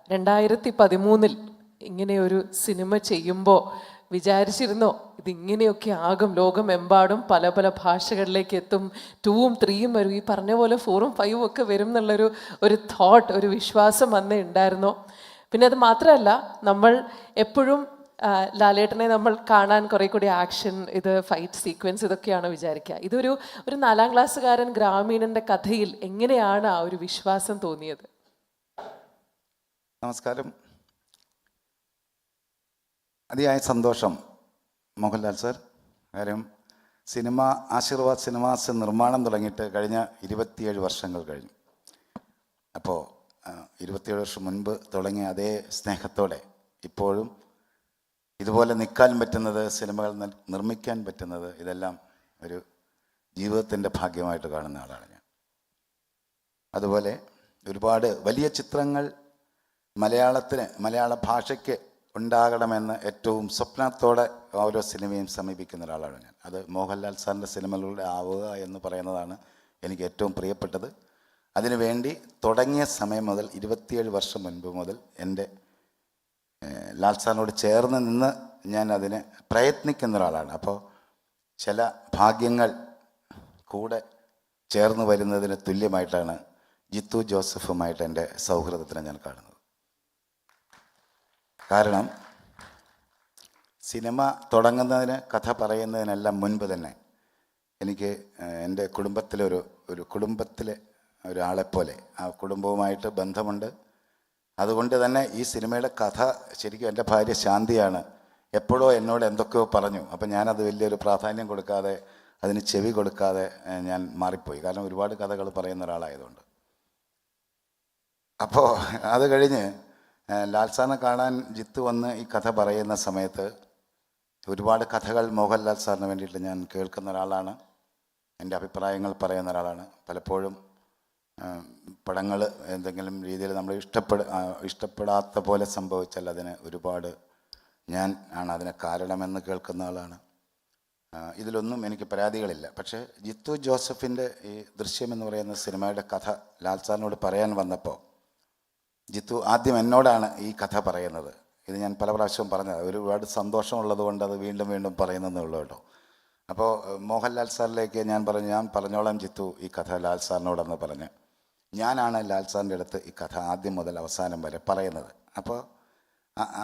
2013 ഇങ്ങനെ ഒരു സിനിമ ചെയ്യുമ്പോൾ വിചാരിച്ചിരുന്നോ ഇതിങ്ങനെയൊക്കെ ആകും, ലോകമെമ്പാടും പല പല ഭാഷകളിലേക്ക് എത്തും, 2ഉം 3ഉം വരും, ഈ പറഞ്ഞ പോലെ 4ഉം 5ഉം ഒക്കെ വരും എന്നുള്ളൊരു തോട്ട്, ഒരു വിശ്വാസം അന്നേ ഉണ്ടായിരുന്നോ? പിന്നെ അത് മാത്രമല്ല, നമ്മൾ എപ്പോഴും ലാലേട്ടനെ നമ്മൾ കാണാൻ കുറേ കൂടി ആക്ഷൻ, ഇത് ഫൈറ്റ് സീക്വൻസ് ഇതൊക്കെയാണ് വിചാരിക്കുക. ഇതൊരു 4ാം ക്ലാസ്സുകാരൻ ഗ്രാമീണൻ്റെ കഥയിൽ എങ്ങനെയാണ് ആ ഒരു വിശ്വാസം തോന്നിയത്? നമസ്കാരം. അതിയായ സന്തോഷം മോഹൻലാൽ സാർ. കാര്യം ആശീർവാദ് സിനിമാസ് നിർമ്മാണം തുടങ്ങിയിട്ട് കഴിഞ്ഞ 27 വർഷങ്ങൾ കഴിഞ്ഞു. അപ്പോൾ 27 വർഷം മുൻപ് തുടങ്ങിയ അതേ സ്നേഹത്തോടെ ഇപ്പോഴും ഇതുപോലെ നിൽക്കാൻ പറ്റുന്നത്, സിനിമകൾ നിർമ്മിക്കാൻ പറ്റുന്നത്, ഇതെല്ലാം ഒരു ജീവിതത്തിൻ്റെ ഭാഗ്യമായിട്ട് കാണുന്ന ആളാണ് ഞാൻ. അതുപോലെ ഒരുപാട് വലിയ ചിത്രങ്ങൾ മലയാള ഭാഷയ്ക്ക് ഉണ്ടാകണമെന്ന് ഏറ്റവും സ്വപ്നത്തോടെ ഓരോ സിനിമയും സമീപിക്കുന്ന ഒരാളാണ് ഞാൻ. അത് മോഹൻലാൽ സാറിൻ്റെ സിനിമകളിലൂടെ ആവുക എന്ന് പറയുന്നതാണ് എനിക്ക് ഏറ്റവും പ്രിയപ്പെട്ടത്. അതിനുവേണ്ടി തുടങ്ങിയ സമയം മുതൽ 27 വർഷം മുൻപ് മുതൽ എൻ്റെ ലാൽ സാറിനോട് ചേർന്ന് നിന്ന് ഞാൻ അതിന് പ്രയത്നിക്കുന്ന ഒരാളാണ്. അപ്പോൾ ചില ഭാഗ്യങ്ങൾ കൂടെ ചേർന്ന് വരുന്നതിന് തുല്യമായിട്ടാണ് ജിത്തു ജോസഫുമായിട്ട് എൻ്റെ സൗഹൃദത്തിനെ ഞാൻ കാണുന്നത്. കാരണം സിനിമ തുടങ്ങുന്നതിന്, കഥ പറയുന്നതിനെല്ലാം മുൻപ് തന്നെ എനിക്ക് എൻ്റെ കുടുംബത്തിലെ ഒരാളെപ്പോലെ ആ കുടുംബവുമായിട്ട് ബന്ധമുണ്ട്. അതുകൊണ്ട് തന്നെ ഈ സിനിമയുടെ കഥ ശരിക്കും എൻ്റെ ഭാര്യ ശാന്തിയാണ് എപ്പോഴോ എന്നോട് എന്തൊക്കെയോ പറഞ്ഞു. അപ്പം ഞാനത് വലിയൊരു പ്രാധാന്യം കൊടുക്കാതെ, അതിന് ചെവി കൊടുക്കാതെ ഞാൻ മാറിപ്പോയി. കാരണം ഒരുപാട് കഥകൾ പറയുന്ന ഒരാളായതുകൊണ്ട്. അപ്പോൾ അത് കഴിഞ്ഞ് ലാൽ സാറിനെ കാണാൻ ജിത്തു വന്ന് ഈ കഥ പറയുന്ന സമയത്ത് ഒരുപാട് കഥകൾ മോഹൻലാൽ സാറിന് വേണ്ടിയിട്ട് ഞാൻ കേൾക്കുന്ന ഒരാളാണ്. എൻ്റെ അഭിപ്രായങ്ങൾ പറയുന്ന ഒരാളാണ്. പലപ്പോഴും പടങ്ങൾ എന്തെങ്കിലും രീതിയിൽ നമ്മൾ ഇഷ്ടപ്പെടാത്ത പോലെ സംഭവിച്ചാൽ അതിന് ഒരുപാട് ഞാൻ ആണ് അതിന് കാരണമെന്ന് കേൾക്കുന്ന ആളാണ്. ഇതിലൊന്നും എനിക്ക് പരാതികളില്ല. പക്ഷേ ജിത്തു ജോസഫിൻ്റെ ഈ ദൃശ്യം എന്ന് പറയുന്ന സിനിമയുടെ കഥ ലാൽ സാറിനോട് പറയാൻ വന്നപ്പോൾ ജിത്തു ആദ്യം എന്നോടാണ് ഈ കഥ പറയുന്നത്. ഇത് ഞാൻ പല പ്രാവശ്യവും പറഞ്ഞത്, ഒരുപാട് സന്തോഷമുള്ളത് കൊണ്ട് അത് വീണ്ടും വീണ്ടും പറയുന്നതേ ഉള്ളൂ കേട്ടോ. അപ്പോൾ മോഹൻലാൽ സാറിലേക്ക് ഞാൻ പറഞ്ഞോളാം ജിത്തു ഈ കഥ ലാൽ സാറിനോടെന്ന് പറഞ്ഞ് ഞാനാണ് ലാൽ സാറിൻ്റെ അടുത്ത് ഈ കഥ ആദ്യം മുതൽ അവസാനം വരെ പറയുന്നത്. അപ്പോൾ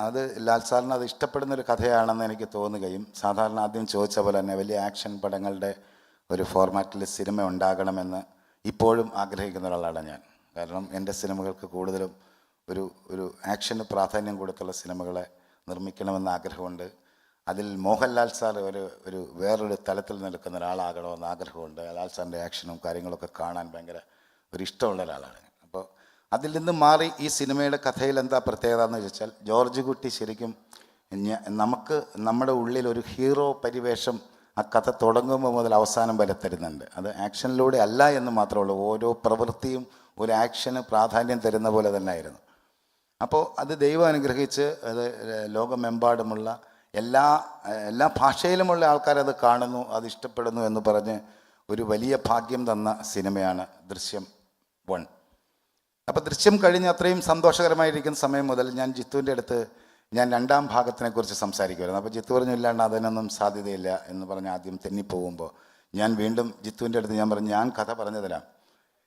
അത് ലാൽ സാറിന് അത് ഇഷ്ടപ്പെടുന്നൊരു കഥയാണെന്ന് എനിക്ക് തോന്നുകയും, സാധാരണ ആദ്യം ചോദിച്ച പോലെ തന്നെ വലിയ ആക്ഷൻ പടങ്ങളുടെ ഒരു ഫോർമാറ്റിൽ സിനിമ ഉണ്ടാകണമെന്ന് ഇപ്പോഴും ആഗ്രഹിക്കുന്ന ഒരാളാണ് ഞാൻ. കാരണം എൻ്റെ സിനിമകൾക്ക് കൂടുതലും ഒരു ആക്ഷന് പ്രാധാന്യം കൊടുത്തുള്ള സിനിമകളെ നിർമ്മിക്കണമെന്ന് ആഗ്രഹമുണ്ട്. അതിൽ മോഹൻലാൽ സാർ ഒരു വേറൊരു തലത്തിൽ നിൽക്കുന്ന ഒരാളാകണമെന്ന് ആഗ്രഹമുണ്ട്. ലാൽ സാറിൻ്റെ ആക്ഷനും കാര്യങ്ങളൊക്കെ കാണാൻ ഭയങ്കര ഒരു ഇഷ്ടമുള്ള ഒരാളാണ്. അപ്പോൾ അതിൽ നിന്ന് മാറി ഈ സിനിമയുടെ കഥയിൽ എന്താ പ്രത്യേകത എന്ന് ചോദിച്ചാൽ, ജോർജ് കുട്ടി ശരിക്കും നമ്മുടെ ഉള്ളിൽ ഒരു ഹീറോ പരിവേഷം ആ കഥ തുടങ്ങുമ്പോൾ മുതൽ അവസാനം വരെ തരുന്നുണ്ട്. അത് ആക്ഷനിലൂടെ അല്ല എന്ന് മാത്രമേ ഉള്ളൂ. ഓരോ പ്രവൃത്തിയും ഒരു ആക്ഷന് പ്രാധാന്യം തരുന്ന പോലെ തന്നെ ആയിരുന്നു. അപ്പോൾ അത് ദൈവം അനുഗ്രഹിച്ച് അത് ലോകമെമ്പാടുമുള്ള എല്ലാ ഭാഷയിലുമുള്ള ആൾക്കാരത് കാണുന്നു, അത് ഇഷ്ടപ്പെടുന്നു എന്ന് പറഞ്ഞ് ഒരു വലിയ ഭാഗ്യം തന്ന സിനിമയാണ് ദൃശ്യം 1. അപ്പോൾ ദൃശ്യം കഴിഞ്ഞ് അത്രയും സന്തോഷകരമായിരിക്കുന്ന സമയം മുതൽ ഞാൻ ജിത്തുവിൻ്റെ അടുത്ത് ഞാൻ 2ാം ഭാഗത്തിനെക്കുറിച്ച് സംസാരിക്കുമായിരുന്നു. അപ്പോൾ ജിത്തു പറഞ്ഞു ഇല്ലാണ്ട് അതിനൊന്നും സാധ്യതയില്ല എന്ന് പറഞ്ഞ് ആദ്യം തെന്നിപ്പോകുമ്പോൾ ഞാൻ വീണ്ടും ജിത്തുവിൻ്റെ അടുത്ത് ഞാൻ പറഞ്ഞു ഞാൻ കഥ പറഞ്ഞു തരാം.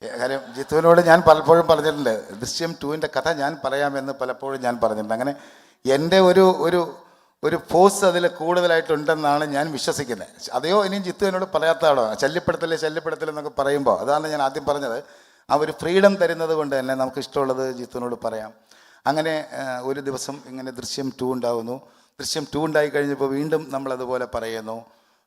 കാര്യം ജിത്തുവിനോട് ഞാൻ പലപ്പോഴും പറഞ്ഞിട്ടുണ്ട്, ദൃശ്യം 2ൻ്റെ കഥ ഞാൻ പറയാമെന്ന് പലപ്പോഴും ഞാൻ പറഞ്ഞിട്ടുണ്ട്. അങ്ങനെ എൻ്റെ ഒരു ഫോഴ്സ് അതിൽ കൂടുതലായിട്ടുണ്ടെന്നാണ് ഞാൻ വിശ്വസിക്കുന്നത്. അതെയോ ഇനിയും ജിത്തു എന്നോട് പറയാത്തതാണോ? ശല്യപ്പെടുത്തലെന്നൊക്കെ പറയുമ്പോൾ അതാണ് ഞാൻ ആദ്യം പറഞ്ഞത്. ആ ഒരു ഫ്രീഡം തരുന്നത് കൊണ്ട് തന്നെ നമുക്ക് ഇഷ്ടമുള്ളത് ജിത്തുവിനോട് പറയാം. അങ്ങനെ ഒരു ദിവസം ഇങ്ങനെ ദൃശ്യം 2 ഉണ്ടാകുന്നു. ദൃശ്യം 2 ഉണ്ടായി കഴിഞ്ഞപ്പോൾ വീണ്ടും നമ്മളതുപോലെ പറയുന്നു.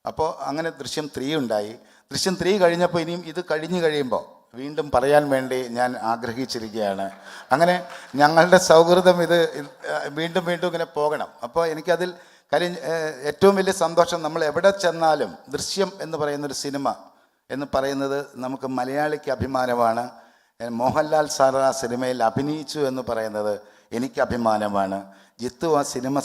അപ്പോൾ അങ്ങനെ ദൃശ്യം 3 ഉണ്ടായി. ദൃശ്യം 3 കഴിഞ്ഞപ്പോൾ ഇനിയും ഇത് കഴിഞ്ഞ് കഴിയുമ്പോൾ വീണ്ടും പറയാൻ വേണ്ടി ഞാൻ ആഗ്രഹിച്ചിരിക്കുകയാണ്. അങ്ങനെ ഞങ്ങളുടെ സൗഹൃദം ഇത് വീണ്ടും വീണ്ടും ഇങ്ങനെ പോകണം. അപ്പോൾ എനിക്കതിൽ കാര്യം ഏറ്റവും വലിയ സന്തോഷം, നമ്മൾ എവിടെ ചെന്നാലും ദൃശ്യം എന്ന് പറയുന്നൊരു സിനിമ എന്ന് പറയുന്നത് നമുക്ക് മലയാളിക്ക് അഭിമാനമാണ്. മോഹൻലാൽ സാർ ആ സിനിമയിൽ അഭിനയിച്ചു എന്ന് പറയുന്നത് എനിക്ക് അഭിമാനമാണ്. ജിത്തു ആ സിനിമ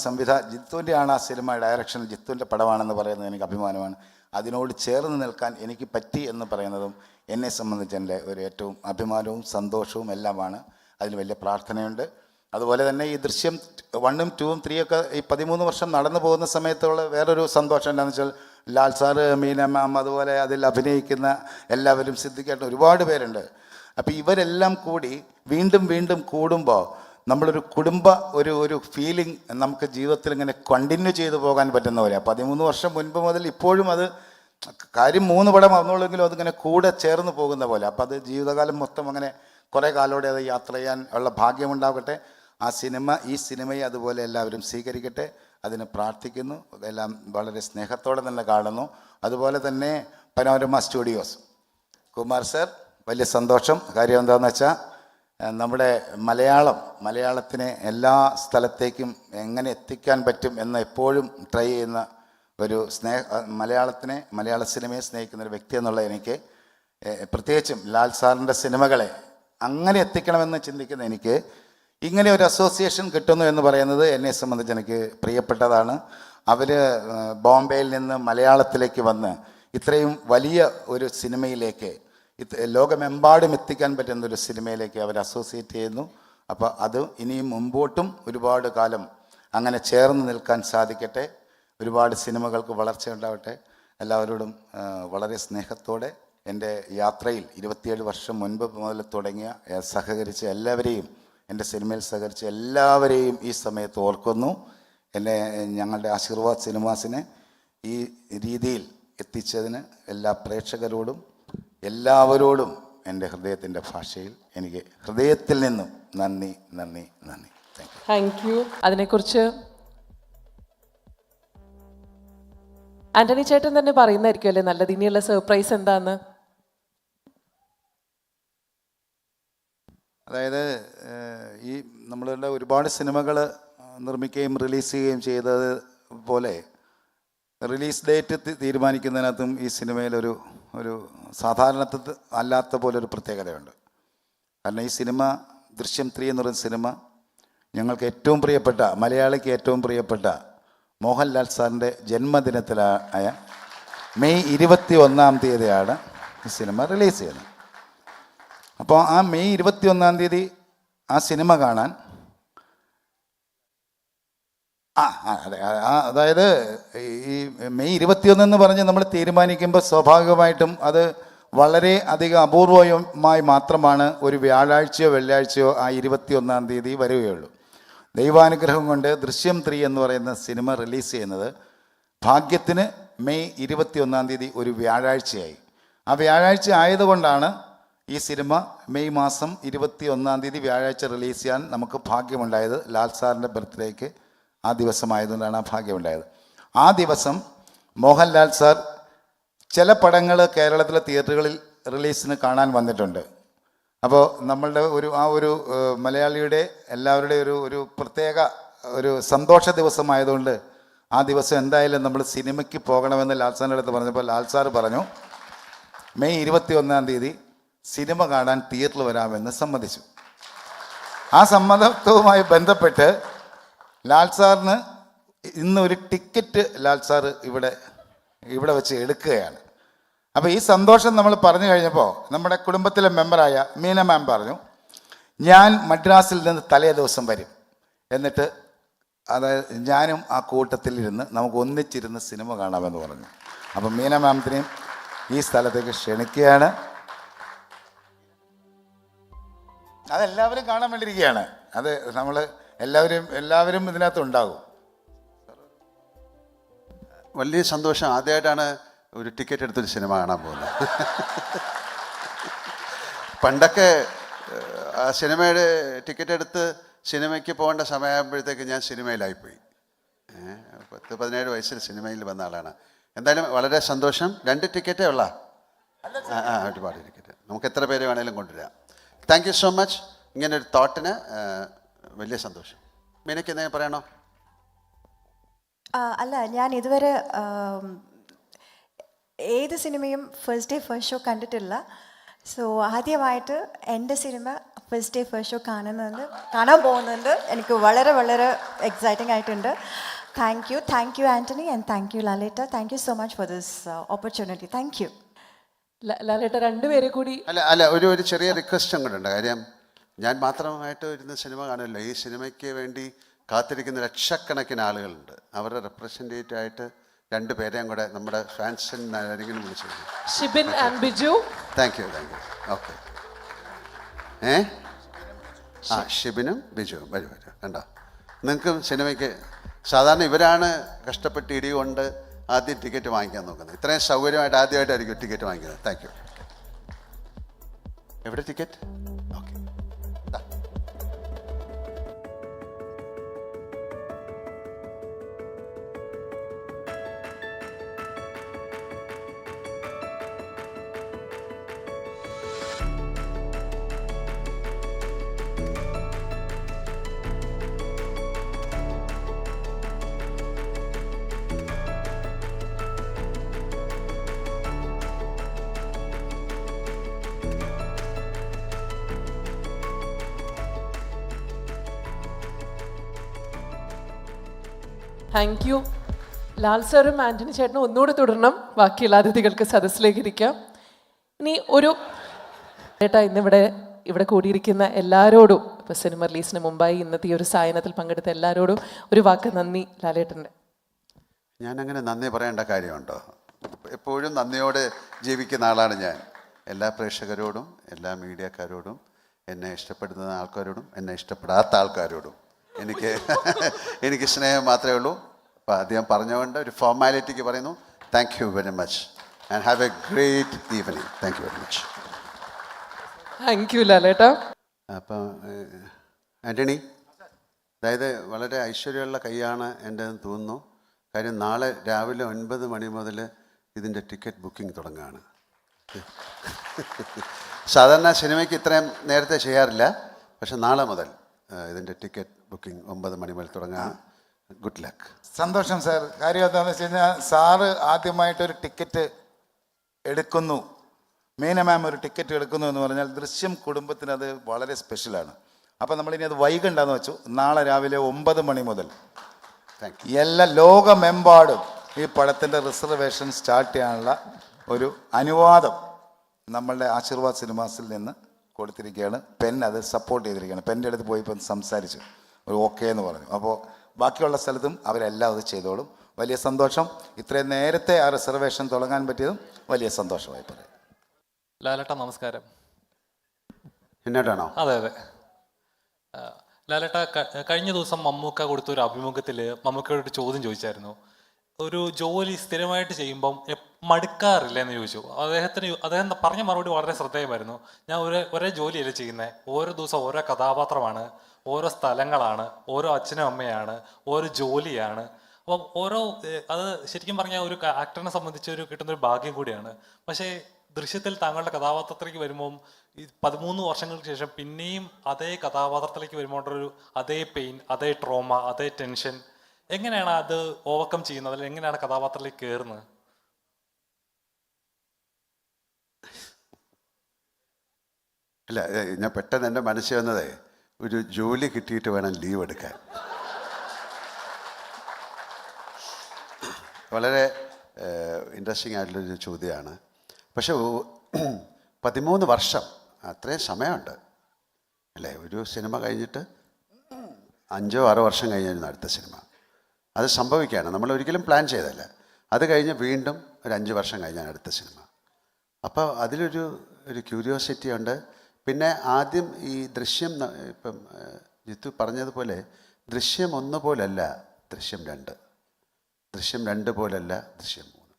ജിത്തുവിൻ്റെ ആണ് ആ സിനിമ ഡയറക്ഷൻ, ജിത്തുവിൻ്റെ പടമാണെന്ന് പറയുന്നത് എനിക്ക് അഭിമാനമാണ്. അതിനോട് ചേർന്ന് നിൽക്കാൻ എനിക്ക് പറ്റി എന്ന് പറയുന്നതും എന്നെ സംബന്ധിച്ച് എൻ്റെ ഒരു ഏറ്റവും അഭിമാനവും സന്തോഷവും എല്ലാമാണ്. അതിന് വലിയ പ്രാർത്ഥനയുണ്ട്. അതുപോലെ തന്നെ ഈ ദൃശ്യം 1ഉം 2ഉം 3 ഒക്കെ ഈ 13 വർഷം നടന്നു പോകുന്ന സമയത്തുള്ള വേറൊരു സന്തോഷം എന്താണെന്ന് വെച്ചാൽ ലാൽ സാറ്, മീന മാം, അതുപോലെ അതിൽ അഭിനയിക്കുന്ന എല്ലാവരും, സിദ്ദിഖേട്ടൻ, ഒരുപാട് പേരുണ്ട്. അപ്പോൾ ഇവരെല്ലാം കൂടി വീണ്ടും വീണ്ടും കൂടുമ്പോൾ നമ്മളൊരു ഒരു ഫീലിംഗ് നമുക്ക് ജീവിതത്തിൽ ഇങ്ങനെ കണ്ടിന്യൂ ചെയ്തു പോകാൻ പറ്റുന്ന പോലെ. 13 വർഷം മുൻപ് മുതൽ ഇപ്പോഴും അത് കാര്യം 3 പടം വന്നുള്ളെങ്കിലും അതിങ്ങനെ കൂടെ ചേർന്ന് പോകുന്ന പോലെ. അപ്പോൾ അത് ജീവിതകാലം മൊത്തം അങ്ങനെ കുറേ കാലോടെ അത് യാത്ര ചെയ്യാൻ ഉള്ള ഭാഗ്യമുണ്ടാകട്ടെ. ഈ സിനിമയെ അതുപോലെ എല്ലാവരും സ്വീകരിക്കട്ടെ. അതിന് പ്രാർത്ഥിക്കുന്നു. എല്ലാം വളരെ സ്നേഹത്തോടെ തന്നെ കാണുന്നു. അതുപോലെ തന്നെ പനോരമ സ്റ്റുഡിയോസ്, കുമാർ സർ, വലിയ സന്തോഷം. കാര്യം എന്താണെന്ന് വെച്ചാൽ നമ്മുടെ മലയാളത്തിനെ എല്ലാ സ്ഥലത്തേക്കും എങ്ങനെ എത്തിക്കാൻ പറ്റും എന്ന് എപ്പോഴും ട്രൈ ചെയ്യുന്ന ഒരു മലയാള സിനിമയെ സ്നേഹിക്കുന്ന ഒരു വ്യക്തി എന്നുള്ള എനിക്ക്, പ്രത്യേകിച്ചും ലാൽ സാറിൻ്റെ സിനിമകളെ അങ്ങനെ എത്തിക്കണമെന്ന് ചിന്തിക്കുന്ന എനിക്ക് ഇങ്ങനെ ഒരു അസോസിയേഷൻ കിട്ടുന്നു എന്ന് പറയുന്നത് എന്നെ സംബന്ധിച്ച് എനിക്ക് പ്രിയപ്പെട്ടതാണ്. അവർ ബോംബെയിൽ നിന്ന് മലയാളത്തിലേക്ക് വന്ന് ഇത്രയും വലിയ ഒരു സിനിമയിലേക്ക്, ലോകമെമ്പാടും എത്തിക്കാൻ പറ്റുന്ന ഒരു സിനിമയിലേക്ക് അവർ അസോസിയേറ്റ് ചെയ്യുന്നു. അപ്പോൾ അത് ഇനിയും മുമ്പോട്ടും ഒരുപാട് കാലം അങ്ങനെ ചേർന്ന് നിൽക്കാൻ സാധിക്കട്ടെ. ഒരുപാട് സിനിമകൾക്ക് വളർച്ച ഉണ്ടാവട്ടെ. എല്ലാവരോടും വളരെ സ്നേഹത്തോടെ എൻ്റെ യാത്രയിൽ 27 വർഷം മുൻപ് മുതൽ തുടങ്ങിയ സഹകരിച്ച എല്ലാവരെയും, എൻ്റെ സിനിമയിൽ സഹകരിച്ച എല്ലാവരെയും ഈ സമയത്ത് ഓർക്കുന്നു. ഞങ്ങളുടെ ആശീർവാദ് സിനിമാസിനെ ഈ രീതിയിൽ എത്തിച്ചതിന് എല്ലാ പ്രേക്ഷകരോടും എല്ലാവരോടും എൻ്റെ ഹൃദയത്തിൻ്റെ ഭാഷയിൽ എനിക്ക് ഹൃദയത്തിൽ നിന്നും നന്ദി. Thank you. അതിനെക്കുറിച്ച് ആന്റണി ചേട്ടൻ തന്നെ പറയുന്നതായിരിക്കും അല്ലേ നല്ലത്, ഇനിയുള്ള സർപ്രൈസ് എന്താന്ന്? അതായത് ഈ നമ്മളുടെ ഒരുപാട് സിനിമകൾ നിർമ്മിക്കുകയും റിലീസ് ചെയ്യുകയും ചെയ്തത് പോലെ റിലീസ് ഡേറ്റ് തീരുമാനിക്കുന്നതിനകത്തും ഈ സിനിമയിലൊരു സാധാരണത്തിൽ അല്ലാത്ത പോലൊരു പ്രത്യേകതയുണ്ട്. കാരണം ഈ സിനിമ ദൃശ്യം 3 എന്ന് പറയുന്ന സിനിമ ഞങ്ങൾക്ക് ഏറ്റവും പ്രിയപ്പെട്ട, മലയാളിക്ക് ഏറ്റവും പ്രിയപ്പെട്ട മോഹൻലാൽ സാറിൻ്റെ ജന്മദിനത്തിലായ മെയ് 21-ാം തീയതിയാണ് ഈ സിനിമ റിലീസ് ചെയ്യുന്നത്. അപ്പോൾ ആ മെയ് 21-ാം തീയതി ആ സിനിമ കാണാൻ അതായത് ഈ മെയ് 21 എന്ന് പറഞ്ഞ് നമ്മൾ തീരുമാനിക്കുമ്പോൾ സ്വാഭാവികമായിട്ടും അത് വളരെ അധികം അപൂർവമായി മാത്രമാണ് ഒരു വ്യാഴാഴ്ചയോ വെള്ളിയാഴ്ചയോ ആ 21-ാം തീയതി വരികയുള്ളൂ. ദൈവാനുഗ്രഹം കൊണ്ട് ദൃശ്യം 3 എന്ന് പറയുന്ന സിനിമ റിലീസ് ചെയ്യുന്നത് ഭാഗ്യത്തിന് മെയ് 21-ാം തീയതി ഒരു വ്യാഴാഴ്ചയായി. ആ വ്യാഴാഴ്ച ആയതുകൊണ്ടാണ് ഈ സിനിമ മെയ് മാസം 21-ാം തീയതി വ്യാഴാഴ്ച റിലീസ് ചെയ്യാൻ നമുക്ക് ഭാഗ്യമുണ്ടായത്. ലാൽ സാറിൻ്റെ ബർത്ത്ഡേക്ക് ആ ദിവസമായതുകൊണ്ടാണ് ആ ഭാഗ്യമുണ്ടായത്. ആ ദിവസം മോഹൻലാൽ സാർ ചില പടങ്ങൾ കേരളത്തിലെ തിയേറ്ററുകളിൽ റിലീസിന് കാണാൻ വന്നിട്ടുണ്ട്. അപ്പോൾ നമ്മളുടെ ഒരു മലയാളിയുടെ എല്ലാവരുടെയും ഒരു പ്രത്യേക ഒരു സന്തോഷ ദിവസമായതുകൊണ്ട് ആ ദിവസം എന്തായാലും നമ്മൾ സിനിമയ്ക്ക് പോകണമെന്ന് ലാൽ സാറിൻ്റെ അടുത്ത് പറഞ്ഞപ്പോൾ ലാൽ സാർ പറഞ്ഞു മെയ് 21-ാം തീയതി സിനിമ കാണാൻ തിയേറ്ററിൽ വരാമെന്ന് സമ്മതിച്ചു. ആ സമ്മതവുമായി ബന്ധപ്പെട്ട് ലാൽ സാറിന് ഇന്ന് ഒരു ടിക്കറ്റ് ലാൽ സാറ് ഇവിടെ വെച്ച് എടുക്കുകയാണ്. അപ്പോൾ ഈ സന്തോഷം നമ്മൾ പറഞ്ഞു കഴിഞ്ഞപ്പോൾ നമ്മുടെ കുടുംബത്തിലെ മെമ്പറായ മീന മാം പറഞ്ഞു, ഞാൻ മദ്രാസിൽ നിന്ന് തലേ ദിവസം വരും, എന്നിട്ട് അതായത് ഞാനും ആ കൂട്ടത്തിലിരുന്ന് നമുക്ക് ഒന്നിച്ചിരുന്ന് സിനിമ കാണാമെന്ന് പറഞ്ഞു. അപ്പം മീന മാമത്തിനെയും ഈ സ്ഥലത്തേക്ക് ക്ഷണിക്കുകയാണ്. അതെല്ലാവരും കാണാൻ വേണ്ടിയിരിക്കുകയാണ്. അത് നമ്മൾ എല്ലാവരും ഇതിനകത്ത് ഉണ്ടാകും. വലിയ സന്തോഷം. ആദ്യമായിട്ടാണ് ഒരു ടിക്കറ്റ് എടുത്തൊരു സിനിമ കാണാൻ പോകുന്നത്. പണ്ടൊക്കെ ആ സിനിമയുടെ ടിക്കറ്റ് എടുത്ത് സിനിമയ്ക്ക് പോകേണ്ട സമയമാകുമ്പോഴത്തേക്ക് ഞാൻ സിനിമയിലായിപ്പോയി. 17 വയസ്സിൽ സിനിമയിൽ വന്ന ആളാണ്. എന്തായാലും വളരെ സന്തോഷം. 2 ടിക്കറ്റേ ഉള്ള ഒരുപാട് ടിക്കറ്റ് നമുക്ക് എത്ര പേര് വേണേലും കൊണ്ടുവരാം. Thank you so much. ഇങ്ങനൊരു തോട്ടിന് വലിയ സന്തോഷം. മീനയ്ക്ക് എന്തെങ്കിലും പറയണോ? അല്ല, ഞാൻ ഇതുവരെ ഏത് സിനിമയും ഫസ്റ്റ് ഡേ ഫസ്റ്റ് ഷോ കണ്ടിട്ടില്ല. സോ ആദ്യമായിട്ട് എൻ്റെ സിനിമ ഫസ്റ്റ് ഡേ ഫസ്റ്റ് ഷോ കാണാൻ പോകുന്നുണ്ട്. എനിക്ക് വളരെ വളരെ എക്സൈറ്റിംഗ് ആയിട്ടുണ്ട്. Thank you Antony, and thank you ലാലേട്ട. Thank you so much for this opportunity. Thank you. ലാലേട്ട, രണ്ടുപേരെ കൂടി അല്ല ഒരു ചെറിയ റിക്വസ്റ്റും കൂടെ ഉണ്ട്. കാര്യം ഞാൻ മാത്രമായിട്ട് ഇരുന്ന് സിനിമ കാണുമല്ലോ. ഈ സിനിമയ്ക്ക് വേണ്ടി കാത്തിരിക്കുന്ന ലക്ഷക്കണക്കിന് ആളുകളുണ്ട്. അവരുടെ റെപ്രസെൻറ്റേറ്റീവ് ആയിട്ട് 2 പേരെയും കൂടെ നമ്മുടെ ഫാൻസിന് ആരെങ്കിലും വിളിച്ചു. Shibin and Biju. Thank you. Okay. ഷിബിനും ബിജുവും വരും കണ്ടോ. നിങ്ങൾക്ക് സിനിമയ്ക്ക് സാധാരണ ഇവരാണ് കഷ്ടപ്പെട്ട് ഇടികൊണ്ട് ആദ്യം ടിക്കറ്റ് വാങ്ങിക്കാൻ നോക്കുന്നത്. ഇത്രയും സൗകര്യമായിട്ട് ആദ്യമായിട്ടായിരിക്കും ടിക്കറ്റ് വാങ്ങിക്കുന്നത്. Thank you. എവിടെ ticket? Okay. Thank you. Lal സാറും ആൻ്റണി ചേട്ടനും ഒന്നുകൂടെ തുടരണം. ബാക്കിയുള്ള അതിഥികൾക്ക് സദസ്സിലേക്ക് ഇരിക്കാം. ഇനി ചേട്ടാ, ഇവിടെ കൂടിയിരിക്കുന്ന എല്ലാവരോടും, ഇപ്പോൾ സിനിമ റിലീസിന് മുമ്പായി ഇന്നത്തെ ഈ ഒരു സായനത്തിൽ പങ്കെടുത്ത എല്ലാവരോടും ഒരു വാക്ക് നന്ദി ലാലേട്ടൻ്റെ. ഞാനങ്ങനെ നന്ദി പറയേണ്ട കാര്യമുണ്ടോ? എപ്പോഴും നന്ദിയോടെ ജീവിക്കുന്ന ആളാണ് ഞാൻ. എല്ലാ പ്രേക്ഷകരോടും, എല്ലാ മീഡിയക്കാരോടും, എന്നെ ഇഷ്ടപ്പെടുന്ന ആൾക്കാരോടും, എന്നെ ഇഷ്ടപ്പെടാത്ത ആൾക്കാരോടും എനിക്ക് സ്നേഹം മാത്രമേ ഉള്ളൂ. അപ്പോൾ ആദ്യം പറഞ്ഞുകൊണ്ട് ഒരു ഫോർമാലിറ്റിക്ക് പറയുന്നു. Thank you very much and have a great evening. Thank you very much. Thank you ലാലേട്ടാ. അപ്പം ആൻ്റണി, അതായത് വളരെ ഐശ്വര്യമുള്ള കൈയാണ് എൻ്റെതെന്ന് തോന്നുന്നു. കാര്യം നാളെ രാവിലെ 9 മണി മുതൽ ഇതിൻ്റെ ടിക്കറ്റ് ബുക്കിംഗ് തുടങ്ങുകയാണ്. സാധാരണ സിനിമയ്ക്ക് ഇത്രയും നേരത്തെ ചെയ്യാറില്ല. പക്ഷെ നാളെ മുതൽ ഇതിൻ്റെ ടിക്കറ്റ് ബുക്കിംഗ് 9 മണി മുതൽ തുടങ്ങുകയാണ്. Good luck. സന്തോഷം സാർ. കാര്യം എന്താണെന്ന് വെച്ച് കഴിഞ്ഞാൽ സാറ് ആദ്യമായിട്ടൊരു ടിക്കറ്റ് എടുക്കുന്നു, മീന മാം ഒരു ടിക്കറ്റ് എടുക്കുന്നു എന്ന് പറഞ്ഞാൽ ദൃശ്യം കുടുംബത്തിന് അത് വളരെ സ്പെഷ്യലാണ്. അപ്പോൾ നമ്മളിനി അത് വൈകണ്ടെന്ന് വെച്ചു. നാളെ രാവിലെ 9 മണി മുതൽ എല്ലാ ലോകമെമ്പാടും ഈ പടത്തിൻ്റെ റിസർവേഷൻ സ്റ്റാർട്ട് ചെയ്യാനുള്ള ഒരു അനുവാദം നമ്മളുടെ ആശീർവാദ് സിനിമാസിൽ നിന്ന് കൊടുത്തിരിക്കുകയാണ്. അത് സപ്പോർട്ട് ചെയ്തിരിക്കുകയാണ്. പെൻ്റെ അടുത്ത് പോയി ഇപ്പം സംസാരിച്ചു, ഒരു ഓക്കെ എന്ന് പറഞ്ഞു. അപ്പോൾ ബാക്കിയുള്ള സ്ഥലത്തും അവരെല്ലാം അത് ചെയ്തോളും. വലിയ സന്തോഷം. ഇത്രയും നേരത്തെ ആ റിസർവേഷൻ തുടങ്ങാൻ പറ്റിയതും വലിയ സന്തോഷമായി പറയാം. ലാലേട്ട നമസ്കാരം. എന്നോടാണോ? അതെ. ലാലേട്ട, കഴിഞ്ഞ ദിവസം മമ്മൂക്ക കൊടുത്ത ഒരു അഭിമുഖത്തിൽ മമ്മൂക്കയോട് ചോദ്യം ചോദിച്ചായിരുന്നു. ഒരു ജോലി സ്ഥിരമായിട്ട് ചെയ്യുമ്പം മടുക്കാറില്ല എന്ന് ചോദിച്ചു. അദ്ദേഹം പറഞ്ഞ മറുപടി വളരെ ശ്രദ്ധേയമായിരുന്നു. ഞാൻ ഒരേ ജോലിയല്ല ചെയ്യുന്നത്, ഓരോ ദിവസം ഓരോ കഥാപാത്രമാണ്, ഓരോ സ്ഥലങ്ങളാണ്, ഓരോ അച്ഛനും അമ്മയാണ്, ഓരോ ജോലിയാണ്. അപ്പം അത് ശരിക്കും പറഞ്ഞാൽ ഒരു ആക്ടറിനെ സംബന്ധിച്ച് കിട്ടുന്നൊരു ഭാഗ്യം കൂടിയാണ്. പക്ഷേ ദൃശ്യത്തിൽ താങ്കളുടെ കഥാപാത്രത്തിലേക്ക് വരുമ്പം ഈ 13 വർഷങ്ങൾക്ക് ശേഷം പിന്നെയും അതേ കഥാപാത്രത്തിലേക്ക് വരുമ്പോൾ അതേ പെയിൻ, അതേ ട്രോമ, അതേ ടെൻഷൻ, എങ്ങനെയാണ് അത് ഓവർകം ചെയ്യുന്നത്? അല്ലെങ്കിൽ എങ്ങനെയാണ് കഥാപാത്രത്തിലേക്ക് കയറുന്നത്? അല്ല, ഞാൻ പെട്ടെന്ന് എൻ്റെ മനസ്സിൽ വന്നത് ഒരു ജോലി കിട്ടിയിട്ട് വേണം ലീവ് എടുക്കാൻ. വളരെ ഇൻട്രസ്റ്റിംഗ് ആയിട്ടുള്ളൊരു ചോദ്യമാണ്. പക്ഷെ 13 വർഷം അത്രയും സമയമുണ്ട് അല്ലേ? ഒരു സിനിമ കഴിഞ്ഞിട്ട് 5-6 വർഷം കഴിഞ്ഞായിരുന്നു അടുത്ത സിനിമ. അത് സംഭവിക്കുകയാണ്, നമ്മൾ ഒരിക്കലും പ്ലാൻ ചെയ്തല്ല. അത് കഴിഞ്ഞ് വീണ്ടും ഒരു 5 വർഷം കഴിഞ്ഞാണ് അടുത്ത സിനിമ. അപ്പോൾ അതിലൊരു ക്യൂരിയോസിറ്റി ഉണ്ട്. പിന്നെ ആദ്യം ഈ ദൃശ്യം, ഇപ്പം ജിത്തു പറഞ്ഞതുപോലെ ദൃശ്യം 1 പോലല്ല ദൃശ്യം 2, ദൃശ്യം 2 പോലല്ല ദൃശ്യം 3.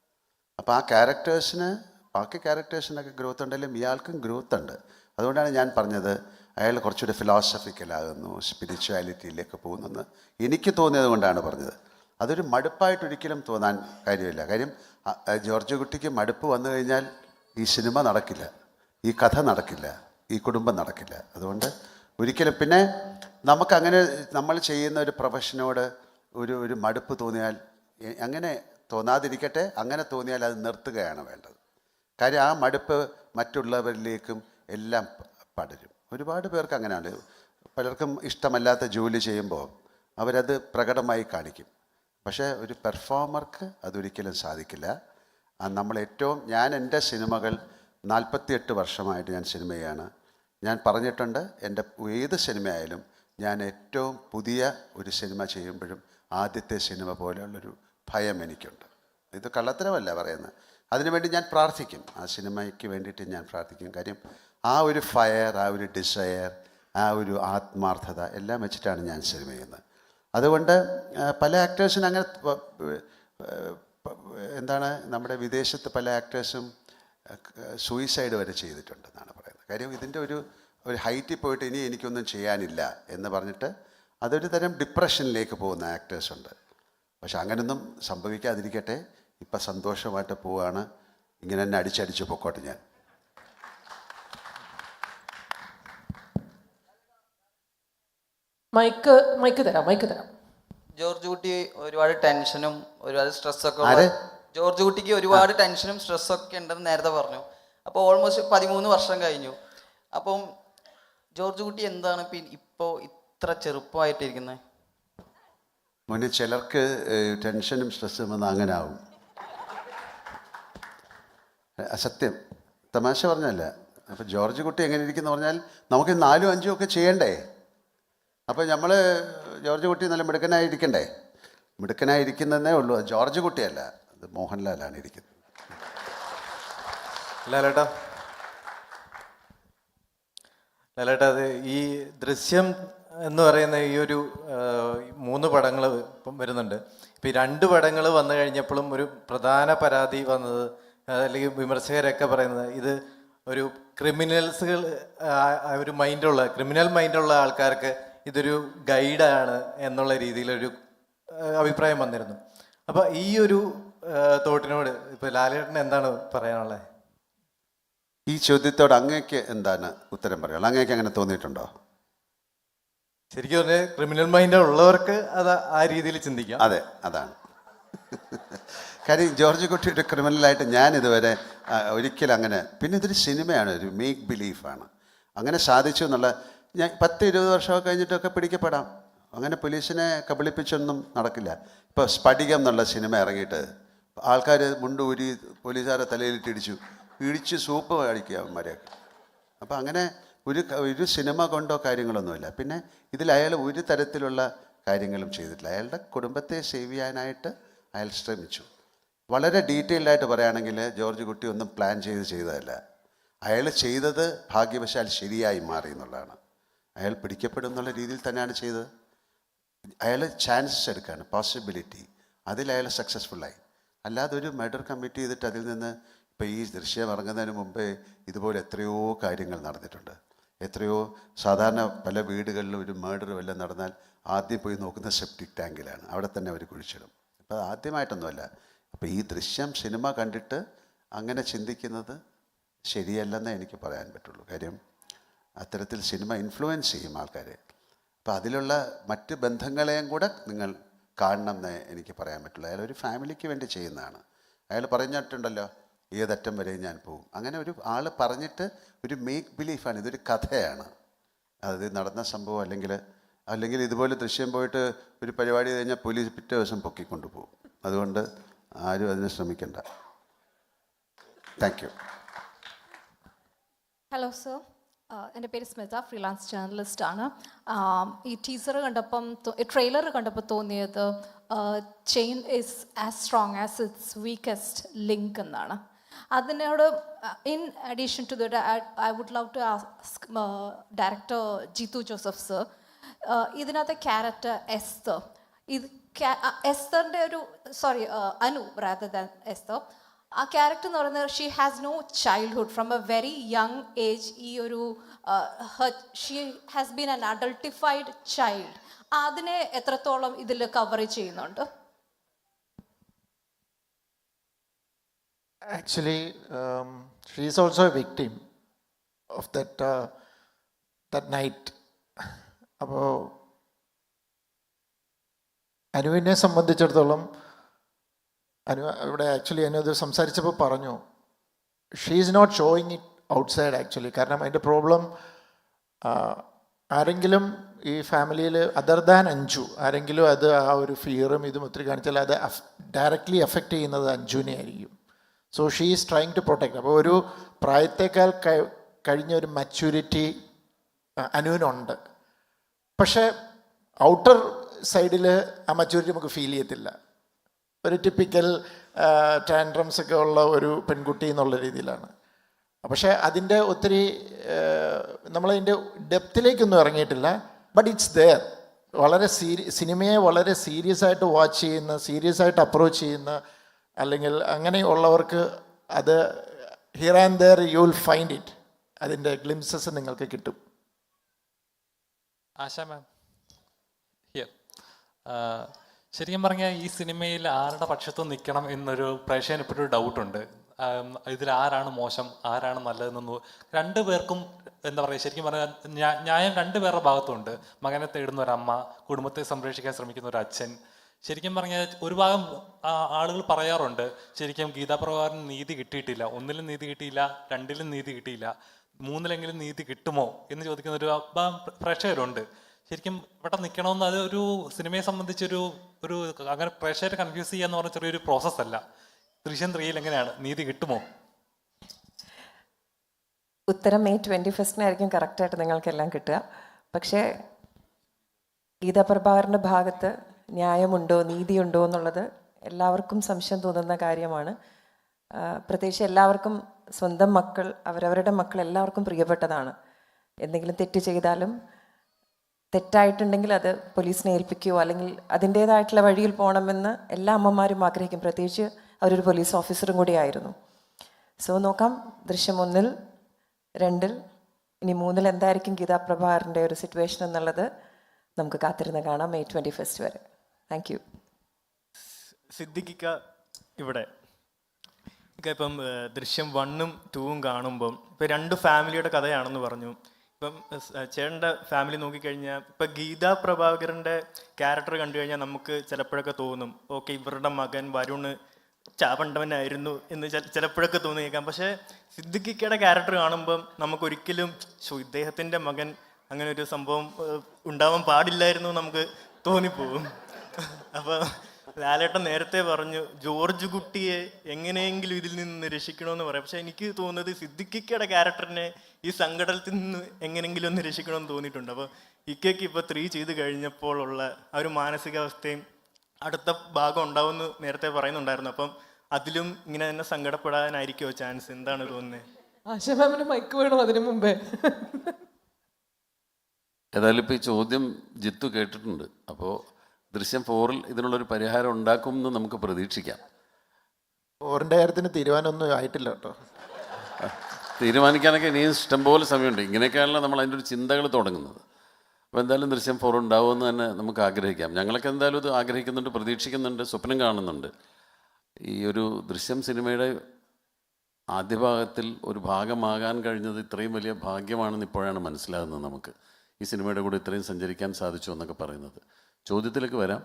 അപ്പോൾ ആ ക്യാരക്ടേഴ്സിന്, ബാക്കി ക്യാരക്ടേഴ്സിനൊക്കെ ഗ്രോത്ത് ഉണ്ടെങ്കിലും ഇയാൾക്കും ഗ്രോത്ത് ഉണ്ട്. അതുകൊണ്ടാണ് ഞാൻ പറഞ്ഞത് അയാൾ കുറച്ചുകൂടി ഫിലോസഫിക്കലാകുന്നു, സ്പിരിച്വാലിറ്റിയിലേക്ക് പോകുന്നെന്ന് എനിക്ക് തോന്നിയത് കൊണ്ടാണ് പറഞ്ഞത്. അതൊരു മടുപ്പായിട്ടൊരിക്കലും തോന്നാൻ കാര്യമില്ല. കാര്യം ജോർജ് കുട്ടിക്ക് മടുപ്പ് വന്നു കഴിഞ്ഞാൽ ഈ സിനിമ നടക്കില്ല, ഈ കഥ നടക്കില്ല, ഈ കുടുംബം നടക്കില്ല. അതുകൊണ്ട് ഒരിക്കലും പിന്നെ നമുക്കങ്ങനെ നമ്മൾ ചെയ്യുന്ന ഒരു പ്രൊഫഷനോട് ഒരു മടുപ്പ് തോന്നിയാൽ അങ്ങനെ തോന്നാതിരിക്കട്ടെ. അങ്ങനെ തോന്നിയാൽ അത് നിർത്തുകയാണ് വേണ്ടത്. കാര്യം ആ മടുപ്പ് മറ്റുള്ളവരിലേക്കും എല്ലാം പടരും. ഒരുപാട് പേർക്ക് അങ്ങനെയാണ്. പലർക്കും ഇഷ്ടമല്ലാത്ത ജോലി ചെയ്യുമ്പോൾ അവരത് പ്രകടമായി കാണിക്കും. പക്ഷേ ഒരു പെർഫോമർക്ക് അതൊരിക്കലും സാധിക്കില്ല. ഞാൻ എൻ്റെ സിനിമകൾ 48 വർഷമായിട്ട് ഞാൻ സിനിമയാണ്. ഞാൻ പറഞ്ഞിട്ടുണ്ട്, എൻ്റെ ഏത് സിനിമയായാലും ഞാൻ ഏറ്റവും പുതിയ ഒരു സിനിമ ചെയ്യുമ്പോഴും ആദ്യത്തെ സിനിമ പോലെയുള്ളൊരു ഭയം എനിക്കുണ്ട്. ഇത് കള്ളത്തരമല്ല പറയുന്നത്. അതിനുവേണ്ടി ഞാൻ പ്രാർത്ഥിക്കും, ആ സിനിമയ്ക്ക് വേണ്ടിയിട്ട് ഞാൻ പ്രാർത്ഥിക്കും. കാര്യം ആ ഒരു ഫയർ, ആ ഒരു ഡിസയർ, ആ ഒരു ആത്മാർത്ഥത എല്ലാം വെച്ചിട്ടാണ് ഞാൻ സിനിമ ചെയ്യുന്നത്. അതുകൊണ്ട് പല ആക്ടേഴ്സിനും അങ്ങനെ നമ്മുടെ വിദേശത്ത് പല ആക്ടേഴ്സും സൂയിസൈഡ് വരെ ചെയ്തിട്ടുണ്ടെന്നാണ് പറയുന്നത്. കാര്യം ഇതിൻ്റെ ഒരു ഹൈറ്റിൽ പോയിട്ട് ഇനി എനിക്കൊന്നും ചെയ്യാനില്ല എന്ന് പറഞ്ഞിട്ട് അതൊരു തരം ഡിപ്രഷനിലേക്ക് പോകുന്ന ആക്ടേഴ്സുണ്ട്. പക്ഷെ അങ്ങനെയൊന്നും സംഭവിക്കാതിരിക്കട്ടെ. ഇപ്പം സന്തോഷമായിട്ട് പോവുകയാണ്. ഇങ്ങനെ തന്നെ അടിച്ചടിച്ച് പൊക്കോട്ടെ ഞാൻ. മൈക്ക് തരാം. ജോർജ് കുട്ടി ഒരുപാട് ടെൻഷനും ഒരുപാട് സ്ട്രെസ്സൊക്കെ ജോർജ് കുട്ടിക്ക് ഒരുപാട് ടെൻഷനും സ്ട്രെസ്സൊക്കെ ഉണ്ടെന്ന് നേരത്തെ പറഞ്ഞു. അപ്പോൾ ഓൾമോസ്റ്റ് 13 വർഷം കഴിഞ്ഞു. അപ്പം ജോർജ് കുട്ടി എന്താണ് ഇപ്പോൾ ഇത്ര ചെറുപ്പമായിട്ടിരിക്കുന്നത്? മോനെ, ചിലർക്ക് ടെൻഷനും സ്ട്രെസ്സും വന്ന് അങ്ങനെ ആവും. സത്യം, തമാശ പറഞ്ഞല്ല. അപ്പോൾ ജോർജ് കുട്ടി എങ്ങനെ ഇരിക്കുന്നു പറഞ്ഞാൽ നമുക്ക് 4ഉം 5ഉം ഒക്കെ ചെയ്യണ്ടേ? അപ്പോൾ നമ്മൾ ജോർജ് കുട്ടി നല്ല മിടുക്കനായിരിക്കണ്ടേ? മിടുക്കനായിരിക്കുന്നതേ ഉള്ളൂ. അത് ജോർജ് കുട്ടിയല്ല, അത് മോഹൻലാലാണ് ഇരിക്കുന്നത്. ലാലേട്ടാ, അത് ഈ ദൃശ്യം എന്ന് പറയുന്ന ഈ ഒരു 3 പടങ്ങൾ ഇപ്പം വരുന്നുണ്ട്. ഇപ്പം ഈ 2 പടങ്ങൾ വന്നു കഴിഞ്ഞപ്പോഴും ഒരു പ്രധാന പരാതി വന്നത്, അല്ലെങ്കിൽ വിമർശകരൊക്കെ പറയുന്നത്, ഇത് ഒരു ക്രിമിനൽ മൈൻഡുള്ള ആൾക്കാർക്ക് ഇതൊരു ഗൈഡാണ് എന്നുള്ള രീതിയിലൊരു അഭിപ്രായം വന്നിരുന്നു. അപ്പോൾ ഈ ഒരു തോട്ടിനോട് ഇപ്പോൾ ലാലേട്ടന് എന്താണ് പറയാനുള്ളത്? ഈ ചോദ്യത്തോട് അങ്ങേക്ക് എന്താണ് ഉത്തരം പറയുക? അങ്ങേക്ക് അങ്ങനെ തോന്നിയിട്ടുണ്ടോ? ശരിക്കും പറഞ്ഞാൽ ക്രിമിനൽ മൈൻഡ് ഉള്ളവർക്ക് അത് ആ രീതിയിൽ ചിന്തിക്കാം. അതെ, അതാണ് കാര്യം. ജോർജ് കുട്ടി ഒരു ക്രിമിനലായിട്ട് ഞാൻ ഇതുവരെ ഒരിക്കലും അങ്ങനെ. പിന്നെ ഇതൊരു സിനിമയാണ്, ഒരു മേക്ക് ബിലീഫാണ്. അങ്ങനെ സാധിച്ചു എന്നുള്ള, ഞാൻ 10-20 വർഷമൊക്കെ കഴിഞ്ഞിട്ടൊക്കെ പിടിക്കപ്പെടാം. അങ്ങനെ പോലീസിനെ കബളിപ്പിച്ചൊന്നും നടക്കില്ല. ഇപ്പോൾ സ്ഫടികം എന്നുള്ള സിനിമ ഇറങ്ങിയിട്ട് ആൾക്കാർ മുണ്ടൂരി പോലീസുകാരെ തലയിലിട്ട് ഇടിച്ച് സൂപ്പ് കഴിക്കുക അവന്മാരെയൊക്കെ. അപ്പോൾ അങ്ങനെ ഒരു സിനിമ കൊണ്ടോ കാര്യങ്ങളൊന്നുമില്ല. പിന്നെ ഇതിൽ അയാൾ ഒരു തരത്തിലുള്ള കാര്യങ്ങളും ചെയ്തിട്ടില്ല. അയാളുടെ കുടുംബത്തെ സേവ് ചെയ്യാനായിട്ട് അയാൾ ശ്രമിച്ചു. വളരെ ഡീറ്റെയിൽഡായിട്ട് പറയുകയാണെങ്കിൽ ജോർജ് കുട്ടി ഒന്നും പ്ലാൻ ചെയ്തതല്ല. അയാൾ ചെയ്തത് ഭാഗ്യവശാൽ ശരിയായി മാറി എന്നുള്ളതാണ്. അയാൾ പിടിക്കപ്പെടും എന്നുള്ള രീതിയിൽ തന്നെയാണ് ചെയ്തത്. അയാൾ ചാൻസസ് എടുക്കുകയാണ്, പോസിബിലിറ്റി. അതിൽ അയാൾ സക്സസ്ഫുള്ളായി. അല്ലാതെ ഒരു മർഡർ കമ്മിറ്റ് ചെയ്തിട്ട് അതിൽ നിന്ന് ഇപ്പോൾ ഈ ദൃശ്യം ഇറങ്ങുന്നതിന് മുമ്പേ ഇതുപോലെ എത്രയോ കാര്യങ്ങൾ നടന്നിട്ടുണ്ട്. എത്രയോ സാധാരണ പല വീടുകളിലും ഒരു മർഡർ വല്ലതും നടന്നാൽ ആദ്യം പോയി നോക്കുന്ന സെപ്റ്റിക് ടാങ്കിലാണ്. അവിടെ തന്നെ അവർ കുഴിച്ചിടും. അപ്പോൾ ആദ്യമായിട്ടൊന്നുമല്ല. അപ്പോൾ ഈ ദൃശ്യം സിനിമ കണ്ടിട്ട് അങ്ങനെ ചിന്തിക്കുന്നത് ശരിയല്ലെന്നേ എനിക്ക് പറയാൻ പറ്റുള്ളൂ. കാര്യം അത്തരത്തിൽ സിനിമ ഇൻഫ്ലുവൻസ് ചെയ്യും ആൾക്കാരെ. അപ്പോൾ അതിലുള്ള മറ്റ് ബന്ധങ്ങളെയും കൂടെ നിങ്ങൾ കാണണം എന്നേ എനിക്ക് പറയാൻ പറ്റുള്ളൂ. അയാൾ ഒരു ഫാമിലിക്ക് വേണ്ടി ചെയ്യുന്നതാണ്. അയാൾ പറഞ്ഞിട്ടുണ്ടല്ലോ, ഏതറ്റം വരെ ഞാൻ പോകും. അങ്ങനെ ഒരു ആൾ പറഞ്ഞിട്ട് ഒരു മേക്ക് ബിലീഫാണ്. ഇതൊരു കഥയാണ്. അത് നടന്ന സംഭവം അല്ലെങ്കിൽ ഇതുപോലെ ദൃശ്യം പോയിട്ട് ഒരു പരിപാടി കഴിഞ്ഞാൽ പോലീസ് പിറ്റേ ദിവസം പൊക്കിക്കൊണ്ടു പോകും. അതുകൊണ്ട് ആരും അതിന് ശ്രമിക്കണ്ട. Thank you. ഹലോ സർ, എൻ്റെ പേര് സ്മിത, ഫ്രീലാൻസ് ജേർണലിസ്റ്റാണ്. ഈ ടീസർ കണ്ടപ്പം ട്രെയിലർ കണ്ടപ്പോൾ തോന്നിയത് chain is as strong as its weakest link എന്നാണ്. അതിനോട് in addition to the I would love to ask director Jeethu Joseph sir, ഇതിനകത്തെ ക്യാരക്ടർ എസ്തർ, എസ്തറിൻ്റെ അനു റാദർ ദാൻ എസ്തർ, ആ ക്യാരക്ടർ എന്ന് പറയുന്നത് she has no childhood. From a very young age ഈ ഒരു she has been an adultified child. അതിനെ എത്രത്തോളം ഇതിൽ കവർ ചെയ്യുന്നുണ്ട്? Actually, she is also a victim of that night. അപ്പോൾ അനുവിനെ സംബന്ധിച്ചിടത്തോളം ഇവിടെ ആക്ച്വലി അനു സംസാരിച്ചപ്പോൾ പറഞ്ഞു, she is not showing it outside actually. കാരണം അതിൻ്റെ പ്രോബ്ലം ആരെങ്കിലും ഈ ഫാമിലിയിൽ അതർ ദാൻ അഞ്ജു ആരെങ്കിലും അത് ആ ഒരു ഫിയറും ഇതും ഒത്തിരി കാണിച്ചാൽ അത് ഡയറക്റ്റ്ലി എഫക്റ്റ് ചെയ്യുന്നത് അഞ്ജുവിനെ ആയിരിക്കും. So she is trying to protect. അപ്പോൾ ഒരു പ്രായത്തേക്കാൾ കഴിഞ്ഞ ഒരു മച്യൂരിറ്റി അനുവിനുണ്ട്. പക്ഷേ ഔട്ടർ സൈഡിൽ ആ മച്യൂരിറ്റി നമുക്ക് ഫീൽ ചെയ്യത്തില്ല. ഒരു ടിപ്പിക്കൽ ടാൻഡ്രംസ് ഒക്കെ ഉള്ള ഒരു പെൺകുട്ടി എന്നുള്ള രീതിയിലാണ്. പക്ഷേ അതിൻ്റെ ഒത്തിരി നമ്മളതിൻ്റെ ഡെപ്തിലേക്കൊന്നും ഇറങ്ങിയിട്ടില്ല. But it's there. വളരെ സിനിമയെ വളരെ സീരിയസ് ആയിട്ട് വാച്ച് ചെയ്യുന്ന, സീരിയസ് ആയിട്ട് അപ്രോച്ച് ചെയ്യുന്ന, അല്ലെങ്കിൽ അങ്ങനെയുള്ളവർക്ക് അത് here and there you will find it. അതിൻ്റെ ഗ്ലിംസസ് നിങ്ങൾക്ക് കിട്ടും. ആശ മാം, ശരിക്കും പറഞ്ഞാൽ ഈ സിനിമയിൽ ആരുടെ പക്ഷത്തും നിൽക്കണം എന്നൊരു പ്രേക്ഷകന് ഇപ്പോഴൊരു ഡൗട്ടുണ്ട്. ഇതിൽ ആരാണ് മോശം, ആരാണ് നല്ലതെന്നു രണ്ടുപേർക്കും എന്താ പറയുക, ശരിക്കും പറഞ്ഞാൽ ന്യായം രണ്ടുപേരുടെ ഭാഗത്തുണ്ട്. മകനെ തേടുന്ന ഒരമ്മ, കുടുംബത്തെ സംരക്ഷിക്കാൻ ശ്രമിക്കുന്ന ഒരു അച്ഛൻ. ശരിക്കും പറഞ്ഞാൽ ഒരു ഭാഗം ആളുകൾ പറയാറുണ്ട്, ശരിക്കും ഗീതാപ്രഭാകരന് നീതി കിട്ടിയിട്ടില്ല, ഒന്നിലും നീതി കിട്ടിയില്ല, രണ്ടിലും നീതി കിട്ടിയില്ല, മൂന്നിലെങ്കിലും നീതി കിട്ടുമോ എന്ന് ചോദിക്കുന്ന ഒരു പ്രേക്ഷകരുണ്ട്. ശരിക്കും ഇവിടെ നിൽക്കണമെന്ന് അത് ഒരു സിനിമയെ സംബന്ധിച്ചൊരു അങ്ങനെ പ്രേക്ഷകരെ കൺഫ്യൂസ് ചെയ്യാന്ന് പറഞ്ഞ ചെറിയൊരു പ്രോസസ്സല്ല. ദൃശ്യം 3 എങ്ങനെയാണ്, നീതി കിട്ടുമോ? ഉത്തരം May 21 കറക്റ്റായിട്ട് നിങ്ങൾക്കെല്ലാം കിട്ടുക. പക്ഷേ ഗീതാപ്രഭാകരൻ്റെ ഭാഗത്ത് ന്യായമുണ്ടോ, നീതിയുണ്ടോ എന്നുള്ളത് എല്ലാവർക്കും സംശയം തോന്നുന്ന കാര്യമാണ്. പ്രത്യേകിച്ച് എല്ലാവർക്കും സ്വന്തം മക്കൾ, അവരവരുടെ മക്കൾ എല്ലാവർക്കും പ്രിയപ്പെട്ടതാണ്. എന്തെങ്കിലും തെറ്റ് ചെയ്താലും തെറ്റായിട്ടുണ്ടെങ്കിൽ അത് പോലീസിനെ ഏൽപ്പിക്കുകയോ അല്ലെങ്കിൽ അതിൻ്റേതായിട്ടുള്ള വഴിയിൽ പോകണമെന്ന് എല്ലാ അമ്മമാരും ആഗ്രഹിക്കും. പ്രത്യേകിച്ച് അവരൊരു പോലീസ് ഓഫീസറും കൂടി ആയിരുന്നു. സോ നോക്കാം, ദൃശ്യം 1, 2, ഇനി 3 എന്തായിരിക്കും ഗീതാപ്രഭാകരൻ്റെ ഒരു സിറ്റുവേഷൻ എന്നുള്ളത് നമുക്ക് കാത്തിരുന്ന് കാണാം May 21 വരെ. Thank you. സിദ്ദിഖിക്ക ഇവിടെ ഇപ്പം ദൃശ്യം 1ഉം 2ഉം കാണുമ്പം ഇപ്പം 2 ഫാമിലിയുടെ കഥയാണെന്ന് പറഞ്ഞു. ഇപ്പം ചേട്ടൻ്റെ ഫാമിലി നോക്കിക്കഴിഞ്ഞാൽ ഇപ്പം ഗീതാ പ്രഭാകരൻ്റെ ക്യാരക്ടർ കണ്ടു കഴിഞ്ഞാൽ നമുക്ക് ചിലപ്പോഴൊക്കെ തോന്നും, ഓക്കെ ഇവരുടെ മകൻ വരുണ് ചാപണ്ടവനായിരുന്നു എന്ന് ചിലപ്പോഴൊക്കെ തോന്നിയേക്കാം. പക്ഷേ സിദ്ദിഖിക്കയുടെ ക്യാരക്ടർ കാണുമ്പം നമുക്കൊരിക്കലും ഇദ്ദേഹത്തിൻ്റെ മകൻ അങ്ങനെ ഒരു സംഭവം ഉണ്ടാവാൻ പാടില്ലായിരുന്നു നമുക്ക് തോന്നിപ്പോകും. അപ്പോൾ ലാലേട്ടൻ നേരത്തെ പറഞ്ഞു ജോർജ് കുട്ടിയെ എങ്ങനെയെങ്കിലും ഇതിൽ നിന്ന് രക്ഷിക്കണമെന്ന് പറയാം. പക്ഷെ എനിക്ക് തോന്നുന്നത് സിദ്ദിഖിക്കയുടെ ക്യാരക്ടറിനെ ഈ സങ്കടത്തിൽ നിന്ന് എങ്ങനെയെങ്കിലും ഒന്ന് രക്ഷിക്കണമെന്ന് തോന്നിയിട്ടുണ്ട്. അപ്പോൾ ഇക്കയ്ക്ക് ഇപ്പോൾ 3 ചെയ്ത് കഴിഞ്ഞപ്പോഴുള്ള ആ ഒരു മാനസികാവസ്ഥയും അടുത്ത ഭാഗം ഉണ്ടാവുമെന്ന് നേരത്തെ പറയുന്നുണ്ടായിരുന്നു. അപ്പം അതിലും ഇങ്ങനെ തന്നെ സങ്കടപ്പെടാനായിരിക്കുമോ ചാൻസ്? എന്താണ് തോന്നുന്നത്? ആശ മാമിന് മൈക്ക് വേണം അതിനു മുമ്പേ. ഏതായാലും ഇപ്പോൾ ഈ ചോദ്യം ജിത്തു കേട്ടിട്ടുണ്ട്. അപ്പോൾ ദൃശ്യം 4 ഇതിനുള്ളൊരു പരിഹാരം ഉണ്ടാക്കുമെന്ന് നമുക്ക് പ്രതീക്ഷിക്കാം. 4ൻ്റെ കാര്യത്തിന് തീരുമാനമൊന്നും ആയിട്ടില്ല കേട്ടോ. തീരുമാനിക്കാനൊക്കെ ഇനിയും ഇഷ്ടംപോലെ സമയമുണ്ട്. ഇങ്ങനെയൊക്കെയാണല്ലോ നമ്മൾ അതിൻ്റെ ഒരു ചിന്തകൾ തുടങ്ങുന്നത്. അപ്പോൾ എന്തായാലും ദൃശ്യം 4 ഉണ്ടാവുമെന്ന് തന്നെ നമുക്ക് ആഗ്രഹിക്കാം. ഞങ്ങളൊക്കെ എന്തായാലും ഇത് ആഗ്രഹിക്കുന്നുണ്ട്, പ്രതീക്ഷിക്കുന്നുണ്ട്, സ്വപ്നം കാണുന്നുണ്ട്. ഈ ഒരു ദൃശ്യം സിനിമയുടെ ആദ്യ ഭാഗത്തിൽ ഒരു ഭാഗമാകാൻ കഴിഞ്ഞത് ഇത്രയും വലിയ ഭാഗ്യമാണെന്ന് ഇപ്പോഴാണ് മനസ്സിലാകുന്നത് നമുക്ക്. ഈ സിനിമയുടെ കൂടെ ഇത്രയും സഞ്ചരിക്കാൻ സാധിച്ചു എന്നൊക്കെ പറയുന്നത്. ചോദ്യത്തിലേക്ക് വരാം.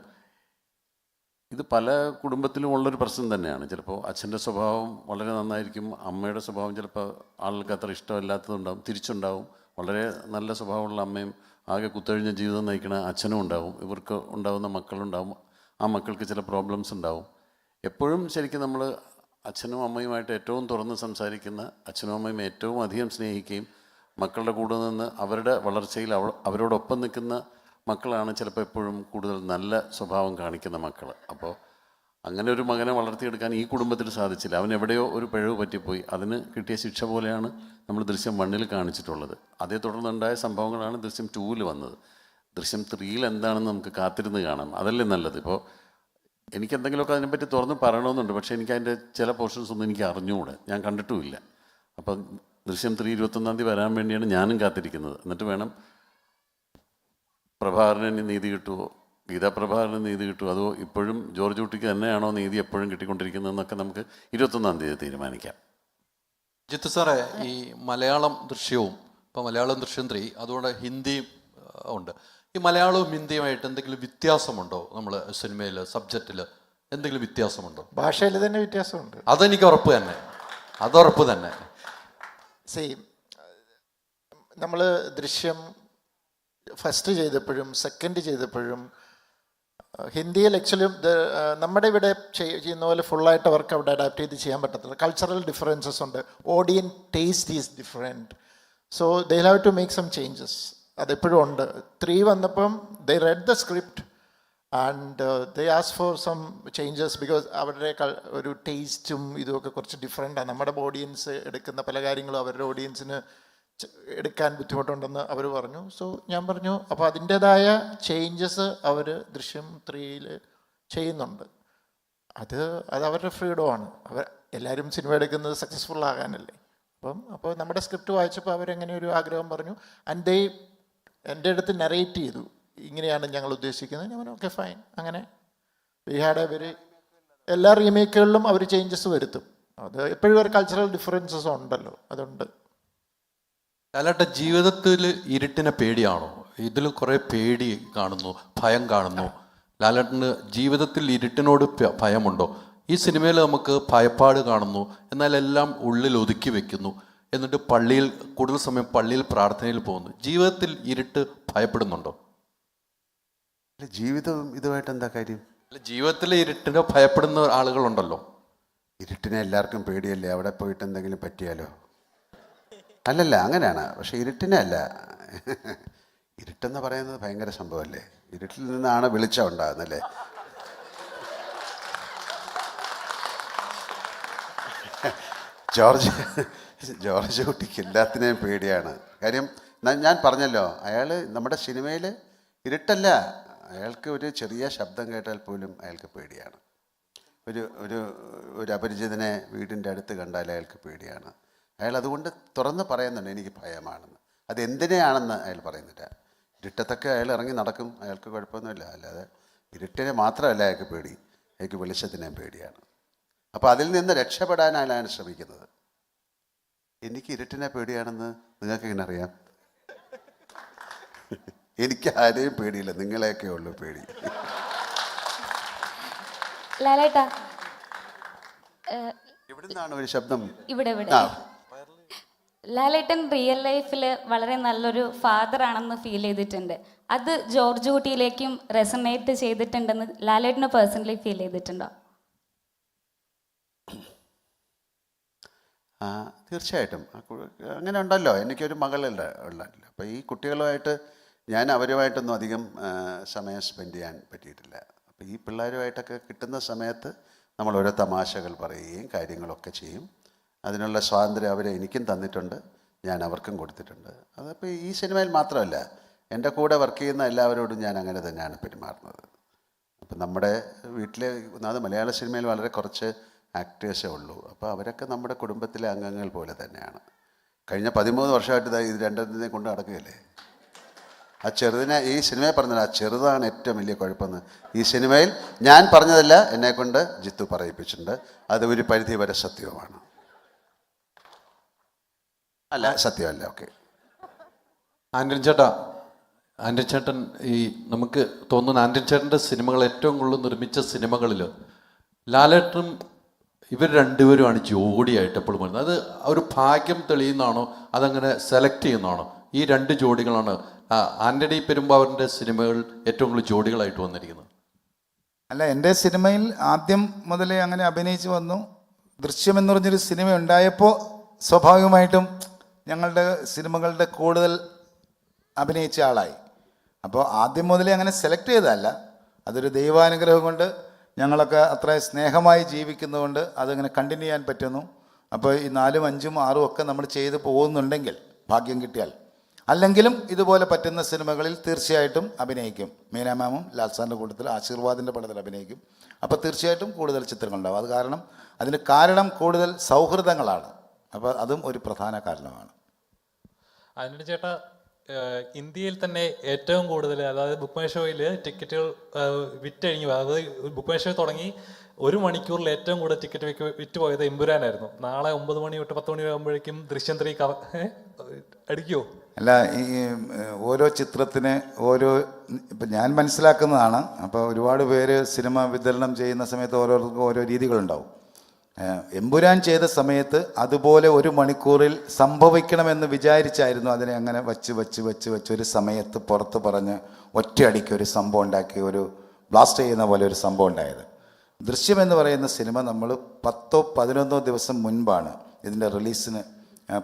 ഇത് പല കുടുംബത്തിലും ഉള്ളൊരു പ്രശ്നം തന്നെയാണ്. ചിലപ്പോൾ അച്ഛൻ്റെ സ്വഭാവം വളരെ നന്നായിരിക്കും, അമ്മയുടെ സ്വഭാവം ചിലപ്പോൾ ആളുകൾക്ക് അത്ര ഇഷ്ടമല്ലാത്തതുണ്ടാവും, തിരിച്ചുണ്ടാവും. വളരെ നല്ല സ്വഭാവമുള്ള അമ്മയും ആകെ കുത്തഴിഞ്ഞ ജീവിതം നയിക്കുന്ന അച്ഛനും ഉണ്ടാവും. ഇവർക്ക് ഉണ്ടാകുന്ന മക്കളുണ്ടാവും, ആ മക്കൾക്ക് ചില പ്രോബ്ലംസ് ഉണ്ടാവും. എപ്പോഴും ശരിക്കും നമ്മൾ അച്ഛനും അമ്മയുമായിട്ട് ഏറ്റവും തുറന്ന് സംസാരിക്കുന്ന, അച്ഛനും അമ്മയും ഏറ്റവും അധികം സ്നേഹിക്കുകയും മക്കളുടെ കൂടെ നിന്ന് അവരുടെ വളർച്ചയിൽ അവരോടൊപ്പം നിൽക്കുന്ന മക്കളാണ് ചിലപ്പോൾ എപ്പോഴും കൂടുതൽ നല്ല സ്വഭാവം കാണിക്കുന്ന മക്കൾ. അപ്പോൾ അങ്ങനെ ഒരു മകനെ വളർത്തിയെടുക്കാൻ ഈ കുടുംബത്തിൽ സാധിച്ചില്ല. അവൻ എവിടെയോ ഒരു പിഴവ് പറ്റിപ്പോയി. അതിന് കിട്ടിയ ശിക്ഷ പോലെയാണ് നമ്മൾ ദൃശ്യം 1 കാണിച്ചിട്ടുള്ളത്. അതേ തുടർന്നുണ്ടായ സംഭവങ്ങളാണ് ദൃശ്യം 2 വന്നത്. ദൃശ്യം 3 എന്താണെന്ന് നമുക്ക് കാത്തിരുന്ന് കാണാം. അതല്ലേ നല്ലത്. ഇപ്പോൾ എനിക്കെന്തെങ്കിലുമൊക്കെ അതിനെപ്പറ്റി തുറന്ന് പറയണമെന്നുണ്ട്. പക്ഷേ എനിക്കതിൻ്റെ ചില പോർഷൻസ് ഒന്നും എനിക്ക് അറിഞ്ഞുകൂടെ, ഞാൻ കണ്ടിട്ടുമില്ല. അപ്പം ദൃശ്യം 3 21 വരാൻ വേണ്ടിയാണ് ഞാനും കാത്തിരിക്കുന്നത്. എന്നിട്ട് വേണം പ്രഭാകരന് നീതി കിട്ടുമോ, ഗീതാ പ്രഭാകരന് നീതി കിട്ടും, അതോ ഇപ്പോഴും ജോർജ് കുട്ടിക്ക് തന്നെയാണോ നീതി എപ്പോഴും കിട്ടിക്കൊണ്ടിരിക്കുന്നതെന്നൊക്കെ നമുക്ക് 21-ാം തീയതി തീരുമാനിക്കാം. ജിത്തു സാറേ, ഈ മലയാളം ദൃശ്യവും ഇപ്പോൾ മലയാളം ദൃശ്യം 3 അതുകൊണ്ട് ഹിന്ദിയും ഉണ്ട്. ഈ മലയാളവും ഹിന്ദിയുമായിട്ട് എന്തെങ്കിലും വ്യത്യാസമുണ്ടോ? നമ്മൾ സിനിമയിൽ സബ്ജക്റ്റിൽ എന്തെങ്കിലും വ്യത്യാസമുണ്ടോ? ഭാഷയിൽ തന്നെ വ്യത്യാസമുണ്ട്. അതെനിക്ക് ഉറപ്പ് തന്നെ, അതുറപ്പ് തന്നെ. സെയിം. നമ്മൾ ദൃശ്യം ഫസ്റ്റ് ചെയ്തപ്പോഴും സെക്കൻഡ് ചെയ്തപ്പോഴും ഹിന്ദിയിൽ ആക്ച്വലി നമ്മുടെ ഇവിടെ ചെയ്യുന്ന പോലെ ഫുള്ളായിട്ട് അവർക്ക് അവിടെ അഡാപ്റ്റ് ചെയ്ത് ചെയ്യാൻ പറ്റത്തില്ല. കൾച്ചറൽ ഡിഫറൻസസ് ഉണ്ട്. Audience taste is different. So they have to make some changes. അതെപ്പോഴും ഉണ്ട്. 3 വന്നപ്പം they read the script and they ask for some changes because അവരുടെ ഒരു ടേസ്റ്റും ഇതുമൊക്കെ കുറച്ച് ഡിഫറെൻ്റാണ്. നമ്മുടെ ഓഡിയൻസ് എടുക്കുന്ന പല കാര്യങ്ങളും അവരുടെ ഓഡിയൻസിന് എടുക്കാൻ ബുദ്ധിമുട്ടുണ്ടെന്ന് അവർ പറഞ്ഞു. സോ ഞാൻ പറഞ്ഞു അപ്പോൾ അതിൻ്റേതായ ചേഞ്ചസ് അവർ ദൃശ്യം 3-ൽ ചെയ്യുന്നുണ്ട്. അത് അവരുടെ ഫ്രീഡമാണ്. എല്ലാവരും സിനിമ എടുക്കുന്നത് സക്സസ്ഫുൾ ആകാനല്ലേ. അപ്പോൾ നമ്മുടെ സ്ക്രിപ്റ്റ് വായിച്ചപ്പോൾ അവരെങ്ങനെ ഒരു ആഗ്രഹം പറഞ്ഞു. ആൻഡ് ദേ എൻ്റെ അടുത്ത് നറേറ്റ് ചെയ്തു, ഇങ്ങനെയാണ് ഞങ്ങൾ ഉദ്ദേശിക്കുന്നത്. ഞാൻ പറഞ്ഞു ഓക്കെ ഫൈൻ. അങ്ങനെ വി ഹാഡ് എ വെരി എല്ലാ റീമേക്കുകളിലും അവർ ചേഞ്ചസ് വരുത്തും. അത് എപ്പോഴും ഒരു കൾച്ചറൽ ഡിഫറൻസസ് ഉണ്ടല്ലോ, അതുണ്ട്. ലാലേട്ട, ജീവിതത്തിൽ ഇരുട്ടിനെ പേടിയാണോ? ഇതിൽ കുറേ പേടി കാണുന്നു, ഭയം കാണുന്നു. ലാലേട്ടന് ജീവിതത്തിൽ ഇരുട്ടിനോട് ഭയമുണ്ടോ? ഈ സിനിമയിൽ നമുക്ക് ഭയപ്പാട് കാണുന്നു, എന്നാൽ എല്ലാം ഉള്ളിൽ ഒതുക്കി വെക്കുന്നു, എന്നിട്ട് പള്ളിയിൽ കൂടുതൽ സമയം പള്ളിയിൽ പ്രാർത്ഥനയിൽ പോകുന്നു. ജീവിതത്തിൽ ഇരുട്ട് ഭയപ്പെടുന്നുണ്ടോ? ജീവിതം ഇതുമായിട്ട് എന്താ കാര്യം? ജീവിതത്തിൽ ഇരുട്ടിനെ ഭയപ്പെടുന്ന ആളുകളുണ്ടല്ലോ. ഇരുട്ടിനെ എല്ലാവർക്കും പേടിയല്ലേ, അവിടെ പോയിട്ട് എന്തെങ്കിലും പറ്റിയാലോ? അല്ലല്ല, അങ്ങനെയാണ്. പക്ഷെ ഇരുട്ടിനെ അല്ല. ഇരുട്ടെന്ന് പറയുന്നത് ഭയങ്കര സംഭവമല്ലേ. ഇരുട്ടിൽ നിന്നാണ് വെളിച്ചം ഉണ്ടാകുന്നല്ലേ. ജോർജ് കുട്ടിക്ക് എല്ലാത്തിനെയും പേടിയാണ്. കാര്യം ഞാൻ പറഞ്ഞല്ലോ, അയാൾ നമ്മുടെ സിനിമയിൽ ഇരുട്ടല്ല, അയാൾക്ക് ഒരു ചെറിയ ശബ്ദം കേട്ടാൽ പോലും അയാൾക്ക് പേടിയാണ്. ഒരു അപരിചിതനെ വീടിൻ്റെ അടുത്ത് കണ്ടാൽ അയാൾക്ക് പേടിയാണ്. അയാൾ അതുകൊണ്ട് തുറന്ന് പറയുന്നുണ്ട് എനിക്ക് ഭയമാണെന്ന്. അതെന്തിനെയാണെന്ന് അയാൾ പറയുന്നില്ല. ഇരുട്ടത്തൊക്കെ അയാൾ ഇറങ്ങി നടക്കും, അയാൾക്ക് കുഴപ്പമൊന്നുമില്ല. അല്ലാതെ ഇരുട്ടിനെ മാത്രമല്ല അയാൾക്ക് പേടി, അയാൾക്ക് വെളിച്ചത്തിനെയും പേടിയാണ്. അപ്പോൾ അതിൽ നിന്ന് രക്ഷപ്പെടാനാണ് അയാൾ ശ്രമിക്കുന്നത്. എനിക്ക് ഇരുട്ടിനെ പേടിയാണെന്ന് നിങ്ങൾക്ക് എങ്ങനെ അറിയാം? എനിക്ക് ആരെയും പേടിയില്ല, നിങ്ങളെയൊക്കെ ഉള്ളൂ പേടി. ലാലേട്ടാ, ഇവിടുന്നാണ് ഒരു ശബ്ദം. ഇവിടെ ലാലേട്ടൻ റിയൽ ലൈഫിൽ വളരെ നല്ലൊരു ഫാദർ ആണെന്ന് ഫീൽ ചെയ്തിട്ടുണ്ട്. അത് ജോർജ് കുട്ടിയിലേക്കും റെസണേറ്റ് ചെയ്തിട്ടുണ്ടെന്ന് ലാലേട്ടന് പേഴ്സണലി ഫീൽ ചെയ്തിട്ടുണ്ടോ? തീർച്ചയായിട്ടും അങ്ങനെ ഉണ്ടല്ലോ. എനിക്കൊരു മകളുണ്ട്. അപ്പോൾ ഈ കുട്ടികളുമായിട്ട് ഞാൻ അവരുമായിട്ടൊന്നും അധികം സമയം സ്പെൻഡ് ചെയ്യാൻ പറ്റിയിട്ടില്ല. അപ്പോൾ ഈ പിള്ളേരുമായിട്ടൊക്കെ കിട്ടുന്ന സമയത്ത് നമ്മൾ ഓരോ തമാശകൾ പറയുകയും കാര്യങ്ങളൊക്കെ ചെയ്യും. അതിനുള്ള സ്വാതന്ത്ര്യം അവരെ എനിക്കും തന്നിട്ടുണ്ട്, ഞാൻ അവർക്കും കൊടുത്തിട്ടുണ്ട്. അതപ്പോൾ ഈ സിനിമയിൽ മാത്രമല്ല, എൻ്റെ കൂടെ വർക്ക് ചെയ്യുന്ന എല്ലാവരോടും ഞാൻ അങ്ങനെ തന്നെയാണ് പെരുമാറുന്നത്. അപ്പം നമ്മുടെ വീട്ടിലെ ഒന്നാമത് മലയാള സിനിമയിൽ വളരെ കുറച്ച് ആക്ടേഴ്സേ ഉള്ളൂ. അപ്പോൾ അവരൊക്കെ നമ്മുടെ കുടുംബത്തിലെ അംഗങ്ങൾ പോലെ തന്നെയാണ്. കഴിഞ്ഞ 13 വർഷമായിട്ട് ഇത് രണ്ടിനെ കൊണ്ട് നടക്കുകയല്ലേ. ആ ചെറുതിനെ ഈ സിനിമയെ പറഞ്ഞത് ആ ചെറുതാണ് ഏറ്റവും വലിയ കുഴപ്പമെന്ന്. ഈ സിനിമയിൽ ഞാൻ പറഞ്ഞതല്ല, എന്നെക്കൊണ്ട് ജിത്തു പറയിപ്പിച്ചിട്ടുണ്ട്. അത് ഒരു പരിധി വരെ സത്യവുമാണ്. അല്ല, സത്യമല്ല. ഓക്കെ. ആൻഡ്രൻ ചേട്ടൻ ഈ നമുക്ക് തോന്നുന്ന ആൻഡ്രൻ ചേട്ടൻ്റെ സിനിമകൾ ഏറ്റവും കൂടുതൽ നിർമ്മിച്ച സിനിമകളിൽ ലാലേട്ടനും ഇവർ രണ്ടുപേരുമാണ് ജോഡിയായിട്ട് എപ്പോഴും വരുന്നത്. അത് ഒരു ഭാഗ്യം തെളിയുന്നതാണോ അതങ്ങനെ സെലക്ട് ചെയ്യുന്നതാണോ? ഈ 2 ജോഡികളാണ് ആൻ്റണി പെരുമ്പാവൂരിൻ്റെ സിനിമകൾ ഏറ്റവും കൂടുതൽ ജോഡികളായിട്ട് വന്നിരിക്കുന്നത്. അല്ല, എൻ്റെ സിനിമയിൽ ആദ്യം മുതലേ അങ്ങനെ അഭിനയിച്ച് വന്നു. ദൃശ്യം എന്ന് പറഞ്ഞൊരു സിനിമ ഉണ്ടായപ്പോൾ സ്വാഭാവികമായിട്ടും ഞങ്ങളുടെ സിനിമകളുടെ കൂടുതൽ അഭിനയിച്ച ആളായി. അപ്പോൾ ആദ്യം മുതലേ അങ്ങനെ സെലക്ട് ചെയ്തതല്ല, അതൊരു ദൈവാനുഗ്രഹം കൊണ്ട് ഞങ്ങളൊക്കെ അത്ര സ്നേഹമായി ജീവിക്കുന്നതുകൊണ്ട് അതങ്ങനെ കണ്ടിന്യൂ ചെയ്യാൻ പറ്റുന്നു. അപ്പോൾ ഈ 4ഉം 5ഉം 6ഉം ഒക്കെ നമ്മൾ ചെയ്ത് പോകുന്നുണ്ടെങ്കിൽ ഭാഗ്യം കിട്ടിയാൽ, അല്ലെങ്കിലും ഇതുപോലെ പറ്റുന്ന സിനിമകളിൽ തീർച്ചയായിട്ടും അഭിനയിക്കും. മീന മാമും ലാൽസാറിൻ്റെ കൂട്ടത്തിൽ ആശീർവാദിൻ്റെ പടത്തിൽ അഭിനയിക്കും. അപ്പോൾ തീർച്ചയായിട്ടും കൂടുതൽ ചിത്രങ്ങളുണ്ടാവും. അത് കാരണം അതിന് കാരണം കൂടുതൽ സൗഹൃദങ്ങളാണ്. അപ്പോൾ അതും ഒരു പ്രധാന കാരണമാണ്. ആന്റണി ചേട്ടാ, ഇന്ത്യയിൽ തന്നെ ഏറ്റവും കൂടുതൽ, അതായത് ബുക്ക് മൈ ഷോയിൽ ടിക്കറ്റുകൾ വിറ്റഴിഞ്ഞു, അതായത് ബുക്ക് മൈ ഷോ തുടങ്ങി 1 മണിക്കൂറിൽ ഏറ്റവും കൂടുതൽ ടിക്കറ്റ് വിറ്റ് പോയത് എമ്പുരാനായിരുന്നു. നാളെ 9 മണി തൊട്ട് 10 മണി ആകുമ്പോഴേക്കും ദൃശ്യം 3 അടിക്കുമോ? അല്ല, ഈ ഓരോ ചിത്രത്തിന് ഓരോ, ഇപ്പം ഞാൻ മനസ്സിലാക്കുന്നതാണ്. അപ്പോൾ ഒരുപാട് പേര് സിനിമ വിതരണം ചെയ്യുന്ന സമയത്ത് ഓരോരുത്തർക്കും ഓരോ രീതികളുണ്ടാവും. എമ്പുരാൻ ചെയ്ത സമയത്ത് അതുപോലെ 1 മണിക്കൂറിൽ സംഭവിക്കണമെന്ന് വിചാരിച്ചായിരുന്നു അതിനെ അങ്ങനെ വച്ച് ഒരു സമയത്ത് പുറത്ത് പറഞ്ഞ് ഒറ്റയടിക്ക് ഒരു സംഭവം ഉണ്ടാക്കി, ഒരു ബ്ലാസ്റ്റ് ചെയ്യുന്ന പോലെ ഒരു സംഭവം ഉണ്ടായത്. ദൃശ്യം എന്ന് പറയുന്ന സിനിമ നമ്മൾ 10-11 ദിവസം മുൻപാണ് ഇതിൻ്റെ റിലീസിന്,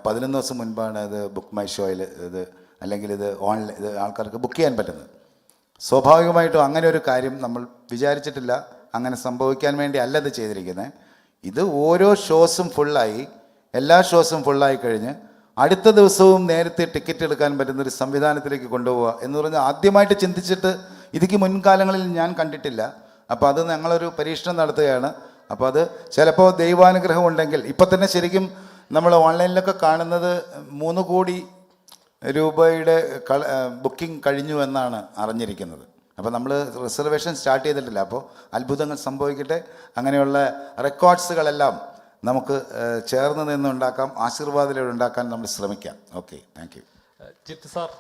11 ദിവസം മുൻപാണ് ഇത് ബുക്ക് മൈ ഷോയിൽ ഇത്, അല്ലെങ്കിൽ ഇത് ഓൺലൈൻ, ഇത് ആൾക്കാർക്ക് ബുക്ക് ചെയ്യാൻ പറ്റുന്നത്. സ്വാഭാവികമായിട്ടും അങ്ങനെ ഒരു കാര്യം നമ്മൾ വിചാരിച്ചിട്ടില്ല. അങ്ങനെ സംഭവിക്കാൻ വേണ്ടി അല്ല ഇത് ചെയ്തിരിക്കുന്നത്. ഇത് ഓരോ ഷോസും ഫുള്ളായി, എല്ലാ ഷോസും ഫുള്ളായി കഴിഞ്ഞ് അടുത്ത ദിവസവും നേരത്തെ ടിക്കറ്റ് എടുക്കാൻ പറ്റുന്നൊരു സംവിധാനത്തിലേക്ക് കൊണ്ടുപോവുക എന്ന് പറഞ്ഞാൽ ആദ്യമായിട്ട് ചിന്തിച്ചിട്ട് ഇതിക്ക് മുൻകാലങ്ങളിൽ ഞാൻ കണ്ടിട്ടില്ല. അപ്പോൾ അത് ഞങ്ങളൊരു പരീക്ഷണം നടത്തുകയാണ്. അപ്പോൾ അത് ചിലപ്പോൾ ദൈവാനുഗ്രഹം ഉണ്ടെങ്കിൽ, ഇപ്പം തന്നെ ശരിക്കും നമ്മൾ ഓൺലൈനിലൊക്കെ കാണുന്നത് 3 കോടി രൂപയുടെ ബുക്കിംഗ് കഴിഞ്ഞു എന്നാണ് അറിഞ്ഞിരിക്കുന്നത്. അപ്പോൾ നമ്മൾ റിസർവേഷൻ സ്റ്റാർട്ട് ചെയ്തിട്ടില്ല. അപ്പോൾ അത്ഭുതങ്ങൾ സംഭവിക്കട്ടെ. അങ്ങനെയുള്ള റെക്കോർഡ്സുകളെല്ലാം നമുക്ക് ചേർന്ന് നിന്നുണ്ടാക്കാം, ആശീർവാദത്തിലൂടെ ഉണ്ടാക്കാൻ നമ്മൾ ശ്രമിക്കാം. Okay, thank U. Jith sir,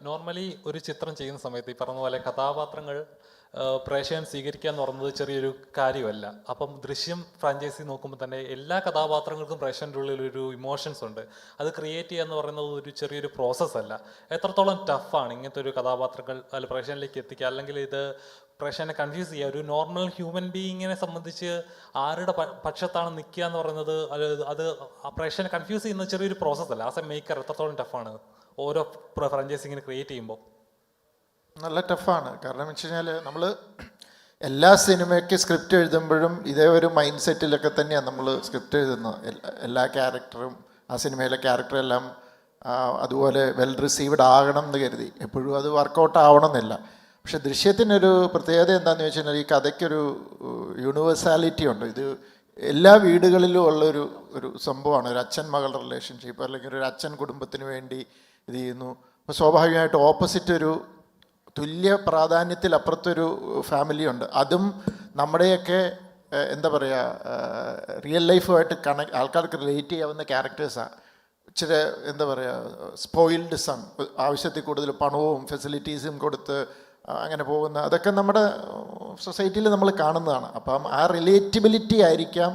normally ഒരു ചിത്രം ചെയ്യുന്ന സമയത്ത് ഈ പറഞ്ഞ പോലെ കഥാപാത്രങ്ങൾ പ്രേക്ഷകൻ സ്വീകരിക്കുക എന്ന് പറയുന്നത് ചെറിയൊരു കാര്യമല്ല. അപ്പം ദൃശ്യം ഫ്രാഞ്ചൈസി നോക്കുമ്പോൾ തന്നെ എല്ലാ കഥാപാത്രങ്ങൾക്കും പ്രേക്ഷകൻ്റെ ഉള്ളിൽ ഒരു ഇമോഷൻസ് ഉണ്ട്. അത് ക്രിയേറ്റ് ചെയ്യുക എന്ന് പറയുന്നത് ഒരു ചെറിയൊരു പ്രോസസ്സല്ല. എത്രത്തോളം ടഫാണ് ഇങ്ങനത്തെ ഒരു കഥാപാത്രങ്ങൾ അല്ല പ്രേക്ഷകനിലേക്ക് എത്തിക്കുക, അല്ലെങ്കിൽ ഇത് പ്രേക്ഷകനെ കൺഫ്യൂസ് ചെയ്യുക? ഒരു നോർമൽ ഹ്യൂമൻ ബീയിങ്ങിനെ സംബന്ധിച്ച് ആരുടെ പക്ഷത്താണ് നിൽക്കുക എന്ന് പറയുന്നത് അത് പ്രേക്ഷകനെ കൺഫ്യൂസ് ചെയ്യുന്ന ചെറിയൊരു പ്രോസസ്സല്ല. ആസ് എ മേക്കർ എത്രത്തോളം ടഫാണ് ഓരോ ഫ്രാഞ്ചൈസി ഇങ്ങനെ ക്രിയേറ്റ് ചെയ്യുമ്പോൾ? നല്ല ടഫാണ്. കാരണം എന്ന് വെച്ച് കഴിഞ്ഞാൽ നമ്മൾ എല്ലാ സിനിമയ്ക്ക് സ്ക്രിപ്റ്റ് എഴുതുമ്പോഴും ഇതേ ഒരു മൈൻഡ് സെറ്റിലൊക്കെ തന്നെയാണ് നമ്മൾ സ്ക്രിപ്റ്റ് എഴുതുന്നത്. എല്ലാ ക്യാരക്ടറും, ആ സിനിമയിലെ ക്യാരക്ടറെല്ലാം അതുപോലെ വെൽ റിസീവ്ഡ് ആകണം എന്ന് കരുതി. എപ്പോഴും അത് വർക്കൗട്ട് ആവണമെന്നില്ല. പക്ഷെ ദൃശ്യത്തിനൊരു പ്രത്യേകത എന്താണെന്ന് വെച്ച് കഴിഞ്ഞാൽ ഈ കഥയ്ക്കൊരു യൂണിവേഴ്സാലിറ്റി ഉണ്ട്. ഇത് എല്ലാ വീടുകളിലും ഉള്ളൊരു സംഭവമാണ്. ഒരു അച്ഛൻ മകൾ റിലേഷൻഷിപ്പ്, അല്ലെങ്കിൽ ഒരു അച്ഛൻ കുടുംബത്തിന് വേണ്ടി ഇത് ചെയ്യുന്നു. അപ്പോൾ സ്വാഭാവികമായിട്ട് ഓപ്പോസിറ്റ് ഒരു തുല്യ പ്രാധാന്യത്തിൽ അപ്പുറത്തൊരു ഫാമിലിയുണ്ട്. അതും നമ്മുടെയൊക്കെ എന്താ പറയുക, റിയൽ ലൈഫുമായിട്ട് ആൾക്കാർക്ക് റിലേറ്റ് ചെയ്യാവുന്ന ക്യാരക്ടേഴ്സാണ്. ഇച്ചിരി എന്താ പറയുക, സ്പോയിൽഡ് സൺ, ആവശ്യത്തിൽ കൂടുതൽ പണവും ഫെസിലിറ്റീസും കൊടുത്ത് അങ്ങനെ പോകുന്ന, അതൊക്കെ നമ്മുടെ സൊസൈറ്റിയിൽ നമ്മൾ കാണുന്നതാണ്. അപ്പം ആ റിലേറ്റബിലിറ്റി ആയിരിക്കാം.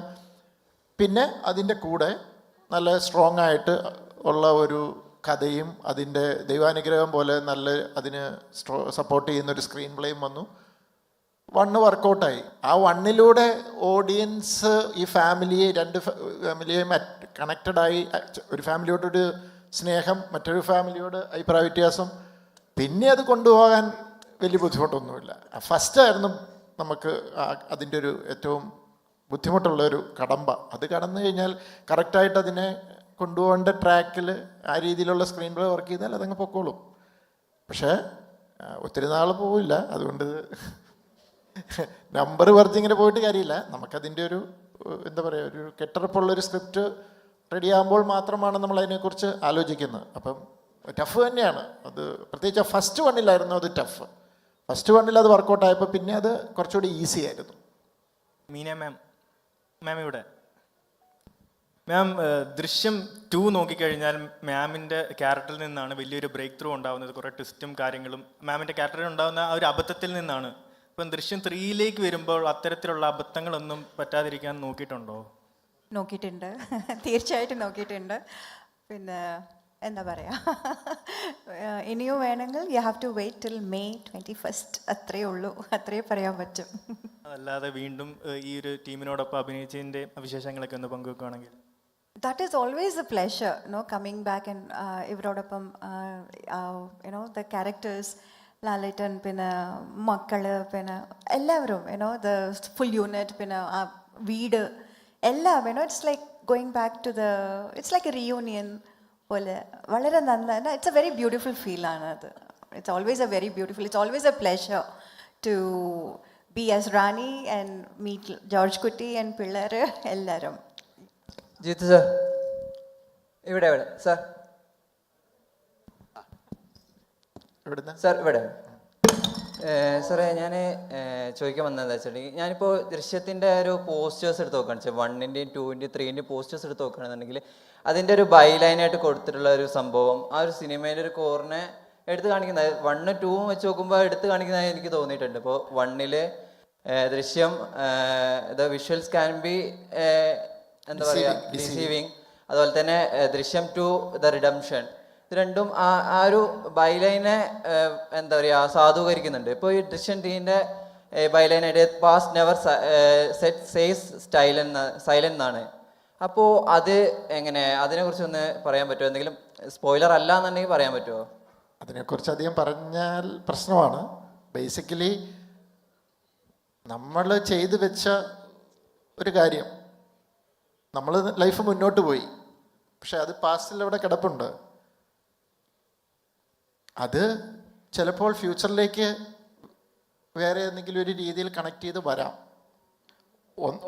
പിന്നെ അതിൻ്റെ കൂടെ നല്ല സ്ട്രോങ് ആയിട്ട് ഉള്ള ഒരു കഥയും അതിൻ്റെ ദൈവാനുഗ്രഹം പോലെ നല്ല അതിന് സപ്പോർട്ട് ചെയ്യുന്നൊരു സ്ക്രീൻ പ്ലേയും വന്നു. 1 വർക്കൗട്ടായി. ആ 1-ലൂടെ ഓഡിയൻസ് ഈ ഫാമിലിയെ, 2 ഫാമിലിയെയും കണക്റ്റഡായി. ഒരു ഫാമിലിയോടൊരു സ്നേഹം, മറ്റൊരു ഫാമിലിയോട് അഭിപ്രായ വ്യത്യാസം. പിന്നെ അത് കൊണ്ടുപോകാൻ വലിയ ബുദ്ധിമുട്ടൊന്നുമില്ല. ഫസ്റ്റായിരുന്നു നമുക്ക് അതിൻ്റെ ഒരു ഏറ്റവും ബുദ്ധിമുട്ടുള്ളൊരു കടമ്പ. അത് കടന്നു കഴിഞ്ഞാൽ കറക്റ്റായിട്ട് അതിനെ കൊണ്ടുപോകേണ്ട ട്രാക്കിൽ ആ രീതിയിലുള്ള സ്ക്രീൻ പ്ലേ വർക്ക് ചെയ്താൽ അതങ്ങ് പൊക്കോളും. പക്ഷേ ഒത്തിരി നാൾ പോവില്ല. അതുകൊണ്ട് നമ്പർ പറഞ്ഞിങ്ങനെ പോയിട്ട് കാര്യമില്ല. നമുക്കതിൻ്റെ ഒരു എന്താ പറയുക, ഒരു കെട്ടുറപ്പുള്ളൊരു സ്ക്രിപ്റ്റ് റെഡി ആകുമ്പോൾ മാത്രമാണ് നമ്മൾ അതിനെക്കുറിച്ച് ആലോചിക്കുന്നത്. അപ്പം ടഫ് തന്നെയാണ് അത്. പ്രത്യേകിച്ച് ഫസ്റ്റ് 1-ലായിരുന്നു അത് ടഫ്. ഫസ്റ്റ് 1-ൽ അത് വർക്കൗട്ടായപ്പോൾ പിന്നെ അത് കുറച്ചുകൂടി ഈസി ആയിരുന്നു. മീന മാം ഇവിടെ. മാം, ദൃശ്യം 2 നോക്കിക്കഴിഞ്ഞാൽ മാമിൻ്റെ ക്യാരക്ടറിൽ നിന്നാണ് വലിയൊരു ബ്രേക്ക് ത്രൂ ഉണ്ടാകുന്നത്. കുറേ ട്വിസ്റ്റും കാര്യങ്ങളും മാമിൻ്റെ ക്യാരക്ടറിൽ ഉണ്ടാകുന്ന ആ ഒരു അബദ്ധത്തിൽ നിന്നാണ്. ഇപ്പം ദൃശ്യം 3-ലേക്ക് വരുമ്പോൾ അത്തരത്തിലുള്ള അബദ്ധങ്ങളൊന്നും പറ്റാതിരിക്കാൻ നോക്കിയിട്ടുണ്ടോ? നോക്കിയിട്ടുണ്ട്, തീർച്ചയായിട്ടും നോക്കിയിട്ടുണ്ട്. പിന്നെ എന്താ പറയുക, ഇനിയും വേണമെങ്കിൽ you have to wait till May 21st. അത്രയേ ഉള്ളൂ, അത്രയേ പറയാൻ പറ്റും. അതല്ലാതെ വീണ്ടും ഈ ഒരു ടീമിനോടൊപ്പം അഭിനയിച്ചതിൻ്റെ വിശേഷങ്ങളൊക്കെ ഒന്ന് പങ്കുവെക്കുകയാണെങ്കിൽ. That is always a pleasure, coming back and ഇവരോടൊപ്പം the characters, ലാലേട്ടൻ, പിന്നെ മക്കള്, പിന്നെ എല്ലാവരും the full unit, പിന്നെ ആ വീട് എല്ലാം it's like going back to it's like a reunion പോലെ. വളരെ നന്നായി. It's a very beautiful feel ആണ് അത്. It's always a pleasure to be as Rani and meet George Kutti and പിള്ളേര് എല്ലാവരും. ജിത്ത് സാർ ഇവിടെ സാർ. എവിടുന്ന്? സാർ ഇവിടെ സാറേ ഞാൻ ചോദിക്കാൻ വന്നതെന്ന് വെച്ചിട്ടുണ്ടെങ്കിൽ ഞാനിപ്പോൾ ദൃശ്യത്തിൻ്റെ ഒരു പോസ്റ്റേഴ്സ് എടുത്ത് നോക്കുകയാണ് വെച്ചാൽ 1-ൻ്റെയും 2-ൻ്റെയും 3-ൻ്റെയും പോസ്റ്റേഴ്സ് എടുത്ത് നോക്കുകയാണെന്നുണ്ടെങ്കിൽ അതിൻ്റെ ഒരു ബൈലൈനായിട്ട് കൊടുത്തിട്ടുള്ള ഒരു സംഭവം ആ ഒരു സിനിമയിലെ ഒരു കോറിനെ എടുത്ത് കാണിക്കുന്നത് 1, 2 വെച്ച് നോക്കുമ്പോൾ എടുത്ത് കാണിക്കുന്നതായി എനിക്ക് തോന്നിയിട്ടുണ്ട്. ഇപ്പോൾ 1-ൽ ദൃശ്യം ദ വിഷ്വൽസ് ക്യാൻ ബി എന്താ പറയുക ഡിസീവിങ്, അതുപോലെ തന്നെ ദൃശ്യം 2 ദ റിഡംഷൻ, ഇത് രണ്ടും ആ ഒരു ബൈലൈനെ എന്താ പറയുക സാധൂകരിക്കുന്നുണ്ട്. ഇപ്പോൾ ഈ ദൃശ്യം 3-ൻ്റെ ബൈലൈനായിട്ട് പാസ്റ്റ് നെവർ സെറ്റ് സേസ് സൈലൻ എന്നാണ്. അപ്പോൾ അത് എങ്ങനെ, അതിനെക്കുറിച്ച് ഒന്ന് പറയാൻ പറ്റുമോ? എന്തെങ്കിലും സ്പോയിലർ അല്ല എന്നുണ്ടെങ്കിൽ പറയാൻ പറ്റുമോ? അതിനെക്കുറിച്ച് അധികം പറഞ്ഞാൽ പ്രശ്നമാണ്. ബേസിക്കലി നമ്മൾ ചെയ്തു വെച്ച ഒരു കാര്യം, നമ്മൾ ലൈഫ് മുന്നോട്ട് പോയി, പക്ഷെ അത് പാസ്റ്റിൽ അവിടെ കിടപ്പുണ്ട്. അത് ചിലപ്പോൾ ഫ്യൂച്ചറിലേക്ക് വേറെ എന്തെങ്കിലും ഒരു രീതിയിൽ കണക്ട് ചെയ്ത് വരാം.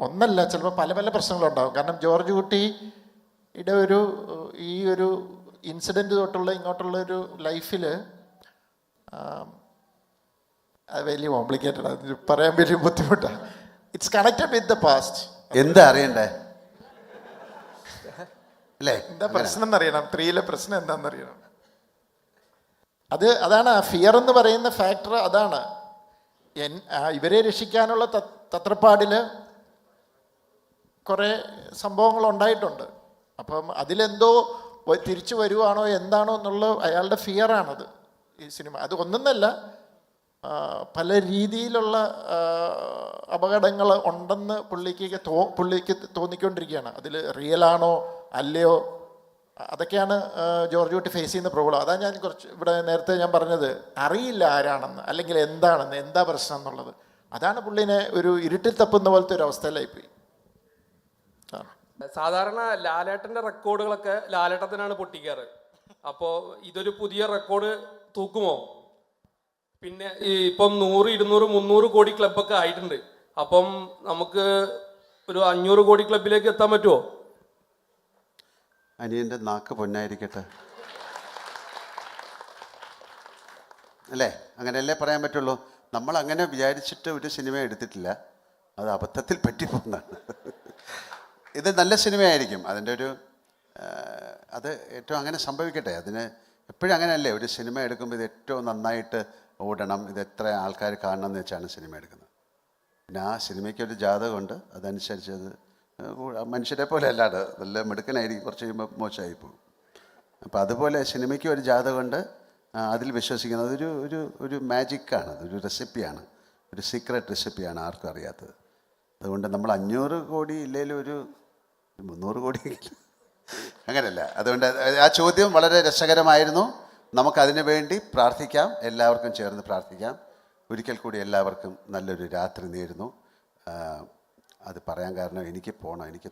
ഒന്നല്ല, ചിലപ്പോൾ പല പല പ്രശ്നങ്ങളുണ്ടാകും. കാരണം ജോർജ് കുട്ടിയുടെ ഈ ഒരു ഇൻസിഡൻറ്റ് തൊട്ടുള്ള ഇങ്ങോട്ടുള്ള ഒരു ലൈഫിൽ അത് വലിയ കോംപ്ലിക്കേറ്റഡ്, അത് പറയാൻ വലിയ ബുദ്ധിമുട്ടാണ്. It's connected with the past. എന്താ അറിയണ്ടേ അല്ലേ? എന്താ പ്രശ്നം എന്നറിയണം, 3-ലെ പ്രശ്നം എന്താണെന്നറിയണം. അതാണ് ഫിയർ എന്ന് പറയുന്ന ഫാക്ടർ. അതാണ് ഇവരെ രക്ഷിക്കാനുള്ള തത്രപ്പാടിൽ കുറേ സംഭവങ്ങൾ ഉണ്ടായിട്ടുണ്ട്. അപ്പം അതിലെന്തോ തിരിച്ചു വരുവാണോ എന്താണോ എന്നുള്ള അയാളുടെ ഫിയറാണത് ഈ സിനിമ. അത് ഒന്നല്ല, പല രീതിയിലുള്ള അപകടങ്ങൾ ഉണ്ടെന്ന് പുള്ളിക്ക് തോന്നിക്കൊണ്ടിരിക്കുകയാണ്. അതിൽ റിയലാണോ അല്ലയോ, അതൊക്കെയാണ് ജോർജ് കുട്ടി ഫേസ് ചെയ്യുന്ന പ്രോബ്ലം. അതാണ് ഞാൻ ഇവിടെ നേരത്തെ ഞാൻ പറഞ്ഞത്, അറിയില്ല ആരാണെന്ന് അല്ലെങ്കിൽ എന്താണെന്ന്, എന്താ പ്രശ്നം എന്നുള്ളത്. അതാണ് പുള്ളിനെ ഒരു ഇരുട്ടിൽ തപ്പുന്ന പോലത്തെ ഒരു അവസ്ഥയിലായിപ്പോയി. സാധാരണ ലാലേട്ടൻ്റെ റെക്കോർഡുകളൊക്കെ ലാലേട്ടത്തിനാണ് പൊട്ടിക്കാറ്. അപ്പോൾ ഇതൊരു പുതിയ റെക്കോർഡ് തൂക്കുമോ? പിന്നെ ഇപ്പം 100, 200, 300 കോടി ക്ലബ്ബൊക്കെ ആയിട്ടുണ്ട്. അപ്പം നമുക്ക് ഒരു 500 കോടി ക്ലബിലേക്ക് എത്താൻ പറ്റുമോ? അനിയൻ്റെ നാക്ക് പൊന്നായിരിക്കട്ടെ അല്ലേ? അങ്ങനെയല്ലേ പറയാൻ പറ്റുള്ളൂ. നമ്മൾ അങ്ങനെ വിചാരിച്ചിട്ട് ഒരു സിനിമ എടുത്തിട്ടില്ല, അത് അബദ്ധത്തിൽ പറ്റിപ്പോകുന്നതാണ്. ഇത് നല്ല സിനിമയായിരിക്കും. അതിൻ്റെ അത് ഏറ്റവും അങ്ങനെ സംഭവിക്കട്ടെ. അതിന് എപ്പോഴും അങ്ങനെയല്ലേ, ഒരു സിനിമ എടുക്കുമ്പോൾ ഇത് ഏറ്റവും നന്നായിട്ട് ഓടണം, ഇത് എത്ര ആൾക്കാർ കാണണം എന്ന് വെച്ചാണ് സിനിമ എടുക്കുന്നത്. പിന്നെ ആ സിനിമയ്ക്കൊരു ജാതകമുണ്ട്, അതനുസരിച്ച് അത് മനുഷ്യരെ പോലെ അല്ലാതെ നല്ല മിടുക്കനായിരിക്കും, കുറച്ച് കഴിയുമ്പോൾ മോശമായി പോകും. അപ്പോൾ അതുപോലെ സിനിമയ്ക്ക് ഒരു ജാതകമുണ്ട്, അതിൽ വിശ്വസിക്കുന്നത് ഒരു മാജിക്കാണ്, ഒരു റെസിപ്പിയാണ്, ഒരു സീക്രട്ട് റെസിപ്പിയാണ്, ആർക്കും അറിയാത്തത്. അതുകൊണ്ട് നമ്മൾ 500 കോടി ഇല്ലെങ്കിലും ഒരു 300 കോടി അങ്ങനെയല്ല. അതുകൊണ്ട് ആ ചോദ്യം വളരെ രസകരമായിരുന്നു. നമുക്കതിനു വേണ്ടി പ്രാർത്ഥിക്കാം, എല്ലാവർക്കും ചേർന്ന് പ്രാർത്ഥിക്കാം. ഒരിക്കൽ കൂടി എല്ലാവർക്കും നല്ലൊരു രാത്രി നേരുന്നു. അത് പറയാൻ കാരണം എനിക്ക്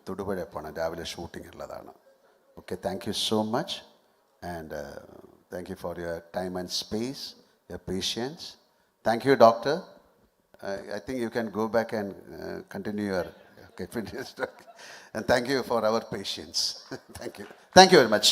തൊടുപുഴ പോകണം, രാവിലെ ഷൂട്ടിംഗ് ഉള്ളതാണ്. Okay, thank you so much and thank you for your time and space, your patients. Thank you doctor. I think you can go back and continue your fitness. And thank you for our patience. Thank you very much.